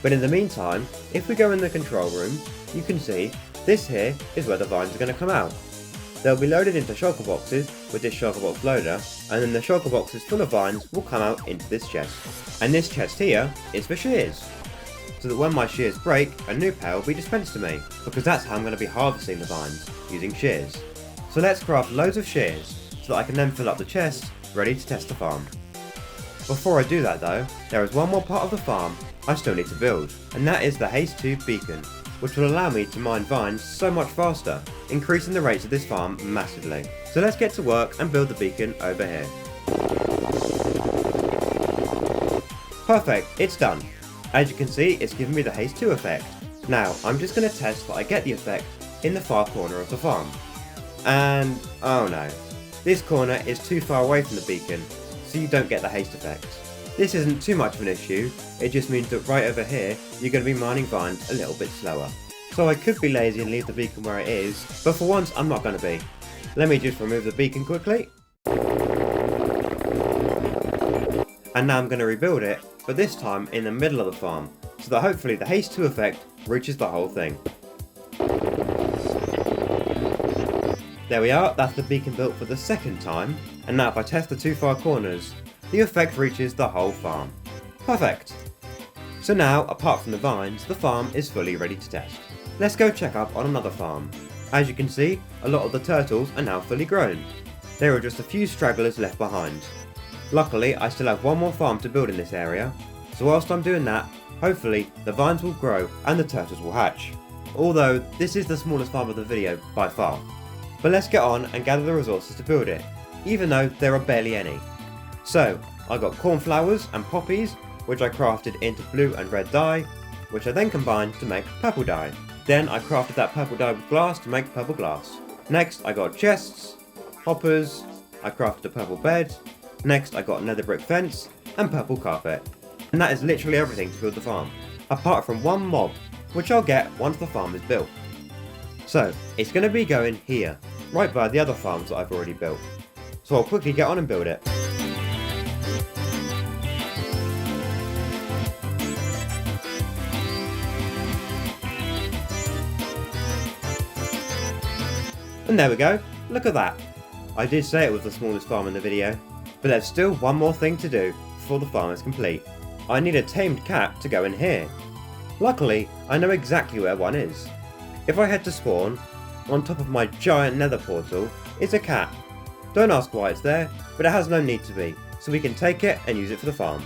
But in the meantime, if we go in the control room, you can see this here is where the vines are going to come out. They'll be loaded into shulker boxes with this shulker box loader, and then the shulker boxes full of vines will come out into this chest. And this chest here is for shears, so that when my shears break, a new pair will be dispensed to me, because that's how I'm going to be harvesting the vines, using shears. So let's craft loads of shears, so that I can then fill up the chest, ready to test the farm. Before I do that though, there is one more part of the farm I still need to build, and that is the Haste 2 beacon, which will allow me to mine vines so much faster, increasing the rates of this farm massively. So let's get to work and build the beacon over here. Perfect, it's done. As you can see, it's given me the Haste 2 effect. Now, I'm just going to test that I get the effect in the far corner of the farm. And, oh no, this corner is too far away from the beacon, so you don't get the haste effect. This isn't too much of an issue, it just means that right over here, you're going to be mining vines a little bit slower. So I could be lazy and leave the beacon where it is, but for once I'm not going to be. Let me just remove the beacon quickly. And now I'm going to rebuild it, but this time in the middle of the farm, so that hopefully the haste 2 effect reaches the whole thing. There we are, that's the beacon built for the second time, and now if I test the 2 far corners, the effect reaches the whole farm. Perfect! So now, apart from the vines, the farm is fully ready to test. Let's go check up on another farm. As you can see, a lot of the turtles are now fully grown. There are just a few stragglers left behind. Luckily, I still have one more farm to build in this area, so whilst I'm doing that, hopefully the vines will grow and the turtles will hatch. Although, this is the smallest farm of the video by far. But let's get on and gather the resources to build it, even though there are barely any. So, I got cornflowers and poppies, which I crafted into blue and red dye, which I then combined to make purple dye. Then I crafted that purple dye with glass to make purple glass. Next I got chests, hoppers, I crafted a purple bed, next I got a nether brick fence, and purple carpet. And that is literally everything to build the farm, apart from one mob, which I'll get once the farm is built. So, it's going to be going here, right by the other farms that I've already built. So I'll quickly get on and build it. And there we go, look at that. I did say it was the smallest farm in the video, but there's still one more thing to do before the farm is complete. I need a tamed cat to go in here. Luckily, I know exactly where one is. If I head to spawn, on top of my giant nether portal is a cat. Don't ask why it's there, but it has no need to be, so we can take it and use it for the farm.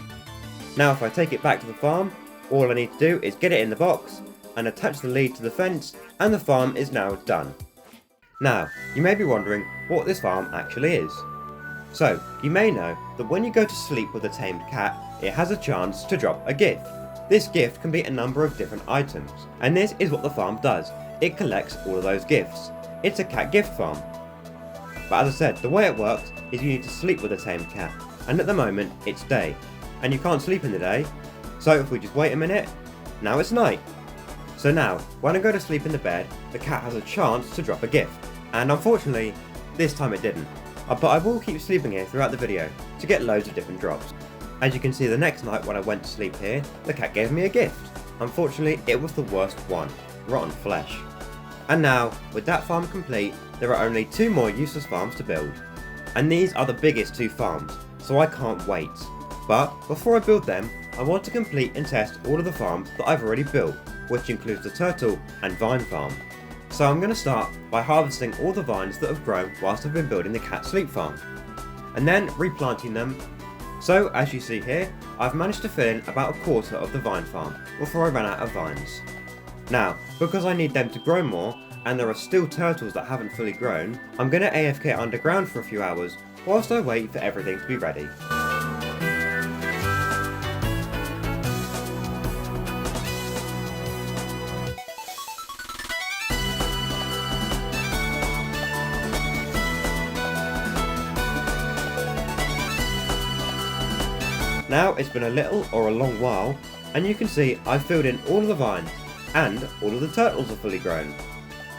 Now if I take it back to the farm, all I need to do is get it in the box and attach the lead to the fence, and the farm is now done. Now, you may be wondering what this farm actually is. So, you may know that when you go to sleep with a tamed cat, it has a chance to drop a gift. This gift can be a number of different items, and this is what the farm does. It collects all of those gifts. It's a cat gift farm. But as I said, the way it works is you need to sleep with a tamed cat, and at the moment it's day, and you can't sleep in the day, so if we just wait a minute, now it's night. So now, when I go to sleep in the bed, the cat has a chance to drop a gift. And unfortunately, this time it didn't. But I will keep sleeping here throughout the video to get loads of different drops. As you can see, the next night when I went to sleep here, the cat gave me a gift. Unfortunately, it was the worst one, rotten flesh. And now, with that farm complete, there are only 2 more useless farms to build. And these are the biggest 2 farms, so I can't wait. But before I build them, I want to complete and test all of the farms that I've already built, which includes the turtle and vine farm. So I'm going to start by harvesting all the vines that have grown whilst I've been building the cat sleep farm, and then replanting them. So as you see here, I've managed to fill in about a quarter of the vine farm before I ran out of vines. Now, because I need them to grow more, and there are still turtles that haven't fully grown, I'm going to AFK underground for a few hours whilst I wait for everything to be ready. Now it's been a little or a long while, and you can see I've filled in all of the vines, and all of the turtles are fully grown.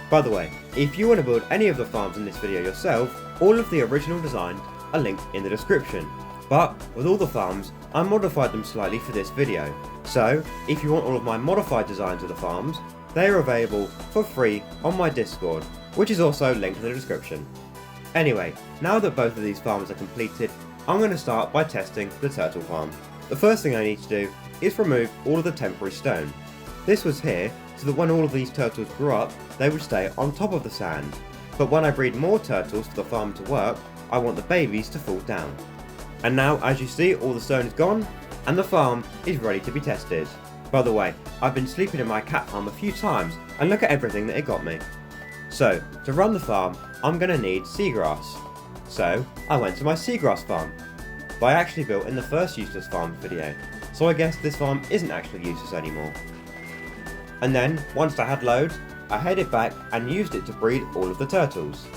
By the way, if you want to build any of the farms in this video yourself, all of the original designs are linked in the description. But with all the farms, I modified them slightly for this video. So, if you want all of my modified designs of the farms, they are available for free on my Discord, which is also linked in the description. Anyway, now that both of these farms are completed, I'm going to start by testing the turtle farm. The first thing I need to do is remove all of the temporary stone. This was here so that when all of these turtles grew up, they would stay on top of the sand. But when I breed more turtles for the farm to work, I want the babies to fall down. And now, as you see, all the stone is gone, and the farm is ready to be tested. By the way, I've been sleeping in my cat farm a few times, and look at everything that it got me. So, to run the farm, I'm going to need seagrass. So, I went to my seagrass farm. But I actually built in the first useless farm video, so I guess this farm isn't actually useless anymore. And then, once I had loads, I headed back and used it to breed all of the turtles.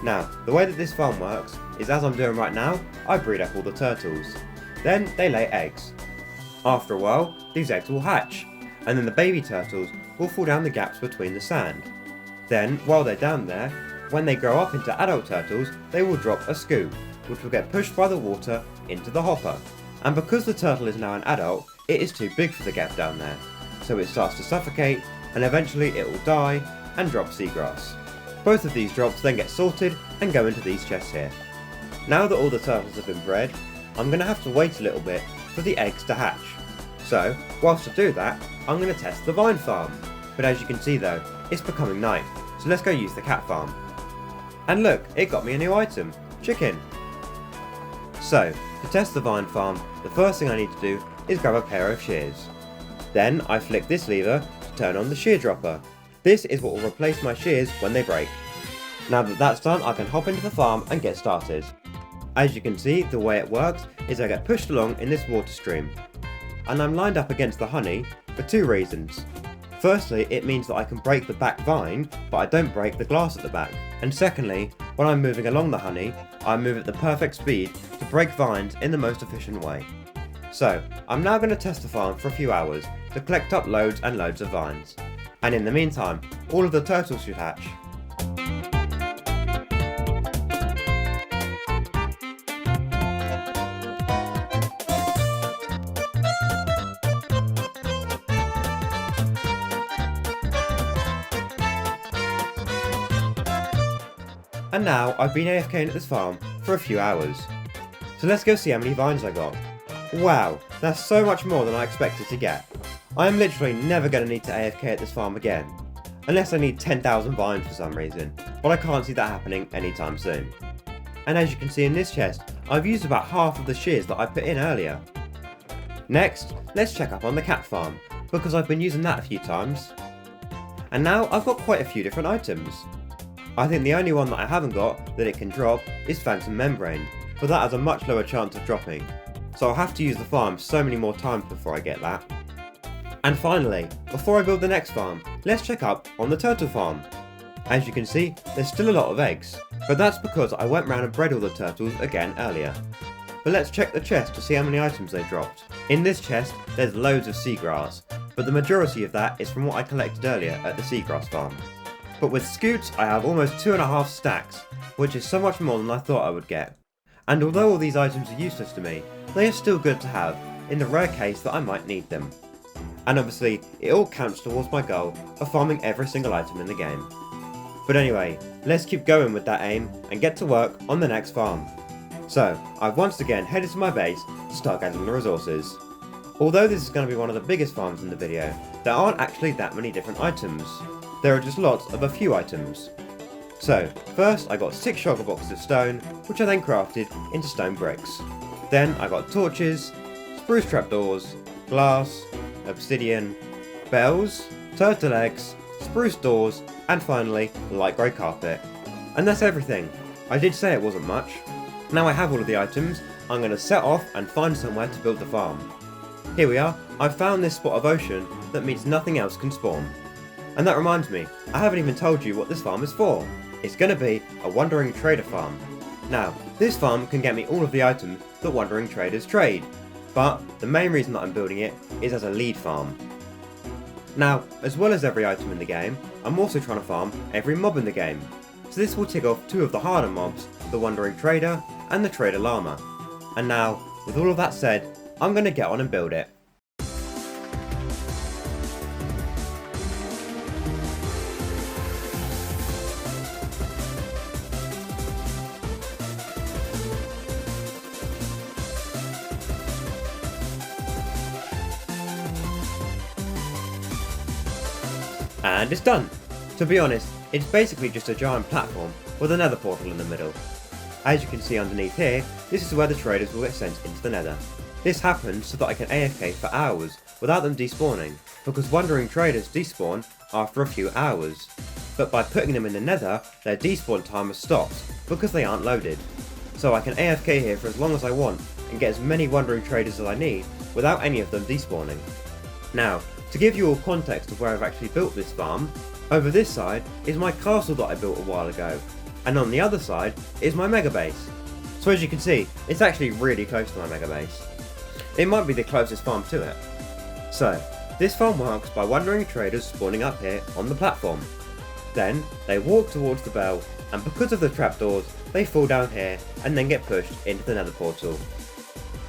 Now, the way that this farm works is, as I'm doing right now, I breed up all the turtles. Then they lay eggs. After a while, these eggs will hatch, and then the baby turtles will fall down the gaps between the sand. Then, while they're down there, when they grow up into adult turtles, they will drop a scoop, which will get pushed by the water into the hopper. And because the turtle is now an adult, it is too big for the gap down there, so it starts to suffocate, and eventually it will die and drop seagrass. Both of these drops then get sorted and go into these chests here. Now that all the turtles have been bred, I'm going to have to wait a little bit for the eggs to hatch. So, whilst I do that, I'm going to test the vine farm. But as you can see though, it's becoming night, so let's go use the cat farm. And look, it got me a new item, chicken. So, to test the vine farm, the first thing I need to do is grab a pair of shears. Then I flick this lever to turn on the shear dropper. This is what will replace my shears when they break. Now that that's done, I can hop into the farm and get started. As you can see, the way it works is I get pushed along in this water stream. And I'm lined up against the honey for two reasons. Firstly, it means that I can break the back vine, but I don't break the glass at the back. And secondly, when I'm moving along the honey, I move at the perfect speed to break vines in the most efficient way. So, I'm now going to test the farm for a few hours to collect up loads and loads of vines. And in the meantime, all of the turtles should hatch. And now I've been AFKing at this farm for a few hours. So let's go see how many vines I got. Wow, that's so much more than I expected to get. I am literally never going to need to AFK at this farm again. Unless I need 10,000 vines for some reason, but I can't see that happening anytime soon. And as you can see in this chest, I've used about half of the shears that I put in earlier. Next, let's check up on the cat farm, because I've been using that a few times. And now I've got quite a few different items. I think the only one that I haven't got that it can drop is Phantom Membrane, but that has a much lower chance of dropping, so I'll have to use the farm so many more times before I get that. And finally, before I build the next farm, let's check up on the turtle farm. As you can see, there's still a lot of eggs, but that's because I went round and bred all the turtles again earlier. But let's check the chest to see how many items they dropped. In this chest, there's loads of seagrass, but the majority of that is from what I collected earlier at the seagrass farm. But with scoots, I have almost 2.5 stacks, which is so much more than I thought I would get. And although all these items are useless to me, they are still good to have, in the rare case that I might need them. And obviously, it all counts towards my goal of farming every single item in the game. But anyway, let's keep going with that aim and get to work on the next farm. So, I've once again headed to my base to start gathering the resources. Although this is going to be one of the biggest farms in the video, there aren't actually that many different items. There are just lots of a few items. So, first I got 6 shulker boxes of stone, which I then crafted into stone bricks. Then I got torches, spruce trapdoors, glass, obsidian, bells, turtle eggs, spruce doors, and finally, light grey carpet. And that's everything. I did say it wasn't much. Now I have all of the items, I'm going to set off and find somewhere to build the farm. Here we are, I've found this spot of ocean that means nothing else can spawn. And that reminds me, I haven't even told you what this farm is for. It's going to be a wandering trader farm. Now, this farm can get me all of the items that wandering traders trade, but the main reason that I'm building it is as a lead farm. Now, as well as every item in the game, I'm also trying to farm every mob in the game. So this will tick off 2 of the harder mobs, the wandering trader and the trader llama. And now, with all of that said, I'm going to get on and build it. And it's done! To be honest, it's basically just a giant platform with a nether portal in the middle. As you can see underneath here, this is where the traders will get sent into the nether. This happens so that I can AFK for hours without them despawning, because wandering traders despawn after a few hours. But by putting them in the nether, their despawn timer stops because they aren't loaded. So I can AFK here for as long as I want and get as many wandering traders as I need without any of them despawning. Now, to give you all context of where I've actually built this farm, over this side is my castle that I built a while ago, and on the other side is my mega base. So as you can see, it's actually really close to my mega base. It might be the closest farm to it. So, This farm works by wandering traders spawning up here on the platform. Then they walk towards the bell, and because of the trapdoors, they fall down here and then get pushed into the nether portal.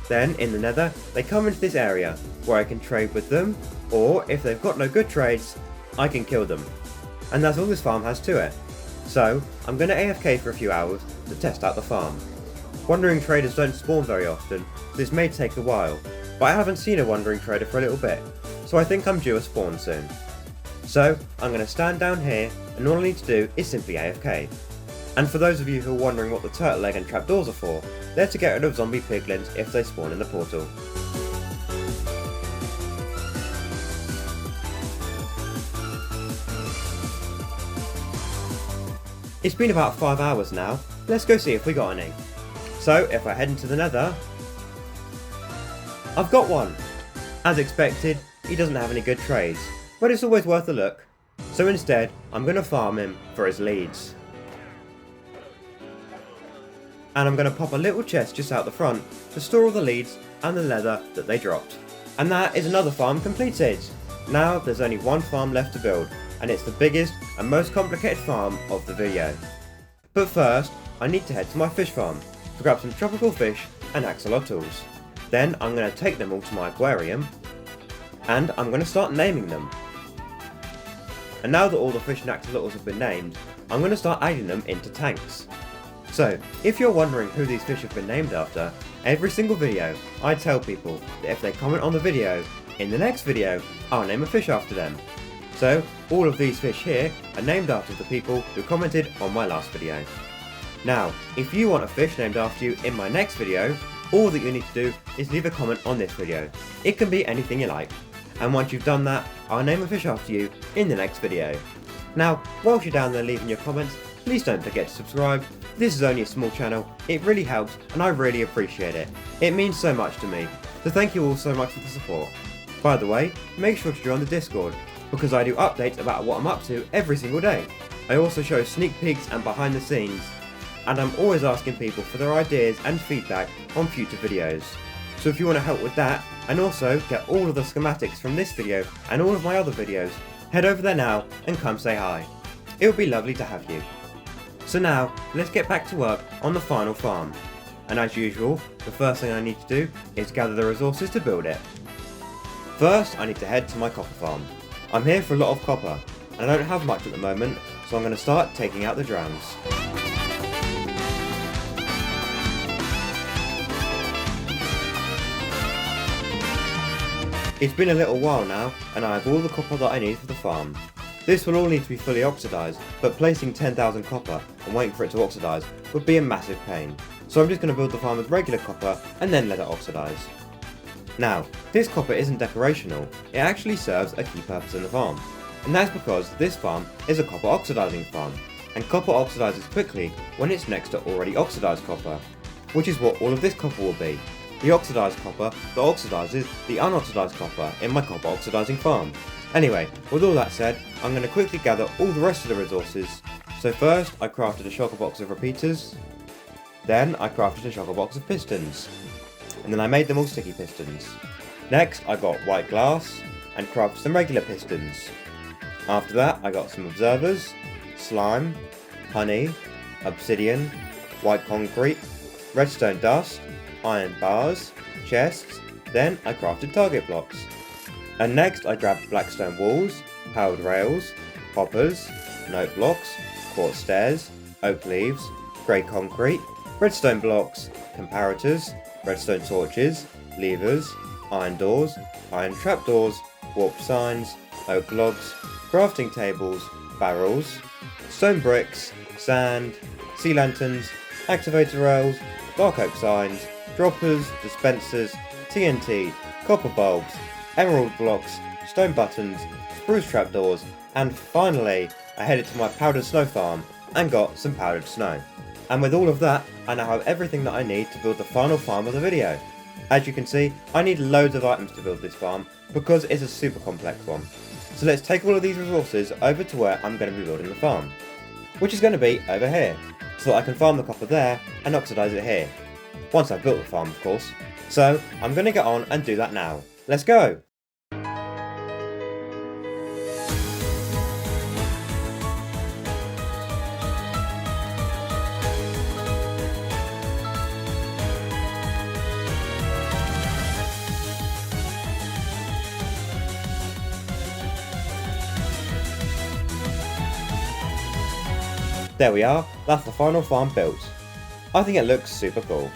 Then in the nether, they come into this area where I can trade with them, or if they've got no good trades, I can kill them. And that's all this farm has to it. So I'm going to AFK for a few hours to test out the farm. Wandering traders don't spawn very often, so this may take a while, but I haven't seen a wandering trader for a little bit, so I think I'm due a spawn soon. So I'm going to stand down here, and all I need to do is simply AFK. And for those of you who are wondering what the turtle egg and trapdoors are for, they're to get rid of zombie piglins if they spawn in the portal. It's been about 5 hours now, let's go see if we got any. So if I head into the nether, I've got one! As expected, he doesn't have any good trades, but it's always worth a look. So instead, I'm going to farm him for his leads. And I'm going to pop a little chest just out the front to store all the leads and the leather that they dropped. And that is another farm completed! Now there's only one farm left to build, and it's the biggest and most complicated farm of the video. But first, I need to head to my fish farm to grab some tropical fish and axolotls. Then I'm going to take them all to my aquarium, and I'm going to start naming them. And now that all the fish and axolotls have been named, I'm going to start adding them into tanks. So, if you're wondering who these fish have been named after, every single video I tell people that if they comment on the video, in the next video I'll name a fish after them. So, all of these fish here are named after the people who commented on my last video. Now, if you want a fish named after you in my next video, all that you need to do is leave a comment on this video. It can be anything you like. And once you've done that, I'll name a fish after you in the next video. Now, whilst you're down there leaving your comments, please don't forget to subscribe. This is only a small channel, it really helps and I really appreciate it. It means so much to me, so thank you all so much for the support. By the way, make sure to join the Discord, because I do updates about what I'm up to every single day. I also show sneak peeks and behind the scenes, and I'm always asking people for their ideas and feedback on future videos. So if you want to help with that, and also get all of the schematics from this video and all of my other videos, head over there now and come say hi. It would be lovely to have you. So now, let's get back to work on the final farm. And as usual, the first thing I need to do is gather the resources to build it. First, I need to head to my copper farm. I'm here for a lot of copper, and I don't have much at the moment, so I'm going to start taking out the drums. It's been a little while now, and I have all the copper that I need for the farm. This will all need to be fully oxidised, but placing 10,000 copper and waiting for it to oxidise would be a massive pain. So I'm just going to build the farm with regular copper and then let it oxidise. Now, this copper isn't decorational, it actually serves a key purpose in the farm. And that's because this farm is a copper oxidising farm, and copper oxidises quickly when it's next to already oxidised copper, which is what all of this copper will be. The oxidised copper that oxidises the unoxidised copper in my copper oxidising farm. Anyway, with all that said, I'm going to quickly gather all the rest of the resources. So first, I crafted a shulker box of repeaters, then I crafted a shulker box of pistons, and then I made them all sticky pistons. Next, I got white glass, and crafted some regular pistons. After that, I got some observers, slime, honey, obsidian, white concrete, redstone dust, iron bars, chests, then I crafted target blocks. And next I grabbed blackstone walls, powered rails, hoppers, note blocks, quartz stairs, oak leaves, grey concrete, redstone blocks, comparators, redstone torches, levers, iron doors, iron trapdoors, warp signs, oak logs, crafting tables, barrels, stone bricks, sand, sea lanterns, activator rails, dark oak signs, droppers, dispensers, TNT, copper bulbs, emerald blocks, stone buttons, spruce trapdoors, and finally I headed to my powdered snow farm and got some powdered snow. And with all of that, I now have everything that I need to build the final farm of the video. As you can see, I need loads of items to build this farm because it's a super complex one. So let's take all of these resources over to where I'm going to be building the farm, which is going to be over here, so that I can farm the copper there and oxidise it here. Once I've built the farm, of course. So I'm going to get on and do that now. Let's go! There we are, that's the final farm built. I think it looks super cool.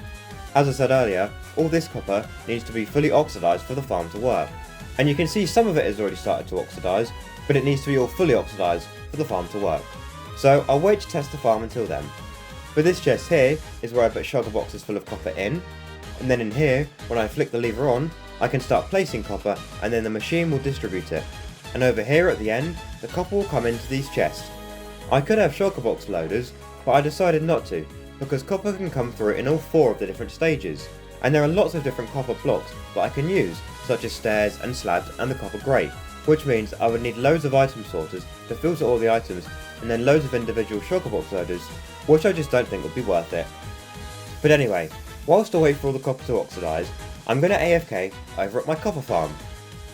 As I said earlier, all this copper needs to be fully oxidised for the farm to work. And you can see some of it has already started to oxidise, but it needs to be all fully oxidised for the farm to work. So I'll wait to test the farm until then. But this chest here is where I put sugar boxes full of copper in, and then in here, when I flick the lever on, I can start placing copper and then the machine will distribute it. And over here at the end, the copper will come into these chests. I could have sugar box loaders, but I decided not to, because copper can come through in all 4 of the different stages. And there are lots of different copper blocks that I can use, such as stairs and slabs and the copper grate, which means I would need loads of item sorters to filter all the items, and then loads of individual sugar box loaders, which I just don't think would be worth it. But anyway, whilst I wait for all the copper to oxidise, I'm going to AFK over at my copper farm.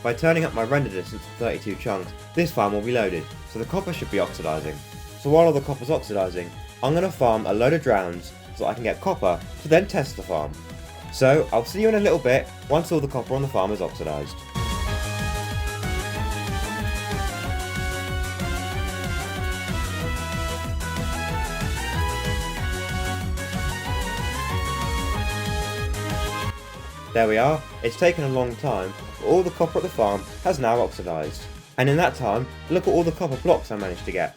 By turning up my render distance to 32 chunks, this farm will be loaded, so the copper should be oxidising. So while all the copper's oxidising, I'm going to farm a load of drowns so I can get copper to then test the farm. So I'll see you in a little bit once all the copper on the farm is oxidised. There we are, it's taken a long time, but all the copper at the farm has now oxidised. And in that time, look at all the copper blocks I managed to get.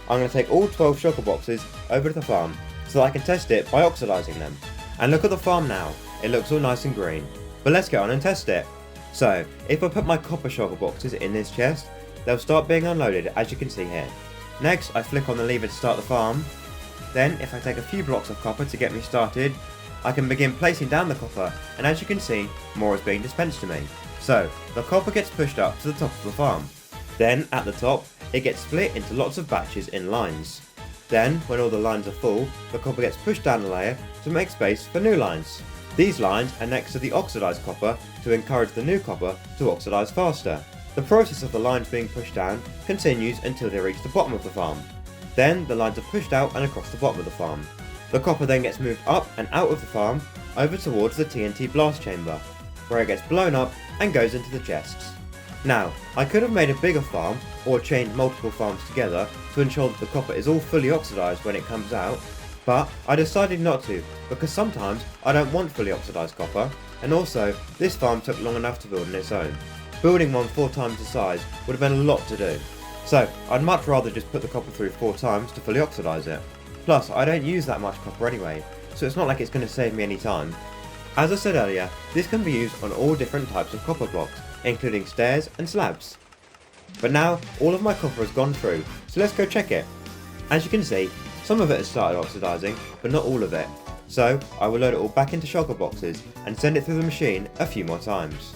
I'm going to take all 12 sugar boxes over to the farm, so that I can test it by oxidising them. And look at the farm now, it looks all nice and green. But let's get on and test it. So, if I put my copper sugar boxes in this chest, they'll start being unloaded as you can see here. Next, I flick on the lever to start the farm. Then, if I take a few blocks of copper to get me started, I can begin placing down the copper, and as you can see, more is being dispensed to me. So, the copper gets pushed up to the top of the farm. Then, at the top, it gets split into lots of batches in lines. Then, when all the lines are full, the copper gets pushed down a layer to make space for new lines. These lines are next to the oxidised copper to encourage the new copper to oxidise faster. The process of the lines being pushed down continues until they reach the bottom of the farm. Then, the lines are pushed out and across the bottom of the farm. The copper then gets moved up and out of the farm over towards the TNT blast chamber, where it gets blown up and goes into the chests. Now, I could have made a bigger farm or chained multiple farms together to ensure that the copper is all fully oxidised when it comes out, but I decided not to because sometimes I don't want fully oxidised copper, and also this farm took long enough to build on its own. Building one 4 times the size would have been a lot to do, so I'd much rather just put the copper through 4 times to fully oxidise it. Plus, I don't use that much copper anyway, so it's not like it's going to save me any time. As I said earlier, this can be used on all different types of copper blocks, including stairs and slabs. But now, all of my copper has gone through, so let's go check it. As you can see, some of it has started oxidising, but not all of it. So, I will load it all back into sugar boxes and send it through the machine a few more times.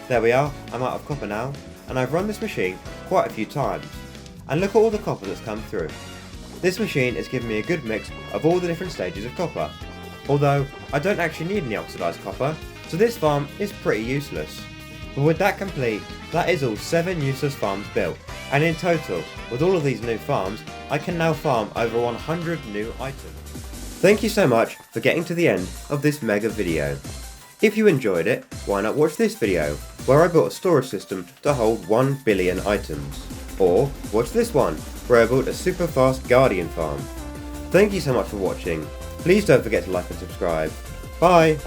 There we are, I'm out of copper now, and I've run this machine quite a few times. And look at all the copper that's come through. This machine has given me a good mix of all the different stages of copper. Although, I don't actually need any oxidised copper, so this farm is pretty useless. But with that complete, that is all 7 useless farms built, and in total, with all of these new farms, I can now farm over 100 new items. Thank you so much for getting to the end of this mega video. If you enjoyed it, why not watch this video, where I built a storage system to hold 1 billion items. Or watch this one, where I built a super fast guardian farm. Thank you so much for watching. Please don't forget to like and subscribe. Bye!